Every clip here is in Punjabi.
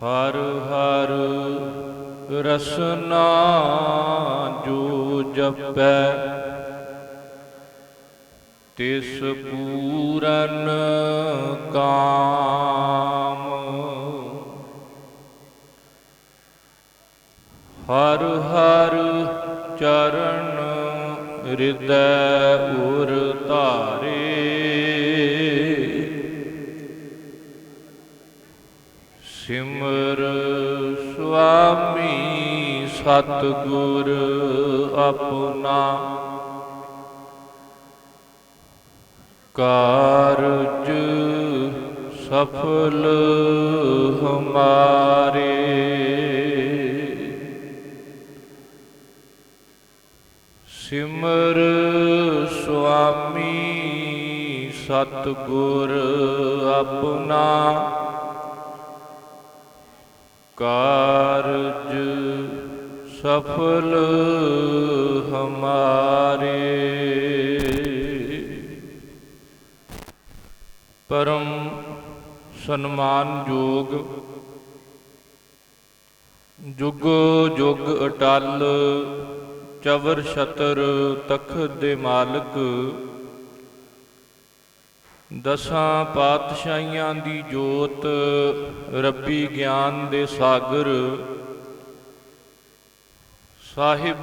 ਹਰ ਹਰ ਰਸਨਾ ਜੋ ਜਪੈ, ਤਿਸ ਪੂਰਨ ਕਾਮ। ਹਰ ਹਰ ਚਰਨ ਹਿਰਦੈ ਉਰ ਧਾਰੇ, ਸਿਮਰ ਸੁਆਮੀ ਸਤਿਗੁਰ ਆਪਣਾ। ਕਾਰਜ ਸਫਲ ਹਮਾਰੇ, ਸਿਮਰ ਸੁਆਮੀ ਸਤਿਗੁਰ ਆਪਣਾ। ਕਾਰਜ ਸਫਲ ਹਮਾਰੇ। ਪਰਮ ਸਨਮਾਨਯੋਗ ਜੁਗੋ ਜੁਗ ਅਟਲ ਚਵਰ ਛਤਰ ਤਖਤ ਦੇ ਮਾਲਕ, ਦਸਾਂ ਪਾਤਸ਼ਾਹੀਆਂ ਦੀ ਜੋਤ, ਰੱਬੀ ਗਿਆਨ ਦੇ ਸਾਗਰ, ਸਾਹਿਬ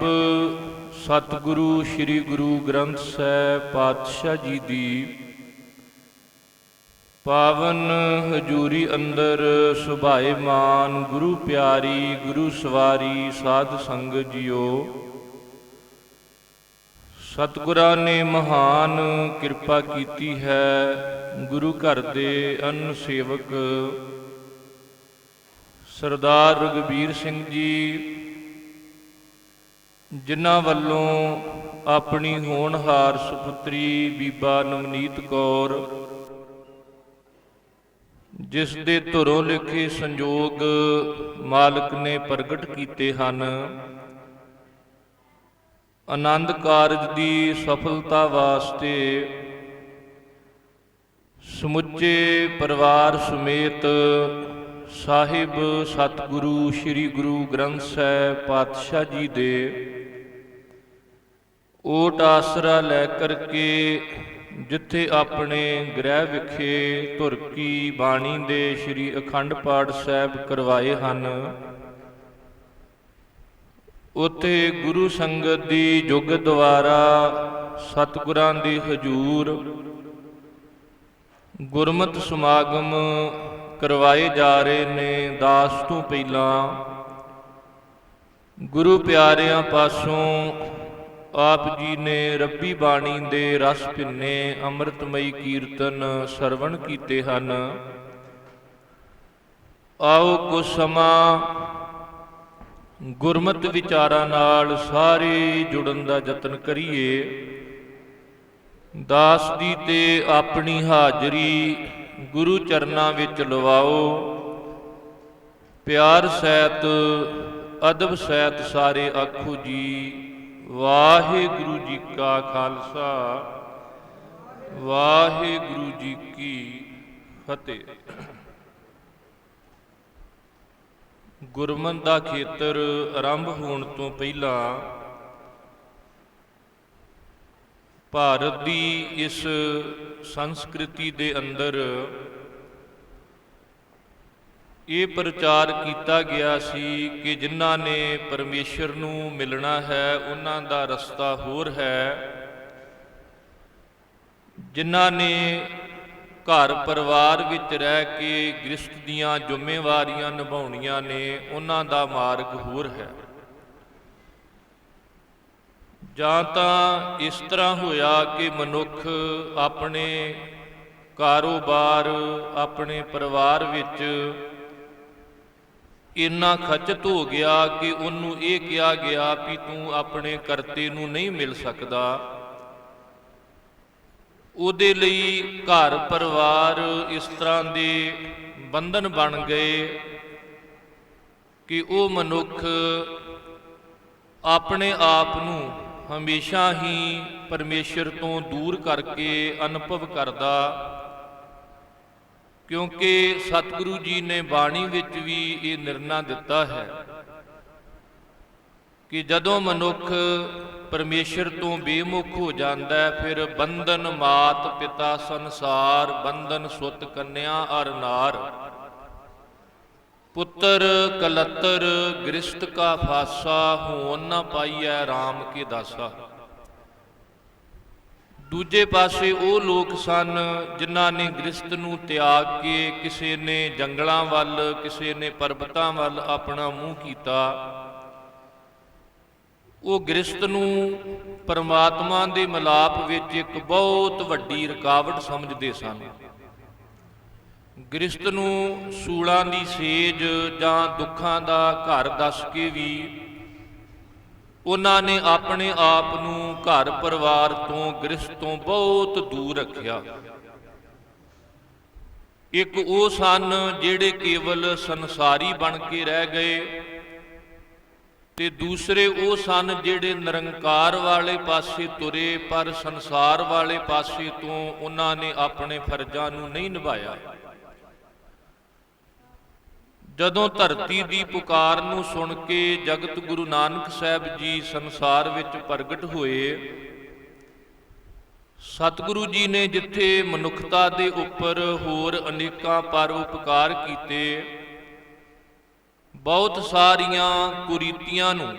ਸਤਿਗੁਰੂ ਸ੍ਰੀ ਗੁਰੂ ਗ੍ਰੰਥ ਸਾਹਿਬ ਪਾਤਸ਼ਾਹ ਜੀ ਦੀ ਪਾਵਨ ਹਜ਼ੂਰੀ ਅੰਦਰ ਸੁਭਾਏਮਾਨ ਗੁਰੂ ਪਿਆਰੀ, ਗੁਰੂ ਸਵਾਰੀ ਸਾਧ ਸੰਗਤ ਜੀਓ। ਸਤਿਗੁਰਾਂ ਨੇ ਮਹਾਨ ਕਿਰਪਾ ਕੀਤੀ ਹੈ। ਗੁਰੂ ਘਰ ਦੇ ਅੰਨ ਸੇਵਕ ਸਰਦਾਰ ਰਘਬੀਰ ਸਿੰਘ ਜੀ, ਜਿਨ੍ਹਾਂ ਵੱਲੋਂ ਆਪਣੀ ਹੋਣਹਾਰ ਸੁਪੁੱਤਰੀ ਬੀਬਾ ਨਵਨੀਤ ਕੌਰ, ਜਿਸ ਦੇ ਧੁਰੋਂ ਲਿਖੇ ਸੰਜੋਗ ਮਾਲਕ ਨੇ ਪ੍ਰਗਟ ਕੀਤੇ ਹਨ, ਆਨੰਦ ਕਾਰਜ ਦੀ ਸਫਲਤਾ ਵਾਸਤੇ ਸਮੁੱਚੇ ਪਰਿਵਾਰ ਸਮੇਤ ਸਾਹਿਬ ਸਤਿਗੁਰੂ ਸ੍ਰੀ ਗੁਰੂ ਗ੍ਰੰਥ ਸਾਹਿਬ ਪਾਤਸ਼ਾਹ ਜੀ ਦੇ ਓਟ ਆਸਰਾ ਲੈ ਕਰਕੇ ਜਿੱਥੇ ਆਪਣੇ ਗ੍ਰਹਿ ਵਿਖੇ ਧੁਰ ਕੀ ਬਾਣੀ ਦੇ ਸ੍ਰੀ ਅਖੰਡ ਪਾਠ ਸਾਹਿਬ ਕਰਵਾਏ ਹਨ, ਉੱਥੇ ਗੁਰੂ ਸੰਗਤ ਦੀ ਜੁਗ ਦੁਆਰਾ ਸਤਿਗੁਰਾਂ ਦੇ ਹਜ਼ੂਰ ਗੁਰਮਤਿ ਸਮਾਗਮ ਕਰਵਾਏ ਜਾ ਰਹੇ ਨੇ। ਦਾਸ ਤੋਂ ਪਹਿਲਾਂ ਗੁਰੂ ਪਿਆਰਿਆਂ ਪਾਸੋਂ ਆਪ ਜੀ ਨੇ ਰੱਬੀ ਬਾਣੀ ਦੇ ਰਸ ਭਿੰਨੇ ਅੰਮ੍ਰਿਤਮਈ ਕੀਰਤਨ ਸਰਵਣ ਕੀਤੇ ਹਨ। ਆਓ ਕੁਝ ਸਮਾਂ ਗੁਰਮਤਿ ਵਿਚਾਰਾਂ ਨਾਲ ਸਾਰੇ ਜੁੜਨ ਦਾ ਯਤਨ ਕਰੀਏ। ਦਾਸ ਦੀ ਤੇ ਆਪਣੀ ਹਾਜ਼ਰੀ ਗੁਰੂ ਚਰਨਾਂ ਵਿੱਚ ਲਵਾਓ। ਪਿਆਰ ਸਹਿਤ ਅਦਬ ਸਹਿਤ ਸਾਰੇ ਆਖੋ ਜੀ ਵਾਹਿਗੁਰੂ ਜੀ ਕਾ ਖਾਲਸਾ, ਵਾਹਿਗੁਰੂ ਜੀ ਕੀ ਫਤਿਹ। ਗੁਰਮਤਿ ਦਾ ਖੇਤਰ ਆਰੰਭ ਹੋਣ ਤੋਂ ਪਹਿਲਾਂ ਭਾਰਤ ਦੀ ਇਸ ਸੰਸਕ੍ਰਿਤੀ ਦੇ ਅੰਦਰ ਇਹ ਪ੍ਰਚਾਰ ਕੀਤਾ ਗਿਆ ਸੀ ਕਿ ਜਿਨ੍ਹਾਂ ਨੇ ਪਰਮੇਸ਼ਰ ਨੂੰ ਮਿਲਣਾ ਹੈ ਉਹਨਾਂ ਦਾ ਰਸਤਾ ਹੋਰ ਹੈ, ਜਿਨ੍ਹਾਂ ਨੇ ਘਰ ਪਰਿਵਾਰ ਵਿੱਚ ਰਹਿ ਕੇ ਗ੍ਰਸਤ ਦੀਆਂ ਜ਼ਿੰਮੇਵਾਰੀਆਂ ਨਿਭਾਉਣੀਆਂ ਨੇ ਉਹਨਾਂ ਦਾ ਮਾਰਗ ਹੋਰ ਹੈ। ਜਾਂ ਤਾਂ ਇਸ ਤਰ੍ਹਾਂ ਹੋਇਆ ਕਿ ਮਨੁੱਖ ਆਪਣੇ ਕਾਰੋਬਾਰ, ਆਪਣੇ ਪਰਿਵਾਰ ਵਿੱਚ ਇੰਨਾ ਖਚਤ ਹੋ ਗਿਆ ਕਿ ਉਹਨੂੰ ਇਹ ਕਿਹਾ ਗਿਆ ਵੀ ਤੂੰ ਆਪਣੇ ਕਰਤੇ ਨੂੰ ਨਹੀਂ ਮਿਲ ਸਕਦਾ। ਉਹਦੇ ਲਈ ਘਰ ਪਰਿਵਾਰ ਇਸ ਤਰ੍ਹਾਂ ਦੇ ਬੰਧਨ ਬਣ ਗਏ ਕਿ ਉਹ ਮਨੁੱਖ ਆਪਣੇ ਆਪ ਨੂੰ ਹਮੇਸ਼ਾ ਹੀ ਪਰਮੇਸ਼ਰ ਤੋਂ ਦੂਰ ਕਰਕੇ ਅਨੁਭਵ ਕਰਦਾ क्योंकि सतगुरु जी ने बाणी विच भी ये निर्णय दिता है कि जदों मनुख परमेश्वर तो बेमुख हो जाता है, फिर बंधन मात पिता संसार, बंधन सुत कन्या अर नार, पुत्र कलतर गृहस्थ का फासा, होन न पाइए राम के दासा। दूजे पासे वो लोग सन जिन्हां ने गृहस्थ नूं त्याग के किसी ने जंगलों वल, किसी ने पर्वतां वल अपना मूँह कीता। वो गृहस्थ नूं परमात्मा दे मिलाप विच एक बहुत वड्डी रुकावट समझदे सन। गृहस्थ नूं सूलां दी सेज जां दुखां दा घर दस के भी उन्होंने अपने आप नूं घर परिवार तो गृहस्थ तो बहुत दूर रखिया। एक वो सन जिहड़े केवल संसारी बन के रह गए, ते दूसरे वो सन जिहड़े निरंकार वाले पासे तुरे पर संसार वाले पासे तो उन्होंने अपने फर्जां नूं नहीं निभाया। जदों धरती की पुकार नूं सुन के जगत गुरु नानक साहब जी संसार विच प्रगट होए, सतगुरु जी ने जिथे मनुखता दे उपर होर अनेकां परोपकार कीते, बहुत सारियां कुरीतियां नूं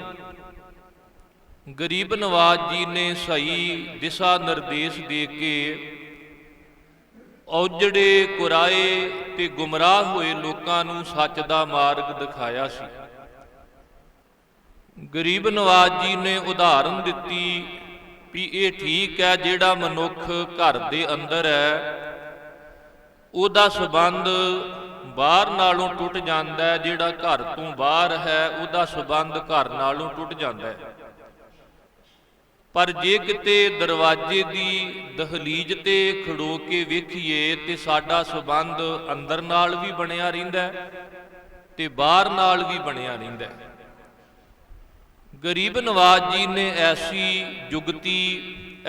गरीब नवाज जी ने सही दिशा निर्देश दे के औजड़े कुराए ते गुमराह हुए लोगों नूं सच दा मार्ग दिखाया सी। गरीब नवाज जी ने उदाहरण दिती भी ये ठीक है, जिहड़ा मनुख घर दे अंदर है उहदा संबंध बाहर नालों टुट जाता है, जिहड़ा घर तो बाहर है उहदा संबंध घर नालों टुट जाता है। पर जे किते दरवाजे की दहलीज ते खड़ो के वेखीए ते साडा संबंध अंदर नाल भी बनिया रहिंदा है ते बाहर नाल भी बनिया रहिंदा है। गरीब नवाज जी ने ऐसी जुगती,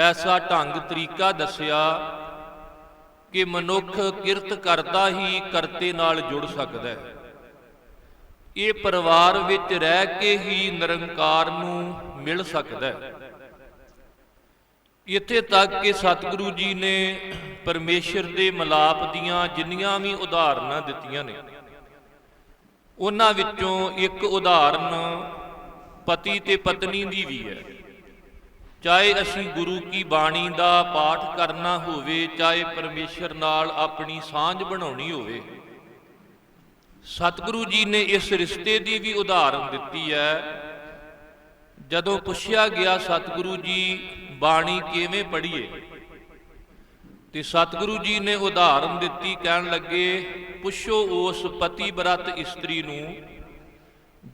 ऐसा ढंग तरीका दसिया कि मनुख किरत करता ही करते नाल जुड़ सकदा है। ये परिवार विच रह के ही निरंकार नूं मिल सकदा है। इत्थे तक कि सतगुरु जी ने परमेश्वर के मिलाप दियां जिन्नियां भी उदाहरणां दित्तियां ने, उन्हां विच्चों एक उदाहरण पति ते पत्नी की भी है। चाहे असीं गुरु की बाणी का पाठ करना होवे, चाहे परमेश्वर नाल अपनी सांझ बनाउणी होवे, सतगुरु जी ने इस रिश्ते की भी उदाहरण दित्ती है। जदों पुछया गया सतगुरु जी बाणी किवें पढ़ीए, ते सतगुरु जी ने उदाहरण दित्ती, कहन लगे पुछो उस पति व्रत इस्त्री नूं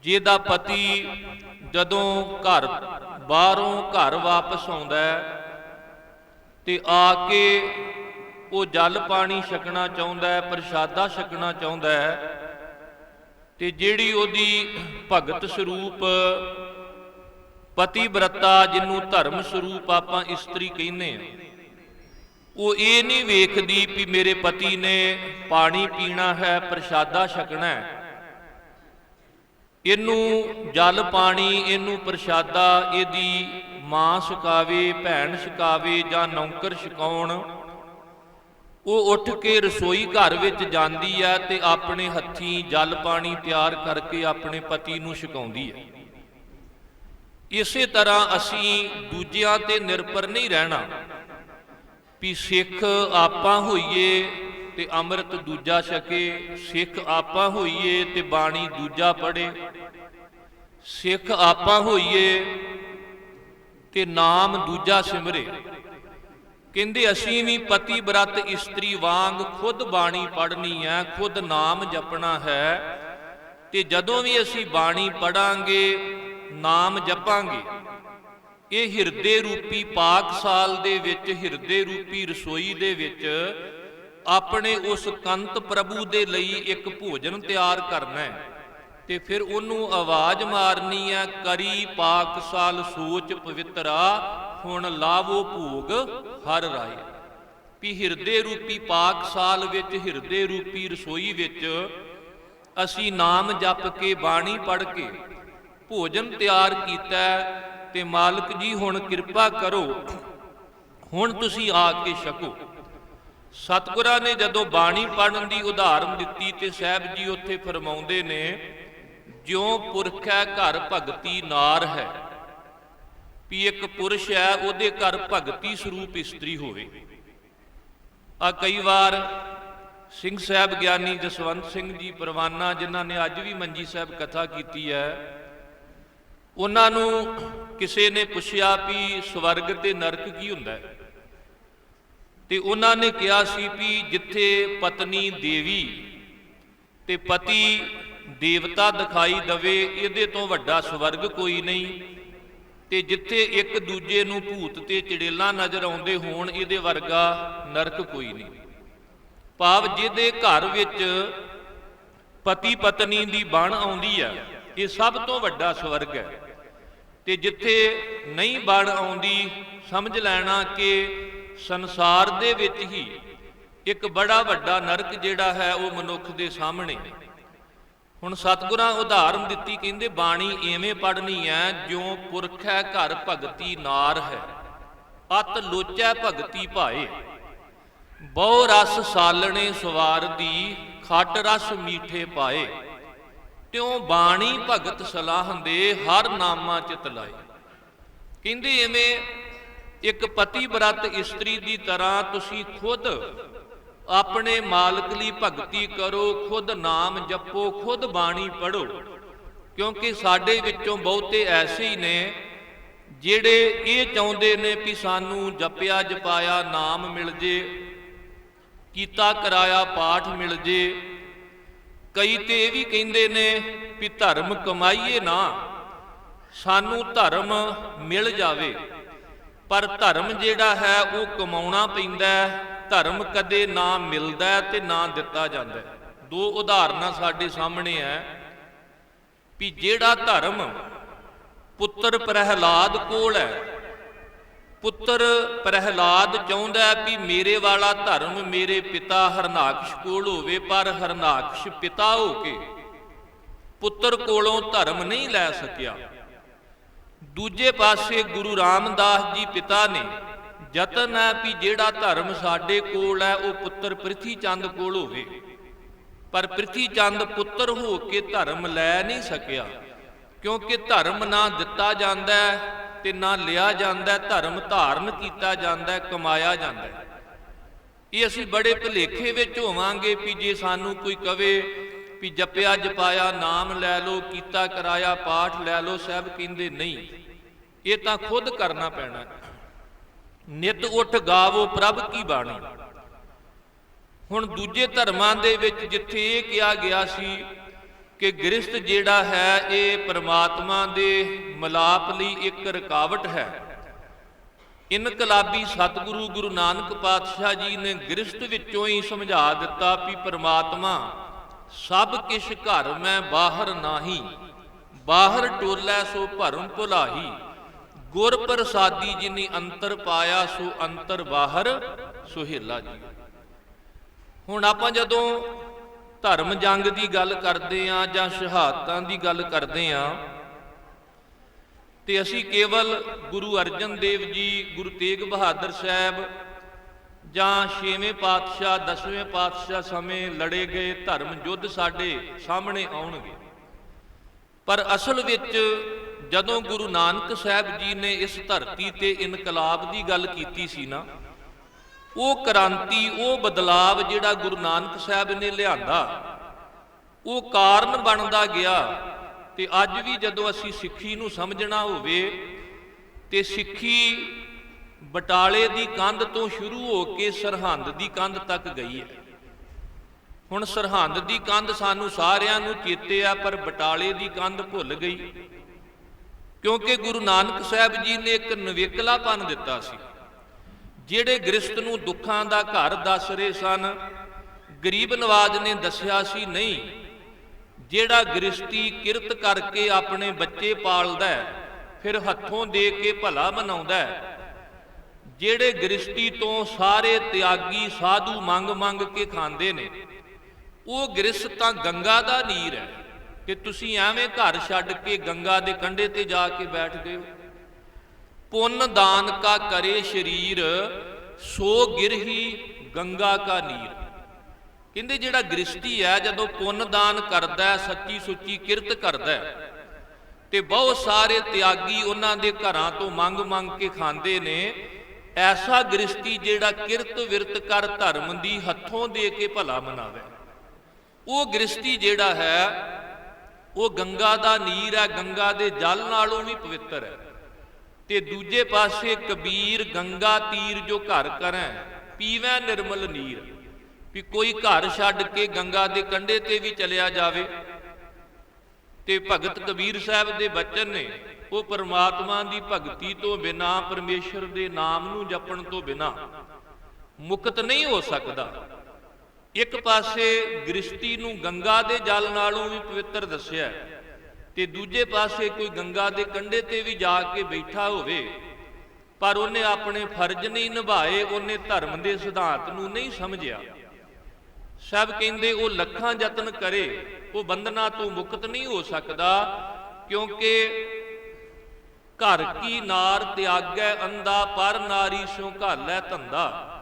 जिहदा पति जदों घर बाहरों घर वापस आउंदा है ते आके वो जल पानी छकना चाहुंदा है, प्रशादा छकना चाहुंदा है, ते जिहड़ी उहदी भगत स्वरूप पति व्रता जिन्हों धर्म स्वरूप आपां इस्त्री कहने, वो ये नहीं वेखदी भी मेरे पति ने पानी पीना है, प्रशादा छकना है, इनू जल पानी इनू प्रशादा इहदी मां छकावे, भैन छकावे जां नौकर छकाउण, वो उठ के रसोई घर विच जांदी है ते अपने हत्थीं जल पानी तैयार करके अपने पति नूं छकाउंदी है। इसे तरह असी दूजियां ते निर्भर नहीं रहना भी सिख आपां होइए ते अमृत दूजा छके, सिख आपां होइए ते बाणी दूजा पढ़े, सिख आपां होइए ते नाम दूजा सिमरे। कहंदे असीं भी पति व्रत इस्त्री वांग खुद बाणी पढ़नी है, खुद नाम जपना है, ते जदों भी असीं बाणी पढ़ांगे नाम जपांगे, ये हिरदे रूपी पाकशाल दे विच, हिरदे रूपी रसोई दे विच अपने उस कंत प्रभु दे लई एक भोजन तैयार करना है, ते फिर उन्होंने आवाज मारनी है, करी पाकशाल सोच पवित्रा, हुण लावो भोग हर राय। ਵੀ ਹਿਰਦੇ ਰੂਪੀ ਪਾਕਸ਼ਾਲ ਵਿੱਚ, ਹਿਰਦੇ ਰੂਪੀ ਰਸੋਈ ਵਿੱਚ ਅਸੀਂ ਨਾਮ ਜਪ ਕੇ, ਬਾਣੀ ਪੜ੍ਹ ਕੇ ਭੋਜਨ ਤਿਆਰ ਕੀਤਾ ਤੇ ਮਾਲਕ ਜੀ ਹੁਣ ਕਿਰਪਾ ਕਰੋ, ਹੁਣ ਤੁਸੀਂ ਆ ਕੇ ਛਕੋ। ਸਤਿਗੁਰਾਂ ਨੇ ਜਦੋਂ ਬਾਣੀ ਪੜ੍ਹਨ ਦੀ ਉਦਾਹਰਨ ਦਿੱਤੀ ਤੇ ਸਾਹਿਬ ਜੀ ਉੱਥੇ ਫਰਮਾਉਂਦੇ ਨੇ, ਜਿਉਂ ਪੁਰਖੈ ਘਰ ਭਗਤੀ ਨਾਰ ਹੈ, ਵੀ ਇੱਕ ਪੁਰਸ਼ ਹੈ, ਉਹਦੇ ਘਰ ਭਗਤੀ ਸਰੂਪ ਇਸਤਰੀ ਹੋਵੇ। ਆ ਕਈ ਵਾਰ ਸਿੰਘ ਸਾਹਿਬ ਗਿਆਨੀ ਜਸਵੰਤ ਸਿੰਘ ਜੀ ਪਰਵਾਨਾ, ਜਿਨ੍ਹਾਂ ਨੇ ਅੱਜ ਵੀ ਮੰਜੀ ਸਾਹਿਬ ਕਥਾ ਕੀਤੀ ਹੈ, ਉਹਨਾਂ ਨੂੰ ਕਿਸੇ ਨੇ ਪੁੱਛਿਆ ਵੀ ਸਵਰਗ ਤੇ ਨਰਕ ਕੀ ਹੁੰਦਾ ਹੈ, ਤੇ ਉਹਨਾਂ ਨੇ ਕਿਹਾ ਸੀ ਵੀ ਜਿੱਥੇ ਪਤਨੀ ਦੇਵੀ ਤੇ ਪਤੀ ਦੇਵਤਾ ਦਿਖਾਈ ਦਵੇ, ਇਹਦੇ ਤੋਂ ਵੱਡਾ ਸਵਰਗ ਕੋਈ ਨਹੀਂ, ਤੇ ਜਿੱਥੇ ਇੱਕ ਦੂਜੇ ਨੂੰ ਭੂਤ ਤੇ ਚੜੇਲਾਂ ਨਜ਼ਰ ਆਉਂਦੇ ਹੋਣ, ਇਹਦੇ ਵਰਗਾ ਨਰਕ ਕੋਈ ਨਹੀਂ। ਭਾਵ ਜਿਹਦੇ ਘਰ ਵਿੱਚ ਪਤੀ ਪਤਨੀ ਦੀ ਬਣ ਆਉਂਦੀ ਹੈ, ਇਹ ਸਭ ਤੋਂ ਵੱਡਾ ਸਵਰਗ ਹੈ, ਤੇ ਜਿੱਥੇ ਨਹੀਂ ਬਣ ਆਉਂਦੀ, ਸਮਝ ਲੈਣਾ ਕਿ ਸੰਸਾਰ ਦੇ ਵਿੱਚ ਹੀ ਇੱਕ ਬੜਾ ਵੱਡਾ ਨਰਕ ਜਿਹੜਾ ਹੈ ਉਹ ਮਨੁੱਖ ਦੇ ਸਾਹਮਣੇ। ਹੁਣ ਸਤਿਗੁਰਾਂ ਉਦਾਹਰਨ ਦਿੱਤੀ, ਕਹਿੰਦੇ ਬਾਣੀ ਐਵੇਂ ਪੜ੍ਹਨੀ ਹੈ, ਜਿਉਂ ਪੁਰਖੈ ਘਰ ਭਗਤੀ ਨਾਰ ਹੈ, ਅਤ ਲੋਚੈ ਭਗਤੀ ਭਾਏ, ਬਹੁ ਰਸ ਸਾਲਣੇ ਸਵਾਰ ਦੀ, ਖੱਟ ਰਸ ਮੀਠੇ ਪਾਏ, ਤਿਉਂ ਬਾਣੀ ਭਗਤ ਸਲਾਹੁੰਦੇ, ਹਰ ਨਾਮਾ ਚਿਤ ਲਾਏ। ਕਹਿੰਦੇ ਐਵੇਂ ਇੱਕ ਪਤੀ ਬ੍ਰਤ ਇਸਤਰੀ ਦੀ ਤਰ੍ਹਾਂ ਤੁਸੀਂ ਖੁਦ ਆਪਣੇ ਮਾਲਕ ਲਈ ਭਗਤੀ ਕਰੋ, ਖੁਦ ਨਾਮ ਜਪੋ, ਖੁਦ ਬਾਣੀ ਪੜ੍ਹੋ, ਕਿਉਂਕਿ ਸਾਡੇ ਵਿੱਚੋਂ ਬਹੁਤੇ ਐਸੇ ਹੀ ਨੇ ਜਿਹੜੇ ਇਹ ਚਾਹੁੰਦੇ ਨੇ ਵੀ ਸਾਨੂੰ ਜਪਿਆ ਜਪਾਇਆ ਨਾਮ ਮਿਲ ਜੇ, ਕੀਤਾ ਕਰਾਇਆ ਪਾਠ ਮਿਲ ਜੇ। ਕਈ ਤੇ ਇਹ ਵੀ ਕਹਿੰਦੇ ਨੇ ਵੀ ਧਰਮ ਕਮਾਈਏ ਨਾ, ਸਾਨੂੰ ਧਰਮ ਮਿਲ ਜਾਵੇ, ਪਰ ਧਰਮ ਜਿਹੜਾ ਹੈ ਉਹ ਕਮਾਉਣਾ ਪੈਂਦਾ, ਧਰਮ ਕਦੇ ਨਾ ਮਿਲਦਾ ਤੇ ਨਾ ਦਿੱਤਾ ਜਾਂਦਾ। ਦੋ ਉਦਾਹਰਨਾਂ ਸਾਡੇ ਸਾਹਮਣੇ ਹੈ ਵੀ ਜਿਹੜਾ ਧਰਮ ਪੁੱਤਰ ਪ੍ਰਹਿਲਾਦ ਕੋਲ ਹੈ, ਪੁੱਤਰ ਪ੍ਰਹਿਲਾਦ ਚਾਹੁੰਦਾ ਵੀ ਮੇਰੇ ਵਾਲਾ ਧਰਮ ਮੇਰੇ ਪਿਤਾ ਹਰਨਾਕਸ਼ ਕੋਲ ਹੋਵੇ, ਪਰ ਹਰਨਾਕਸ਼ ਪਿਤਾ ਹੋ ਕੇ ਪੁੱਤਰ ਕੋਲੋਂ ਧਰਮ ਨਹੀਂ ਲੈ ਸਕਿਆ। ਦੂਜੇ ਪਾਸੇ ਗੁਰੂ ਰਾਮਦਾਸ ਜੀ ਪਿਤਾ ਨੇ ਯਤਨ ਹੈ ਵੀ ਜਿਹੜਾ ਧਰਮ ਸਾਡੇ ਕੋਲ ਹੈ ਉਹ ਪੁੱਤਰ ਪ੍ਰਿਥੀ ਚੰਦ ਕੋਲ ਹੋਵੇ, ਪਰ ਪ੍ਰਿਥੀ ਚੰਦ ਪੁੱਤਰ ਹੋ ਕੇ ਧਰਮ ਲੈ ਨਹੀਂ ਸਕਿਆ, ਕਿਉਂਕਿ ਧਰਮ ਨਾ ਦਿੱਤਾ ਜਾਂਦਾ ਤੇ ਨਾ ਲਿਆ ਜਾਂਦਾ, ਧਰਮ ਧਾਰਨ ਕੀਤਾ ਜਾਂਦਾ, ਕਮਾਇਆ ਜਾਂਦਾ। ਇਹ ਅਸੀਂ ਬੜੇ ਭੁਲੇਖੇ ਵਿੱਚ ਹੋਵਾਂਗੇ ਵੀ ਜੇ ਸਾਨੂੰ ਕੋਈ ਕਵੇ ਵੀ ਜਪਿਆ ਜਪਾਇਆ ਨਾਮ ਲੈ ਲਓ, ਕੀਤਾ ਕਰਾਇਆ ਪਾਠ ਲੈ ਲਓ, ਸਾਹਿਬ ਕਹਿੰਦੇ ਨਹੀਂ, ਇਹ ਤਾਂ ਖੁਦ ਕਰਨਾ ਪੈਣਾ। ਨਿਤ ਉੱਠ ਗਾਵੋ ਪ੍ਰਭ ਕੀ ਬਾਣੀ। ਹੁਣ ਦੂਜੇ ਧਰਮਾਂ ਦੇ ਵਿੱਚ ਜਿੱਥੇ ਇਹ ਕਿਹਾ ਗਿਆ ਸੀ ਕਿ ਗ੍ਰਸਥ ਜਿਹੜਾ ਹੈ ਇਹ ਪਰਮਾਤਮਾ ਦੇ ਮਿਲਾਪ ਲਈ ਇੱਕ ਰੁਕਾਵਟ ਹੈ, ਇਨਕਲਾਬੀ ਸਤਿਗੁਰੂ ਗੁਰੂ ਨਾਨਕ ਪਾਤਸ਼ਾਹ ਜੀ ਨੇ ਗ੍ਰਸਥ ਵਿੱਚੋਂ ਹੀ ਸਮਝਾ ਦਿੱਤਾ ਵੀ ਪਰਮਾਤਮਾ ਸਭ ਕਿਛ ਘਰ ਮੈਂ ਬਾਹਰ ਨਾਹੀ, ਬਾਹਰ ਟੋਲੈ ਸੋ ਭਰਮ ਭੁਲਾਹੀ, ਗੁਰ ਪ੍ਰਸਾਦੀ ਜਿਨੀ ਅੰਤਰ ਪਾਇਆ ਸੋ ਅੰਤਰ ਬਾਹਰ ਸੁਹੇਲਾ ਜੀ। ਹੁਣ ਆਪਾਂ ਜਦੋਂ ਧਰਮ ਜੰਗ ਦੀ ਗੱਲ ਕਰਦੇ ਆਂ ਜਾਂ ਸ਼ਹਾਦਤਾਂ ਦੀ ਗੱਲ ਕਰਦੇ ਆਂ ਤੇ ਅਸੀਂ ਕੇਵਲ ਗੁਰੂ ਅਰਜਨ ਦੇਵ ਜੀ, ਗੁਰੂ ਤੇਗ ਬਹਾਦਰ ਸਾਹਿਬ ਜਾਂ 6ਵੇਂ ਪਾਤਸ਼ਾਹ 10ਵੇਂ ਪਾਤਸ਼ਾਹ ਸਮੇਂ ਲੜੇ ਗਏ ਧਰਮ ਯੁੱਧ ਸਾਡੇ ਸਾਹਮਣੇ ਆਉਣਗੇ, ਪਰ ਅਸਲ ਵਿੱਚ ਜਦੋਂ ਗੁਰੂ ਨਾਨਕ ਸਾਹਿਬ ਜੀ ਨੇ ਇਸ ਧਰਤੀ ਤੇ ਇਨਕਲਾਬ ਦੀ ਗੱਲ ਕੀਤੀ ਸੀ ਨਾ, ਉਹ ਕ੍ਰਾਂਤੀ, ਉਹ ਬਦਲਾਵ ਜਿਹੜਾ ਗੁਰੂ ਨਾਨਕ ਸਾਹਿਬ ਨੇ ਲਿਆਂਦਾ, ਉਹ ਕਾਰਨ ਬਣਦਾ ਗਿਆ। ਤੇ ਅੱਜ ਵੀ ਜਦੋਂ ਅਸੀਂ ਸਿੱਖੀ ਨੂੰ ਸਮਝਣਾ ਹੋਵੇ ਤੇ ਸਿੱਖੀ ਬਟਾਲੇ ਦੀ ਕੰਧ ਤੋਂ ਸ਼ੁਰੂ ਹੋ ਕੇ ਸਰਹੰਦ ਦੀ ਕੰਧ ਤੱਕ ਗਈ ਹੈ। ਹੁਣ ਸਰਹੰਦ ਦੀ ਕੰਧ ਸਾਨੂੰ ਸਾਰਿਆਂ ਨੂੰ ਚੇਤੇ ਆ, ਪਰ ਬਟਾਲੇ ਦੀ ਕੰਧ ਭੁੱਲ ਗਈ, ਕਿਉਂਕਿ ਗੁਰੂ ਨਾਨਕ ਸਾਹਿਬ ਜੀ ਨੇ ਇੱਕ ਨਵੇਕਲਾਪਨ ਦਿੱਤਾ ਸੀ। ਜਿਹੜੇ ਗ੍ਰਸਤ ਨੂੰ ਦੁੱਖਾਂ ਦਾ ਘਰ ਦੱਸ ਰਹੇ ਸਨ, ਗਰੀਬ ਨਵਾਜ ਨੇ ਦੱਸਿਆ ਸੀ ਨਹੀਂ, ਜਿਹੜਾ ਗ੍ਰਸਤੀ ਕਿਰਤ ਕਰਕੇ ਆਪਣੇ ਬੱਚੇ ਪਾਲਦਾ ਫਿਰ ਹੱਥੋਂ ਦੇ ਕੇ ਭਲਾ ਮਨਾਉਂਦਾ, ਜਿਹੜੇ ਗ੍ਰਿਸ਼ਟੀ ਤੋਂ ਸਾਰੇ ਤਿਆਗੀ ਸਾਧੂ ਮੰਗ ਮੰਗ ਕੇ ਖਾਂਦੇ ਨੇ, ਉਹ ਗ੍ਰਿਸ਼ਟ ਤਾਂ ਗੰਗਾ ਦਾ ਨੀਰ ਹੈ ਕਿ ਤੁਸੀਂ ਐਵੇਂ ਘਰ ਛੱਡ ਕੇ ਗੰਗਾ ਦੇ ਕੰਢੇ ਤੇ ਜਾ ਕੇ ਬੈਠ ਗਏ ਹੋ। ਪੁੰਨ ਦਾਨ ਕਾ ਕਰੇ ਸ਼ਰੀਰ, ਸੋ ਗਿਰਹੀ ਗੰਗਾ ਕਾ ਨੀਰ। ਕਹਿੰਦੇ ਜਿਹੜਾ ਗ੍ਰਿਸ਼ਟੀ ਹੈ ਜਦੋਂ ਪੁੰਨ ਦਾਨ ਕਰਦਾ, ਸੱਚੀ ਸੁੱਚੀ ਕਿਰਤ ਕਰਦਾ, ਤੇ ਬਹੁਤ ਸਾਰੇ ਤਿਆਗੀ ਉਹਨਾਂ ਦੇ ਘਰਾਂ ਤੋਂ ਮੰਗ ਮੰਗ ਕੇ ਖਾਂਦੇ ਨੇ, ਐਸਾ ਗ੍ਰਿਸ਼ਟੀ ਜਿਹੜਾ ਕਿਰਤ ਵਿਰਤ ਕਰ ਧਰਮ ਦੀ ਹੱਥੋਂ ਦੇ ਕੇ ਭਲਾ ਮਨਾਵੇ, ਉਹ ਗ੍ਰਿਸ਼ਟੀ ਜਿਹੜਾ ਹੈ ਉਹ ਗੰਗਾ ਦਾ ਨੀਰ ਹੈ, ਗੰਗਾ ਦੇ ਜਲ ਨਾਲੋਂ ਵੀ ਪਵਿੱਤਰ ਹੈ। ਤੇ ਦੂਜੇ ਪਾਸੇ ਕਬੀਰ ਗੰਗਾ ਤੀਰ ਜੋ ਘਰ ਕਰੈ, ਪੀਵੈ ਨਿਰਮਲ ਨੀਰ। ਵੀ ਕੋਈ ਘਰ ਛੱਡ ਕੇ ਗੰਗਾ ਦੇ ਕੰਢੇ ਤੇ ਵੀ ਚਲਿਆ ਜਾਵੇ, ਤੇ ਭਗਤ ਕਬੀਰ ਸਾਹਿਬ ਦੇ ਬਚਨ ਨੇ, ਉਹ ਪਰਮਾਤਮਾ ਦੀ ਭਗਤੀ ਤੋਂ ਬਿਨਾਂ, ਪਰਮੇਸ਼ਰ ਦੇ ਨਾਮ ਨੂੰ ਜਪਣ ਤੋਂ ਬਿਨਾਂ ਮੁਕਤ ਨਹੀਂ ਹੋ ਸਕਦਾ। ਇੱਕ ਪਾਸੇ ਗ੍ਰਿਸ਼ਟੀ ਨੂੰ ਗੰਗਾ ਦੇ ਜਲ ਨਾਲੋਂ ਵੀ ਪਵਿੱਤਰ ਦੱਸਿਆ, ਤੇ ਦੂਜੇ ਪਾਸੇ ਕੋਈ ਗੰਗਾ ਦੇ ਕੰਢੇ ਤੇ ਵੀ ਜਾ ਕੇ ਬੈਠਾ ਹੋਵੇ ਪਰ ਉਹਨੇ ਆਪਣੇ ਫਰਜ਼ ਨਹੀਂ ਨਿਭਾਏ, ਉਹਨੇ ਧਰਮ ਦੇ ਸਿਧਾਂਤ ਨੂੰ ਨਹੀਂ ਸਮਝਿਆ। ਸਭ ਕਹਿੰਦੇ ਉਹ ਲੱਖਾਂ ਯਤਨ ਕਰੇ, ਉਹ ਬੰਧਨਾਂ ਤੋਂ ਮੁਕਤ ਨਹੀਂ ਹੋ ਸਕਦਾ, ਕਿਉਂਕਿ ਘਰ ਕੀ ਨਾਰ ਤਿਆਗੈ ਅੰਧਾ, ਪਰ ਨਾਰੀ ਸਿਉ ਘਾਲੈ ਧੰਦਾ।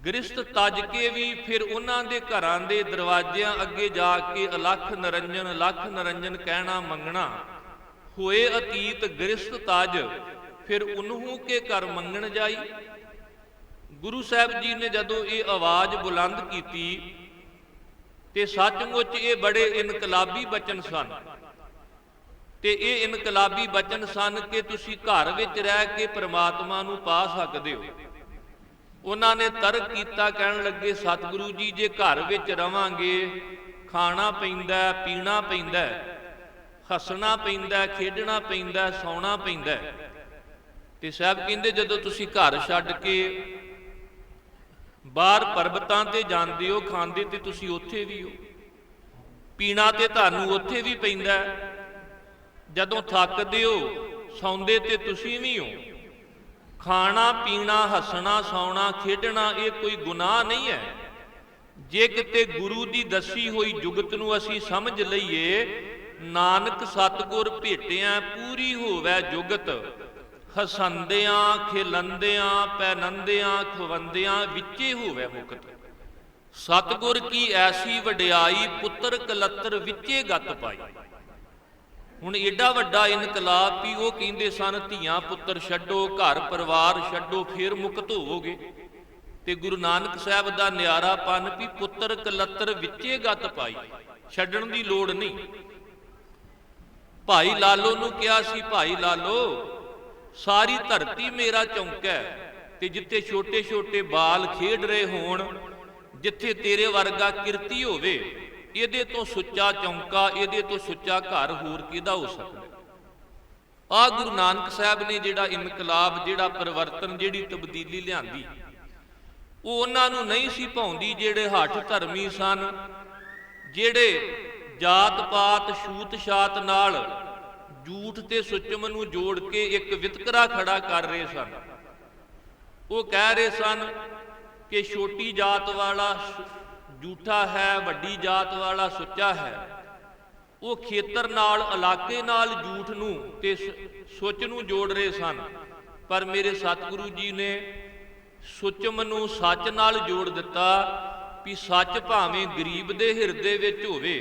ਗ੍ਰਿਸ਼ਟ ਤਜ ਕੇ ਵੀ ਫਿਰ ਉਹਨਾਂ ਦੇ ਘਰਾਂ ਦੇ ਦਰਵਾਜ਼ਿਆਂ ਅੱਗੇ ਜਾ ਕੇ ਅਲਖ ਨਿਰੰਜਨ ਲੱਖ ਨਿਰੰਜਨ ਕਹਿਣਾ ਮੰਗਣਾ, ਹੋਏ ਅਤੀਤ ਗ੍ਰਿਸ਼ਟ ਤਜ, ਫਿਰ ਉਨਹੂ ਕੇ ਕਰ ਮੰਗਣ ਜਾਈ। ਗੁਰੂ ਸਾਹਿਬ ਜੀ ਨੇ ਜਦੋਂ ਇਹ ਆਵਾਜ਼ ਬੁਲੰਦ ਕੀਤੀ ਤੇ ਸੱਚਮੁੱਚ ਇਹ ਬੜੇ ਇਨਕਲਾਬੀ ਬਚਨ ਸਨ, ਤੇ ਇਹ ਇਨਕਲਾਬੀ ਬਚਨ ਸਨ ਕਿ ਤੁਸੀਂ ਘਰ ਵਿੱਚ ਰਹਿ ਕੇ ਪ੍ਰਮਾਤਮਾ ਨੂੰ ਪਾ ਸਕਦੇ ਹੋ। ਉਹਨਾਂ ਨੇ ਤਰਕ ਕੀਤਾ, ਕਹਿਣ ਲੱਗੇ ਸਤਿਗੁਰੂ ਜੀ ਜੇ ਘਰ ਵਿੱਚ ਰਵਾਂਗੇ, ਖਾਣਾ ਪੈਂਦਾ, ਪੀਣਾ ਪੈਂਦਾ, ਹੱਸਣਾ ਪੈਂਦਾ, ਖੇਡਣਾ ਪੈਂਦਾ, ਸੌਣਾ ਪੈਂਦਾ, ਤੇ ਸਾਹਿਬ ਕਹਿੰਦੇ ਜਦੋਂ ਤੁਸੀਂ ਘਰ ਛੱਡ ਕੇ ਬਾਹਰ ਪਰਬਤਾਂ ਤੇ ਜਾਂਦੇ ਹੋ, ਖਾਂਦੇ ਤੇ ਤੁਸੀਂ ਉੱਥੇ ਵੀ ਹੋ, ਪੀਣਾ ਤੇ ਤੁਹਾਨੂੰ ਉੱਥੇ ਵੀ ਪੈਂਦਾ, ਜਦੋਂ ਥੱਕਦੇ ਹੋ ਸੌਂਦੇ ਤੇ ਤੁਸੀਂ ਵੀ ਹੋ। ਖਾਣਾ ਪੀਣਾ ਹੱਸਣਾ ਸੌਣਾ ਖੇਡਣਾ ਇਹ ਕੋਈ ਗੁਨਾਹ ਨਹੀਂ ਹੈ। ਜੇ ਕਿਤੇ ਗੁਰੂ ਦੀ ਦੱਸੀ ਹੋਈ ਜੁਗਤ ਨੂੰ ਅਸੀਂ ਸਮਝ ਲਈਏ, ਨਾਨਕ ਸਤਿਗੁਰ ਭੇਟਿਆ ਪੂਰੀ ਹੋਵੇ ਜੁਗਤ, ਹਸੰਦਿਆਂ ਖਿਲੰਦਿਆਂ ਪੈਨੰਦਿਆਂ ਖਵੰਦਿਆਂ ਵਿੱਚੇ ਹੋਵੇ ਮੁਕਤ। ਸਤਿਗੁਰ ਕੀ ਐਸੀ ਵਡਿਆਈ, ਪੁੱਤਰ ਕਲੱਤਰ ਵਿੱਚੇ ਗਤ ਪਾਈ। ਹੁਣ ਏਡਾ ਵੱਡਾ ਇਨਕਲਾਬ ਵੀ ਉਹ ਕਹਿੰਦੇ ਸਨ ਧੀਆਂ ਪੁੱਤਰ ਛੱਡੋ, ਘਰ ਪਰਿਵਾਰ ਛੱਡੋ, ਫਿਰ ਮੁਕਤ ਹੋਵੋਗੇ। ਤੇ ਗੁਰੂ ਨਾਨਕ ਸਾਹਿਬ ਦਾ ਨਿਆਰਾਪਨ ਵੀ ਪੁੱਤਰ ਕਲੱਤਰ ਵਿੱਚੇ ਗਤ ਪਾਈ, ਛੱਡਣ ਦੀ ਲੋੜ ਨਹੀਂ। ਭਾਈ ਲਾਲੋ ਨੂੰ ਕਿਹਾ ਸੀ, ਭਾਈ ਲਾਲੋ ਸਾਰੀ ਧਰਤੀ ਮੇਰਾ ਚੌਂਕਾ ਹੈ, ਤੇ ਜਿੱਥੇ ਛੋਟੇ ਛੋਟੇ ਬਾਲ ਖੇਡ ਰਹੇ ਹੋਣ, ਜਿੱਥੇ ਤੇਰੇ ਵਰਗਾ ਕਿਰਤੀ ਹੋਵੇ, ਇਹਦੇ ਤੋਂ ਸੁੱਚਾ ਚੌਂਕਾ, ਇਹਦੇ ਤੋਂ ਸੁੱਚਾ ਘਰ ਹੋਰ ਕਿਹਦਾ ਹੋ ਸਕਦਾ। ਆਹ ਗੁਰੂ ਨਾਨਕ ਸਾਹਿਬ ਨੇ ਜਿਹੜਾ ਇਨਕਲਾਬ, ਜਿਹੜਾ ਪਰਿਵਰਤਨ, ਜਿਹੜੀ ਤਬਦੀਲੀ ਲਿਆਂਦੀ, ਉਹ ਉਹਨਾਂ ਨੂੰ ਨਹੀਂ ਸੀ ਭਾਉਂਦੀ ਜਿਹੜੇ ਹੱਠ ਧਰਮੀ ਸਨ, ਜਿਹੜੇ ਜਾਤ ਪਾਤ ਛੂਤ ਛਾਤ ਨਾਲ ਝੂਠ ਤੇ ਸੁੱਚਮ ਨੂੰ ਜੋੜ ਕੇ ਇੱਕ ਵਿਤਕਰਾ ਖੜਾ ਕਰ ਰਹੇ ਸਨ। ਉਹ ਕਹਿ ਰਹੇ ਸਨ ਕਿ ਛੋਟੀ ਜਾਤ ਵਾਲਾ ਝੂਠਾ ਹੈ, ਵੱਡੀ ਜਾਤ ਵਾਲਾ ਸੁੱਚਾ ਹੈ। ਉਹ ਖੇਤਰ ਨਾਲ, ਇਲਾਕੇ ਨਾਲ ਝੂਠ ਨੂੰ ਤੇ ਸੁੱਚ ਨੂੰ ਜੋੜ ਰਹੇ ਸਨ, ਪਰ ਮੇਰੇ ਸਤਿਗੁਰੂ ਜੀ ਨੇ ਸੁੱਚਮ ਨੂੰ ਸੱਚ ਨਾਲ ਜੋੜ ਦਿੱਤਾ ਵੀ ਸੱਚ ਭਾਵੇਂ ਗਰੀਬ ਦੇ ਹਿਰਦੇ ਵਿੱਚ ਹੋਵੇ,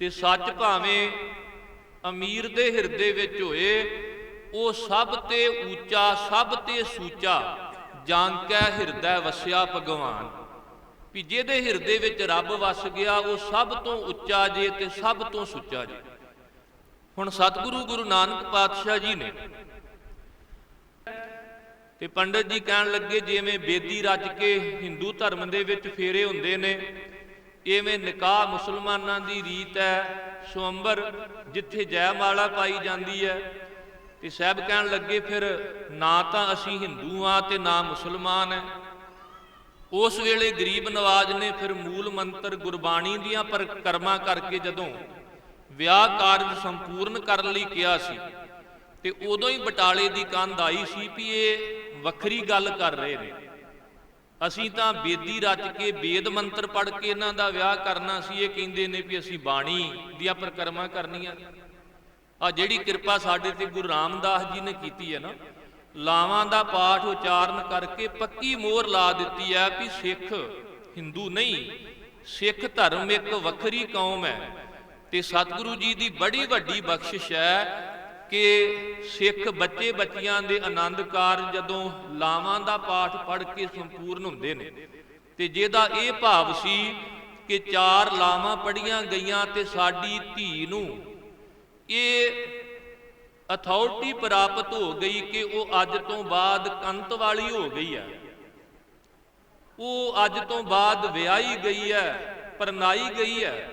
ਤੇ ਸੱਚ ਭਾਵੇਂ ਅਮੀਰ ਦੇ ਹਿਰਦੇ ਵਿੱਚ ਹੋਏ, ਉਹ ਸਭ ਤੇ ਉੱਚਾ ਸਭ ਤੇ ਸੂਚਾ ਜਾਣਕੈ ਹਿਰਦੈ ਵਸਿਆ ਭਗਵਾਨ। ਵੀ ਜਿਹਦੇ ਹਿਰਦੇ ਵਿੱਚ ਰੱਬ ਵਸ ਗਿਆ, ਉਹ ਸਭ ਤੋਂ ਉੱਚਾ ਜੇ ਤੇ ਸਭ ਤੋਂ ਸੁੱਚਾ ਜੇ। ਹੁਣ ਸਤਿਗੁਰੂ ਗੁਰੂ ਨਾਨਕ ਪਾਤਸ਼ਾਹ ਜੀ ਨੇ ਤੇ ਪੰਡਤ ਜੀ ਕਹਿਣ ਲੱਗੇ ਜਿਵੇਂ ਬੇਦੀ ਰਚ ਕੇ ਹਿੰਦੂ ਧਰਮ ਦੇ ਵਿੱਚ ਫੇਰੇ ਹੁੰਦੇ ਨੇ, ਇਵੇਂ ਨਿਕਾਹ ਮੁਸਲਮਾਨਾਂ ਦੀ ਰੀਤ ਹੈ, ਸਵੰਬਰ ਜਿੱਥੇ ਜੈਮਾਲਾ ਪਾਈ ਜਾਂਦੀ ਹੈ। ਤੇ ਸਾਹਿਬ ਕਹਿਣ ਲੱਗੇ ਫਿਰ ਨਾ ਤਾਂ ਅਸੀਂ ਹਿੰਦੂ ਆ ਤੇ ਨਾ ਮੁਸਲਮਾਨ ਹੈ। ਉਸ ਵੇਲੇ ਗਰੀਬ ਨਵਾਜ ਨੇ ਫਿਰ ਮੂਲ ਮੰਤਰ ਗੁਰਬਾਣੀ ਦੀਆਂ ਪਰਿਕਰਮਾ ਕਰਕੇ ਜਦੋਂ ਵਿਆਹ ਕਾਰਜ ਸੰਪੂਰਨ ਕਰਨ ਲਈ ਕਿਹਾ ਸੀ, ਤੇ ਉਦੋਂ ਹੀ ਬਟਾਲੇ ਦੀ ਕੰਧ ਆਈ ਸੀ ਵੀ ਇਹ ਵੱਖਰੀ ਗੱਲ ਕਰ ਰਹੇ ਨੇ। ਅਸੀਂ ਤਾਂ ਬੇਦੀ ਰਚ ਕੇ ਵੇਦ ਮੰਤਰ ਪੜ੍ਹ ਕੇ ਇਹਨਾਂ ਦਾ ਵਿਆਹ ਕਰਨਾ ਸੀ, ਇਹ ਕਹਿੰਦੇ ਨੇ ਵੀ ਅਸੀਂ ਬਾਣੀ ਦੀਆਂ ਪਰਿਕਰਮਾ ਕਰਨੀਆਂ। ਆ ਜਿਹੜੀ ਕਿਰਪਾ ਸਾਡੇ ਤੇ ਗੁਰੂ ਰਾਮਦਾਸ ਜੀ ਨੇ ਕੀਤੀ ਹੈ ਨਾ, ਲਾਵਾਂ ਦਾ ਪਾਠ ਉਚਾਰਨ ਕਰਕੇ ਪੱਕੀ ਮੋਹਰ ਲਾ ਦਿੱਤੀ ਹੈ ਵੀ ਸਿੱਖ ਹਿੰਦੂ ਨਹੀਂ, ਸਿੱਖ ਧਰਮ ਇੱਕ ਵੱਖਰੀ ਕੌਮ ਹੈ। ਤੇ ਸਤਿਗੁਰੂ ਜੀ ਦੀ ਬੜੀ ਵੱਡੀ ਬਖਸ਼ਿਸ਼ ਹੈ ਕਿ ਸਿੱਖ ਬੱਚੇ ਬੱਚੀਆਂ ਦੇ ਆਨੰਦ ਕਾਰਜ ਜਦੋਂ ਲਾਵਾਂ ਦਾ ਪਾਠ ਪੜ੍ਹ ਕੇ ਸੰਪੂਰਨ ਹੁੰਦੇ ਨੇ, ਤੇ ਜਿਹਦਾ ਇਹ ਭਾਵ ਸੀ ਕਿ 4 ਲਾਵਾਂ ਪੜ੍ਹੀਆਂ ਗਈਆਂ ਤੇ ਸਾਡੀ ਧੀ ਨੂੰ ਇਹ ਅਥਾਰਟੀ ਪ੍ਰਾਪਤ ਹੋ ਗਈ ਕਿ ਉਹ ਅੱਜ ਤੋਂ ਬਾਅਦ ਕੰਤ ਵਾਲੀ ਹੋ ਗਈ ਹੈ, ਉਹ ਅੱਜ ਤੋਂ ਬਾਅਦ ਵਿਆਹੀ ਗਈ ਹੈ, ਪਰਨਾਈ ਗਈ ਹੈ।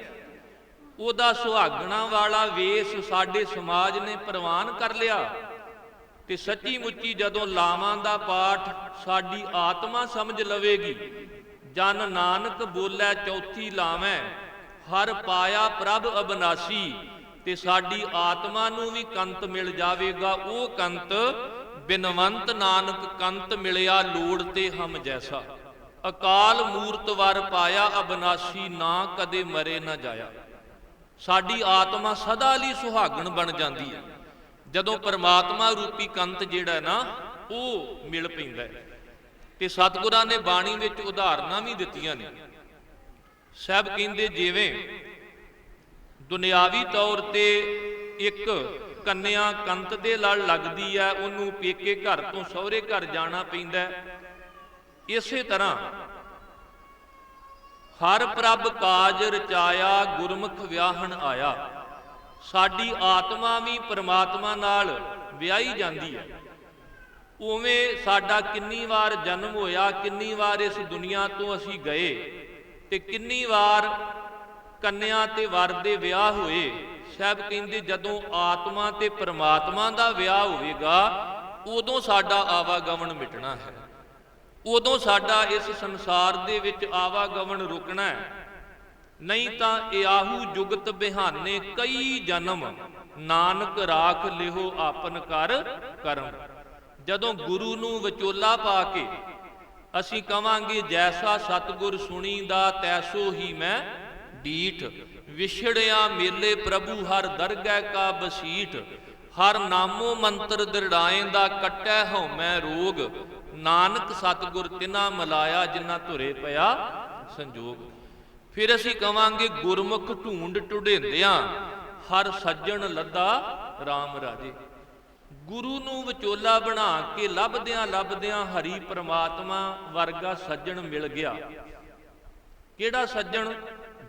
ਉਹਦਾ ਸੁਹਾਗਣਾ ਵਾਲਾ ਵੇਸ ਸਾਡੇ ਸਮਾਜ ਨੇ ਪ੍ਰਵਾਨ ਕਰ ਲਿਆ। ਤੇ ਸੱਚੀ ਮੁੱਚੀ ਜਦੋਂ ਲਾਵਾਂ ਦਾ ਪਾਠ ਸਾਡੀ ਆਤਮਾ ਸਮਝ ਲਵੇਗੀ, ਜਨ ਨਾਨਕ ਬੋਲੇ ਚੌਥੀ ਲਾਵੈ ਹਰ ਪਾਇਆ ਪ੍ਰਭ ਅਬਨਾਸੀ, ਤੇ ਸਾਡੀ ਆਤਮਾ ਨੂੰ ਵੀ ਕੰਤ ਮਿਲ ਜਾਵੇਗਾ। ਉਹ ਕੰਤ ਬਿਨਵੰਤ ਨਾਨਕ ਕੰਤ ਮਿਲਿਆ ਲੋੜ ਤੇ ਹਮ ਜੈਸਾ, ਅਕਾਲ ਮੂਰਤ ਵਰ ਪਾਇਆ ਅਬਨਾਸੀ, ਨਾ ਕਦੇ ਮਰੇ ਨਾ ਜਾਇਆ। ਸਾਡੀ ਆਤਮਾ ਸਦਾ ਲਈ ਸੁਹਾਗਣ ਬਣ ਜਾਂਦੀ ਹੈ ਜਦੋਂ ਪਰਮਾਤਮਾ ਰੂਪੀ ਕੰਤ ਜਿਹੜਾ ਨਾ ਉਹ ਮਿਲ ਪੈਂਦਾ ਹੈ। ਤੇ ਸਤਿਗੁਰਾਂ ਨੇ ਬਾਣੀ ਵਿੱਚ ਉਦਾਹਰਨਾਂ ਵੀ ਦਿੱਤੀਆਂ ਨੇ। ਸਾਹਿਬ ਕਹਿੰਦੇ ਜਿਵੇਂ ਦੁਨਿਆਵੀ ਤੌਰ ਤੇ ਇੱਕ ਕੰਨਿਆ ਕੰਤ ਦੇ ਲੜ ਲੱਗਦੀ ਹੈ, ਉਹਨੂੰ ਪੇਕੇ ਘਰ ਤੋਂ ਸਹੁਰੇ ਘਰ ਜਾਣਾ ਪੈਂਦਾ, ਇਸੇ ਤਰ੍ਹਾਂ ਹਰ ਪ੍ਰਭ ਕਾਜ ਰਚਾਇਆ ਗੁਰਮੁਖ ਵਿਆਹਣ ਆਇਆ। ਸਾਡੀ ਆਤਮਾ ਵੀ ਪਰਮਾਤਮਾ ਨਾਲ ਵਿਆਹੀ ਜਾਂਦੀ ਹੈ। ਉਵੇਂ ਸਾਡਾ ਕਿੰਨੀ ਵਾਰ ਜਨਮ ਹੋਇਆ, ਕਿੰਨੀ ਵਾਰ ਇਸ ਦੁਨੀਆ ਤੋਂ ਅਸੀਂ ਗਏ, ਤੇ ਕਿੰਨੀ ਵਾਰ ਕੰਨਿਆ ਤੇ ਵਰ ਦੇ ਵਿਆਹ ਹੋਏ। ਸਾਹਿਬ ਕਹਿੰਦੇ ਜਦੋਂ ਆਤਮਾ ਤੇ ਪਰਮਾਤਮਾ ਦਾ ਵਿਆਹ ਹੋਵੇਗਾ, ਉਦੋਂ ਸਾਡਾ ਆਵਾਗਮਨ ਮਿਟਣਾ ਹੈ, ਉਦੋਂ ਸਾਡਾ ਇਸ ਸੰਸਾਰ ਦੇ ਵਿੱਚ ਆਵਾਗਮਨ ਰੁਕਣਾ ਹੈ। ਨਹੀਂ ਤਾਂ ਇਆਹੂ ਜੁਗਤ ਬਿਹਾਨੇ ਕਈ ਜਨਮ, ਨਾਨਕ ਰਾਖ ਲਿਹੋ ਆਪਨ ਕਰ ਕਰਮ। ਜਦੋਂ ਗੁਰੂ ਨੂੰ ਵਿਚੋਲਾ ਪਾ ਕੇ ਅਸੀਂ ਕਵਾਂਗੇ ਜੈਸਾ ਸਤਿਗੁਰ ਸੁਣੀਦਾ ਤੈਸੋ ਹੀ ਮੈਂ ਡੀਠ, ਵਿਛੜਿਆ ਮੇਲੇ ਪ੍ਰਭੂ ਹਰ ਦਰਗਹਿ ਕਾ ਬਸੀਠ, ਹਰ ਨਾਮੋ ਮੰਤਰ ਦ੍ਰਿੜਾਏਂਦਾ ਕੱਟੈ ਹਉਮੈ ਰੋਗ, ਨਾਨਕ ਸਤਿਗੁਰ ਤਿਨਾ ਮਿਲਾਇਆ ਜਿਨ੍ਹਾਂ ਧੁਰੇ ਪਿਆ ਸੰਜੋਗ। ਫਿਰ ਅਸੀਂ ਕਵਾਂਗੇ ਗੁਰਮੁਖ ਢੂੰਡ ਢੁਢੇਂਦਿਆਂ ਹਰ ਸੱਜਣ ਲੱਦਾ RAM ਰਾਜੇ। ਗੁਰੂ ਨੂੰ ਵਿਚੋਲਾ ਬਣਾ ਕੇ ਲੱਭਦਿਆਂ ਲੱਭਦਿਆਂ ਹਰੀ ਪ੍ਰਮਾਤਮਾ ਵਰਗਾ ਸੱਜਣ ਮਿਲ ਗਿਆ। ਕਿਹੜਾ ਸੱਜਣ?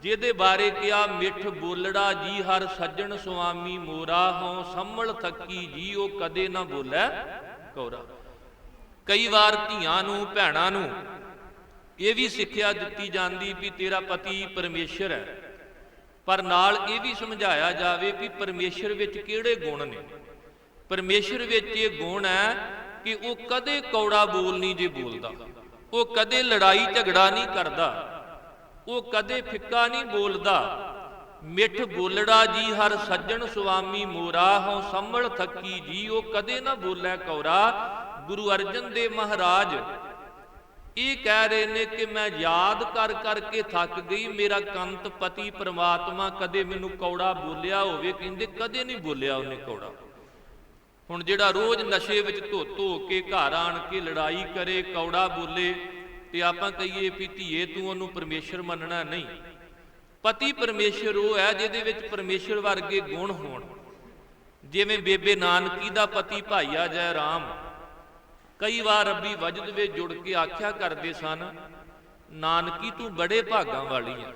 ਜਿਹਦੇ ਬਾਰੇ ਕਿਹਾ ਮਿੱਠ ਬੋਲੜਾ ਜੀ ਹਰ ਸੱਜਣ ਸੁਆਮੀ ਮੋਰਾ, ਹੋਂ ਸੰਭਲ ਥੱਕੀ ਜੀ ਉਹ ਕਦੇ ਨਾ ਬੋਲੇ ਕੌਰਾ। ਕਈ ਵਾਰ ਧੀਆਂ ਨੂੰ ਭੈਣਾਂ ਨੂੰ ਇਹ ਵੀ ਸਿੱਖਿਆ ਦਿੱਤੀ ਜਾਂਦੀ ਵੀ ਤੇਰਾ ਪਤੀ ਪਰਮੇਸ਼ਰ ਹੈ, ਪਰ ਨਾਲ ਇਹ ਵੀ ਸਮਝਾਇਆ ਜਾਵੇ ਵੀ ਪਰਮੇਸ਼ਰ ਵਿੱਚ ਕਿਹੜੇ ਗੁਣ ਨੇ। ਪਰਮੇਸ਼ਰ ਵਿੱਚ ਇਹ ਗੁਣ ਹੈ ਕਿ ਉਹ ਕਦੇ ਕੌੜਾ ਬੋਲ ਨਹੀਂ ਜੇ ਬੋਲਦਾ, ਉਹ ਕਦੇ ਲੜਾਈ ਝਗੜਾ ਨਹੀਂ ਕਰਦਾ, ਉਹ ਕਦੇ ਫਿੱਕਾ ਨਹੀਂ ਬੋਲਦਾ। ਮਿੱਠ ਬੋਲੜਾ ਜੀ ਹਰ ਸੱਜਣ ਸੁਆਮੀ ਮੋਰਾ, ਹੋਂ ਸੰਭਲ ਥੱਕੀ ਜੀ ਉਹ ਕਦੇ ਨਾ ਬੋਲੇ ਕੌਰਾ। ਗੁਰੂ ਅਰਜਨ ਦੇਵ ਮਹਾਰਾਜ ਇਹ ਕਹਿ ਰਹੇ ਨੇ ਕਿ ਮੈਂ ਯਾਦ ਕਰ ਕਰਕੇ ਥੱਕ ਗਈ, ਮੇਰਾ ਕੰਤ ਪਤੀ ਪ੍ਰਮਾਤਮਾ ਕਦੇ ਮੈਨੂੰ ਕੌੜਾ ਬੋਲਿਆ ਹੋਵੇ? ਕਹਿੰਦੇ ਕਦੇ ਨਹੀਂ ਬੋਲਿਆ ਉਹਨੇ ਕੌੜਾ। ਹੁਣ ਜਿਹੜਾ ਰੋਜ਼ ਨਸ਼ੇ ਵਿੱਚ ਧੋ ਕੇ ਘਰ ਆਣ ਕੇ ਲੜਾਈ ਕਰੇ, ਕੌੜਾ ਬੋਲੇ, ਤੇ ਆਪਾਂ ਕਹੀਏ ਵੀ ਧੀਏ ਤੂੰ ਉਹਨੂੰ ਪਰਮੇਸ਼ਰ ਮੰਨਣਾ ਨਹੀਂ। ਪਤੀ ਪਰਮੇਸ਼ਰ ਉਹ ਹੈ ਜਿਹਦੇ ਵਿੱਚ ਪਰਮੇਸ਼ਰ ਵਰਗੇ ਗੁਣ ਹੋਣ। ਜਿਵੇਂ ਬੇਬੇ ਨਾਨਕੀ ਦਾ ਪਤੀ ਭਾਈਆ ਜੈ ਰਾਮ ਕਈ ਵਾਰ ਰੱਬੀ ਵਜਦ ਵਿੱਚ ਜੁੜ ਕੇ ਆਖਿਆ ਕਰਦੇ ਸਨ, ਨਾਨਕੀ ਤੂੰ ਬੜੇ ਭਾਗਾਂ ਵਾਲੀ ਹੈ,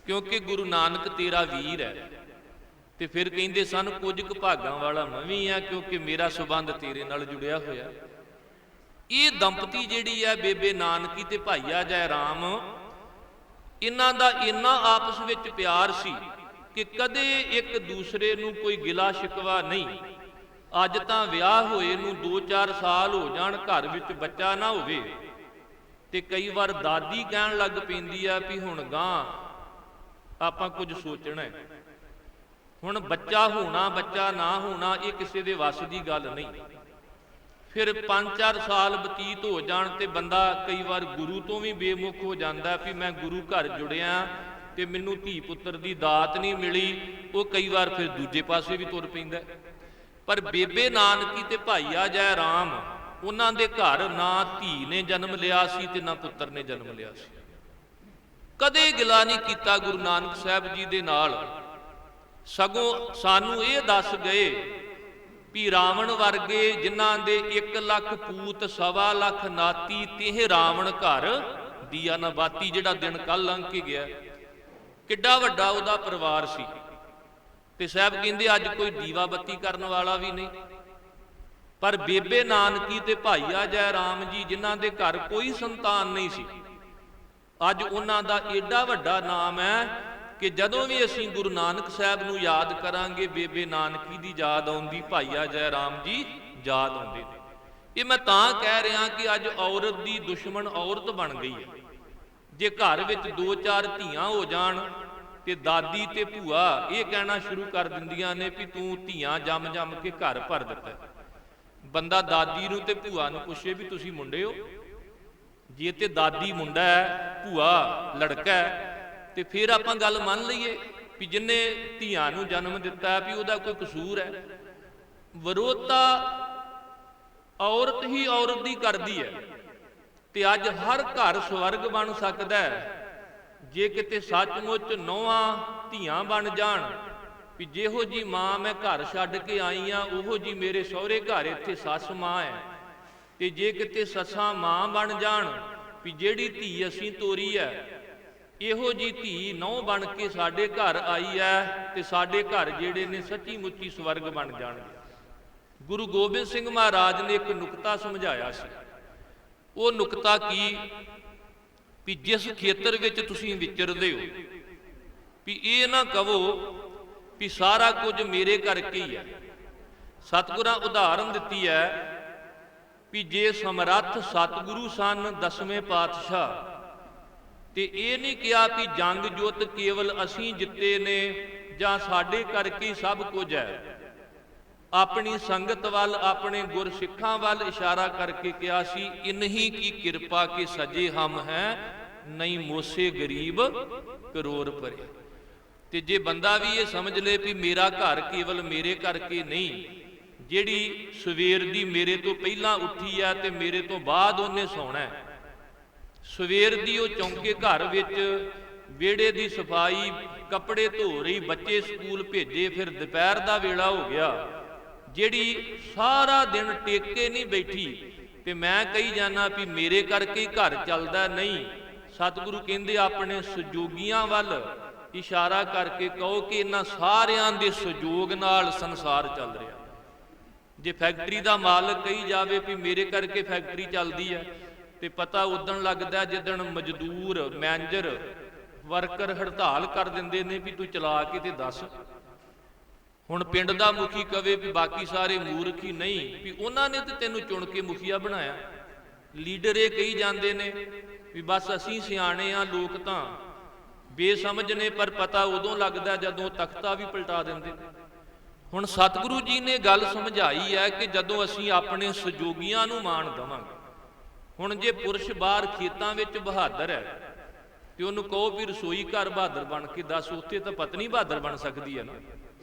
ਕਿਉਂਕਿ ਗੁਰੂ ਨਾਨਕ ਤੇਰਾ ਵੀਰ ਹੈ। ਤੇ ਫਿਰ ਕਹਿੰਦੇ ਸਨ ਕੁਝ ਕੁ ਭਾਗਾਂ ਵਾਲਾ ਮੈਂ ਵੀ ਆ, ਕਿਉਂਕਿ ਮੇਰਾ ਸੰਬੰਧ ਤੇਰੇ ਨਾਲ ਜੁੜਿਆ ਹੋਇਆ। ਇਹ ਦੰਪਤੀ ਜਿਹੜੀ ਹੈ ਬੇਬੇ ਨਾਨਕੀ ਤੇ ਭਾਈਆ ਜੈ ਰਾਮ, ਇਹਨਾਂ ਦਾ ਇੰਨਾ ਆਪਸ ਵਿੱਚ ਪਿਆਰ ਸੀ ਕਿ ਕਦੇ ਇੱਕ ਦੂਸਰੇ ਨੂੰ ਕੋਈ ਗਿਲਾ ਸ਼ਿਕਵਾ ਨਹੀਂ। ਅੱਜ ਤਾਂ ਵਿਆਹ ਹੋਏ ਨੂੰ 2-4 ਸਾਲ ਹੋ ਜਾਣ, ਘਰ ਵਿੱਚ ਬੱਚਾ ਨਾ ਹੋਵੇ, ਤੇ ਕਈ ਵਾਰ ਦਾਦੀ ਕਹਿਣ ਲੱਗ ਪੈਂਦੀ ਆ ਵੀ ਹੁਣ ਗਾਂ ਆਪਾਂ ਕੁਝ ਸੋਚਣਾ ਹੈ। ਹੁਣ ਬੱਚਾ ਹੋਣਾ ਬੱਚਾ ਨਾ ਹੋਣਾ ਇਹ ਕਿਸੇ ਦੇ ਵੱਸ ਦੀ ਗੱਲ ਨਹੀਂ। ਫਿਰ 5-4 ਸਾਲ ਬਤੀਤ ਹੋ ਜਾਣ ਤੇ ਬੰਦਾ ਕਈ ਵਾਰ ਗੁਰੂ ਤੋਂ ਵੀ ਬੇਮੁਖ ਹੋ ਜਾਂਦਾ ਵੀ ਮੈਂ ਗੁਰੂ ਘਰ ਜੁੜਿਆ ਤੇ ਮੈਨੂੰ ਧੀ ਪੁੱਤਰ ਦੀ ਦਾਤ ਨਹੀਂ ਮਿਲੀ। ਉਹ ਕਈ ਵਾਰ ਫਿਰ ਦੂਜੇ ਪਾਸੇ ਵੀ ਤੁਰ ਪੈਂਦਾ। ਪਰ ਬੇਬੇ ਨਾਨਕੀ ਤੇ ਭਾਈਆ ਜੈ ਰਾਮ, ਉਹਨਾਂ ਦੇ ਘਰ ਨਾ ਧੀ ਨੇ ਜਨਮ ਲਿਆ ਸੀ ਤੇ ਨਾ ਪੁੱਤਰ ਨੇ ਜਨਮ ਲਿਆ ਸੀ। ਕਦੇ ਗਿਲਾ ਨਹੀਂ ਕੀਤਾ ਗੁਰੂ ਨਾਨਕ ਸਾਹਿਬ ਜੀ ਦੇ ਨਾਲ, ਸਗੋਂ ਸਾਨੂੰ ਇਹ ਦੱਸ ਗਏ ਵੀ ਰਾਵਣ ਵਰਗੇ ਜਿਨ੍ਹਾਂ ਦੇ 1 ਲੱਖ ਪੂਤ 1.25 ਲੱਖ ਨਾਤੀ ਤੇ ਰਾਵਣ ਘਰ ਦੀਆ ਨਾ ਬਾਤੀ, ਜਿਹੜਾ ਦਿਨ ਕੱਲ ਲੰਘ ਕੇ ਗਿਆ, ਕਿੱਡਾ ਵੱਡਾ ਉਹਦਾ ਪਰਿਵਾਰ ਸੀ। ਤੇ ਸਾਹਿਬ ਕਹਿੰਦੇ ਅੱਜ ਕੋਈ ਦੀਵਾ ਬੱਤੀ ਕਰਨ ਵਾਲਾ ਵੀ ਨਹੀਂ। ਪਰ ਬੇਬੇ ਨਾਨਕੀ ਤੇ ਭਾਈਆ ਜੈ ਰਾਮ ਜੀ ਜਿਨ੍ਹਾਂ ਦੇ ਘਰ ਕੋਈ ਸੰਤਾਨ ਨਹੀਂ ਸੀ, ਅੱਜ ਉਹਨਾਂ ਦਾ ਏਡਾ ਵੱਡਾ ਨਾਮ ਹੈ ਕਿ ਜਦੋਂ ਵੀ ਅਸੀਂ ਗੁਰੂ ਨਾਨਕ ਸਾਹਿਬ ਨੂੰ ਯਾਦ ਕਰਾਂਗੇ ਬੇਬੇ ਨਾਨਕੀ ਦੀ ਯਾਦ ਆਉਂਦੀ, ਭਾਈਆ ਜੈ ਰਾਮ ਜੀ ਯਾਦ ਆਉਂਦੇ ਨੇ। ਇਹ ਮੈਂ ਤਾਂ ਕਹਿ ਰਿਹਾ ਕਿ ਅੱਜ ਔਰਤ ਦੀ ਦੁਸ਼ਮਣ ਔਰਤ ਬਣ ਗਈ ਹੈ। ਜੇ ਘਰ ਵਿੱਚ 2-4 ਧੀਆਂ ਹੋ ਜਾਣ ਤੇ ਦਾਦੀ ਤੇ ਭੂਆ ਇਹ ਕਹਿਣਾ ਸ਼ੁਰੂ ਕਰ ਦਿੰਦੀਆਂ ਨੇ ਵੀ ਤੂੰ ਧੀਆਂ ਜੰਮ ਜੰਮ ਕੇ ਘਰ ਭਰ ਦਿੱਤਾ। ਬੰਦਾ ਦਾਦੀ ਨੂੰ ਤੇ ਭੂਆ ਨੂੰ ਪੁੱਛੇ ਵੀ ਤੁਸੀਂ ਮੁੰਡੇ ਹੋ? ਜੇ ਤੇ ਦਾਦੀ ਮੁੰਡਾ ਹੈ, ਭੂਆ ਲੜਕਾ ਹੈ, ਤੇ ਫਿਰ ਆਪਾਂ ਗੱਲ ਮੰਨ ਲਈਏ ਵੀ ਜਿੰਨੇ ਧੀਆਂ ਨੂੰ ਜਨਮ ਦਿੱਤਾ ਵੀ ਉਹਦਾ ਕੋਈ ਕਸੂਰ ਹੈ। ਵਿਰੋਧਤਾ ਔਰਤ ਹੀ ਔਰਤ ਦੀ ਕਰਦੀ ਹੈ। ਤੇ ਅੱਜ ਹਰ ਘਰ ਸਵਰਗ ਬਣ ਸਕਦਾ ਹੈ ਜੇ ਕਿਤੇ ਸੱਚਮੁੱਚ ਨੌਵਾਂ ਧੀਆਂ ਬਣ ਜਾਣ ਵੀ ਜਿਹੋ ਜੀ ਮਾਂ ਮੈਂ ਘਰ ਛੱਡ ਕੇ ਆਈ ਆ ਉਹੋ ਜੀ ਮੇਰੇ ਸਹੁਰੇ ਘਰ ਇੱਥੇ ਸੱਸ ਮਾਂ ਹੈ। ਤੇ ਜੇ ਕਿਤੇ ਸੱਸਾਂ ਮਾਂ ਬਣ ਜਾਣ ਵੀ ਜਿਹੜੀ ਧੀ ਅਸੀਂ ਤੋਰੀ ਹੈ ਇਹੋ ਜੀ ਧੀ ਨਹੁੰ ਬਣ ਕੇ ਸਾਡੇ ਘਰ ਆਈ ਹੈ ਤੇ ਸਾਡੇ ਘਰ ਜਿਹੜੇ ਨੇ ਸੱਚੀ ਮੁੱਚੀ ਸਵਰਗ ਬਣ ਜਾਣਗੇ। ਗੁਰੂ ਗੋਬਿੰਦ ਸਿੰਘ ਮਹਾਰਾਜ ਨੇ ਇੱਕ ਨੁਕਤਾ ਸਮਝਾਇਆ ਸੀ। ਉਹ ਨੁਕਤਾ ਕੀ ਵੀ ਜਿਸ ਖੇਤਰ ਵਿੱਚ ਤੁਸੀਂ ਵਿਚਰਦੇ ਹੋ ਵੀ ਇਹ ਨਾ ਕਹੋ ਵੀ ਸਾਰਾ ਕੁਝ ਮੇਰੇ ਕਰਕੇ ਹੀ ਹੈ। ਸਤਿਗੁਰਾਂ ਉਦਾਹਰਨ ਦਿੱਤੀ ਹੈ ਵੀ ਜੇ ਸਮਰੱਥ ਸਤਿਗੁਰੂ ਸਨ 10ਵੇਂ ਪਾਤਸ਼ਾਹ ਤੇ ਇਹ ਨਹੀਂ ਕਿਹਾ ਵੀ ਜੰਗ ਜੁੱਧ ਕੇਵਲ ਅਸੀਂ ਜਿੱਤੇ ਨੇ ਜਾਂ ਸਾਡੇ ਕਰਕੇ ਸਭ ਕੁਝ ਹੈ। ਆਪਣੀ ਸੰਗਤ ਵੱਲ ਆਪਣੇ ਗੁਰਸਿੱਖਾਂ ਵੱਲ ਇਸ਼ਾਰਾ ਕਰਕੇ ਕਿਹਾ ਸੀ ਇਨਹੀ ਕੀ ਕਿਰਪਾ ਕੇ ਸਜੇ ਹਮ ਹੈ ਨਹੀਂ ਮੋਸੇ ਗਰੀਬ ਕਰੋੜ ਭਰੇ। ਤੇ ਜੇ ਬੰਦਾ ਵੀ ਇਹ ਸਮਝ ਲੇ ਵੀ ਮੇਰਾ ਘਰ ਕੇਵਲ ਮੇਰੇ ਕਰਕੇ ਨਹੀਂ, ਜਿਹੜੀ ਸਵੇਰ ਦੀ ਮੇਰੇ ਤੋਂ ਪਹਿਲਾਂ ਉੱਠੀ ਹੈ ਤੇ ਮੇਰੇ ਤੋਂ ਬਾਅਦ ਉਹਨੇ ਸੌਣਾ ਹੈ, ਸਵੇਰ ਦੀ ਉਹ ਚੌਂਕੇ ਘਰ ਵਿੱਚ ਵਿਹੜੇ ਦੀ ਸਫਾਈ, ਕੱਪੜੇ ਧੋ ਰਹੀ, ਬੱਚੇ ਸਕੂਲ ਭੇਜੇ, ਫਿਰ ਦੁਪਹਿਰ ਦਾ ਵੇਲਾ ਹੋ ਗਿਆ, ਜਿਹੜੀ ਸਾਰਾ ਦਿਨ ਟੇਕੇ ਨਹੀਂ ਬੈਠੀ ਤੇ ਮੈਂ ਕਹੀ ਜਾਣਾ ਵੀ ਮੇਰੇ ਕਰਕੇ ਹੀ ਘਰ ਚੱਲਦਾ। ਨਹੀਂ, ਸਤਿਗੁਰੂ ਕਹਿੰਦੇ ਆਪਣੇ ਸਹਿਯੋਗੀਆਂ ਵੱਲ ਇਸ਼ਾਰਾ ਕਰਕੇ ਕਹੋ ਕਿ ਇਹਨਾਂ ਸਾਰਿਆਂ ਦੇ ਸਹਿਯੋਗ ਨਾਲ ਸੰਸਾਰ ਚੱਲ ਰਿਹਾ। ਜੇ ਫੈਕਟਰੀ ਦਾ ਮਾਲਕ ਕਹੀ ਜਾਵੇ ਵੀ ਮੇਰੇ ਕਰਕੇ ਫੈਕਟਰੀ ਚੱਲਦੀ ਹੈ ਤੇ ਪਤਾ ਉਦਣ ਲੱਗਦਾ ਜਿੱਦਣ ਮਜ਼ਦੂਰ, ਮੈਨੇਜਰ, ਵਰਕਰ ਹੜਤਾਲ ਕਰ ਦਿੰਦੇ ਨੇ ਵੀ ਤੂੰ ਚਲਾ ਕੇ ਤੇ ਦੱਸ। ਹੁਣ ਪਿੰਡ ਦਾ ਮੁਖੀ ਕਵੇ ਵੀ ਬਾਕੀ ਸਾਰੇ ਮੂਰਖ ਹੀ, ਨਹੀਂ ਵੀ ਉਹਨਾਂ ਨੇ ਤੇ ਤੈਨੂੰ ਚੁਣ ਕੇ ਮੁਖੀਆ ਬਣਾਇਆ। ਲੀਡਰ ਇਹ ਕਹੀ ਜਾਂਦੇ ਨੇ ਵੀ ਬਸ ਅਸੀਂ ਸਿਆਣੇ ਆ, ਲੋਕ ਤਾਂ ਬੇਸਮਝ ਨੇ, ਪਰ ਪਤਾ ਉਦੋਂ ਲੱਗਦਾ ਜਦੋਂ ਤਖਤਾ ਵੀ ਪਲਟਾ ਦਿੰਦੇ। ਹੁਣ ਸਤਿਗੁਰੂ ਜੀ ਨੇ ਗੱਲ ਸਮਝਾਈ ਹੈ ਕਿ ਜਦੋਂ ਅਸੀਂ ਆਪਣੇ ਸਹਿਯੋਗੀਆਂ ਨੂੰ ਮਾਣ ਦੇਵਾਂਗੇ। ਹੁਣ ਜੇ ਪੁਰਸ਼ ਬਾਹਰ ਖੇਤਾਂ ਵਿੱਚ ਬਹਾਦਰ ਹੈ ਤੇ ਉਹਨੂੰ ਕਹੋ ਵੀ ਰਸੋਈ ਘਰ ਬਹਾਦਰ ਬਣ ਕੇ ਦੱਸ, ਉੱਥੇ ਤਾਂ ਪਤਨੀ ਬਹਾਦਰ ਬਣ ਸਕਦੀ ਹੈ ਨਾ।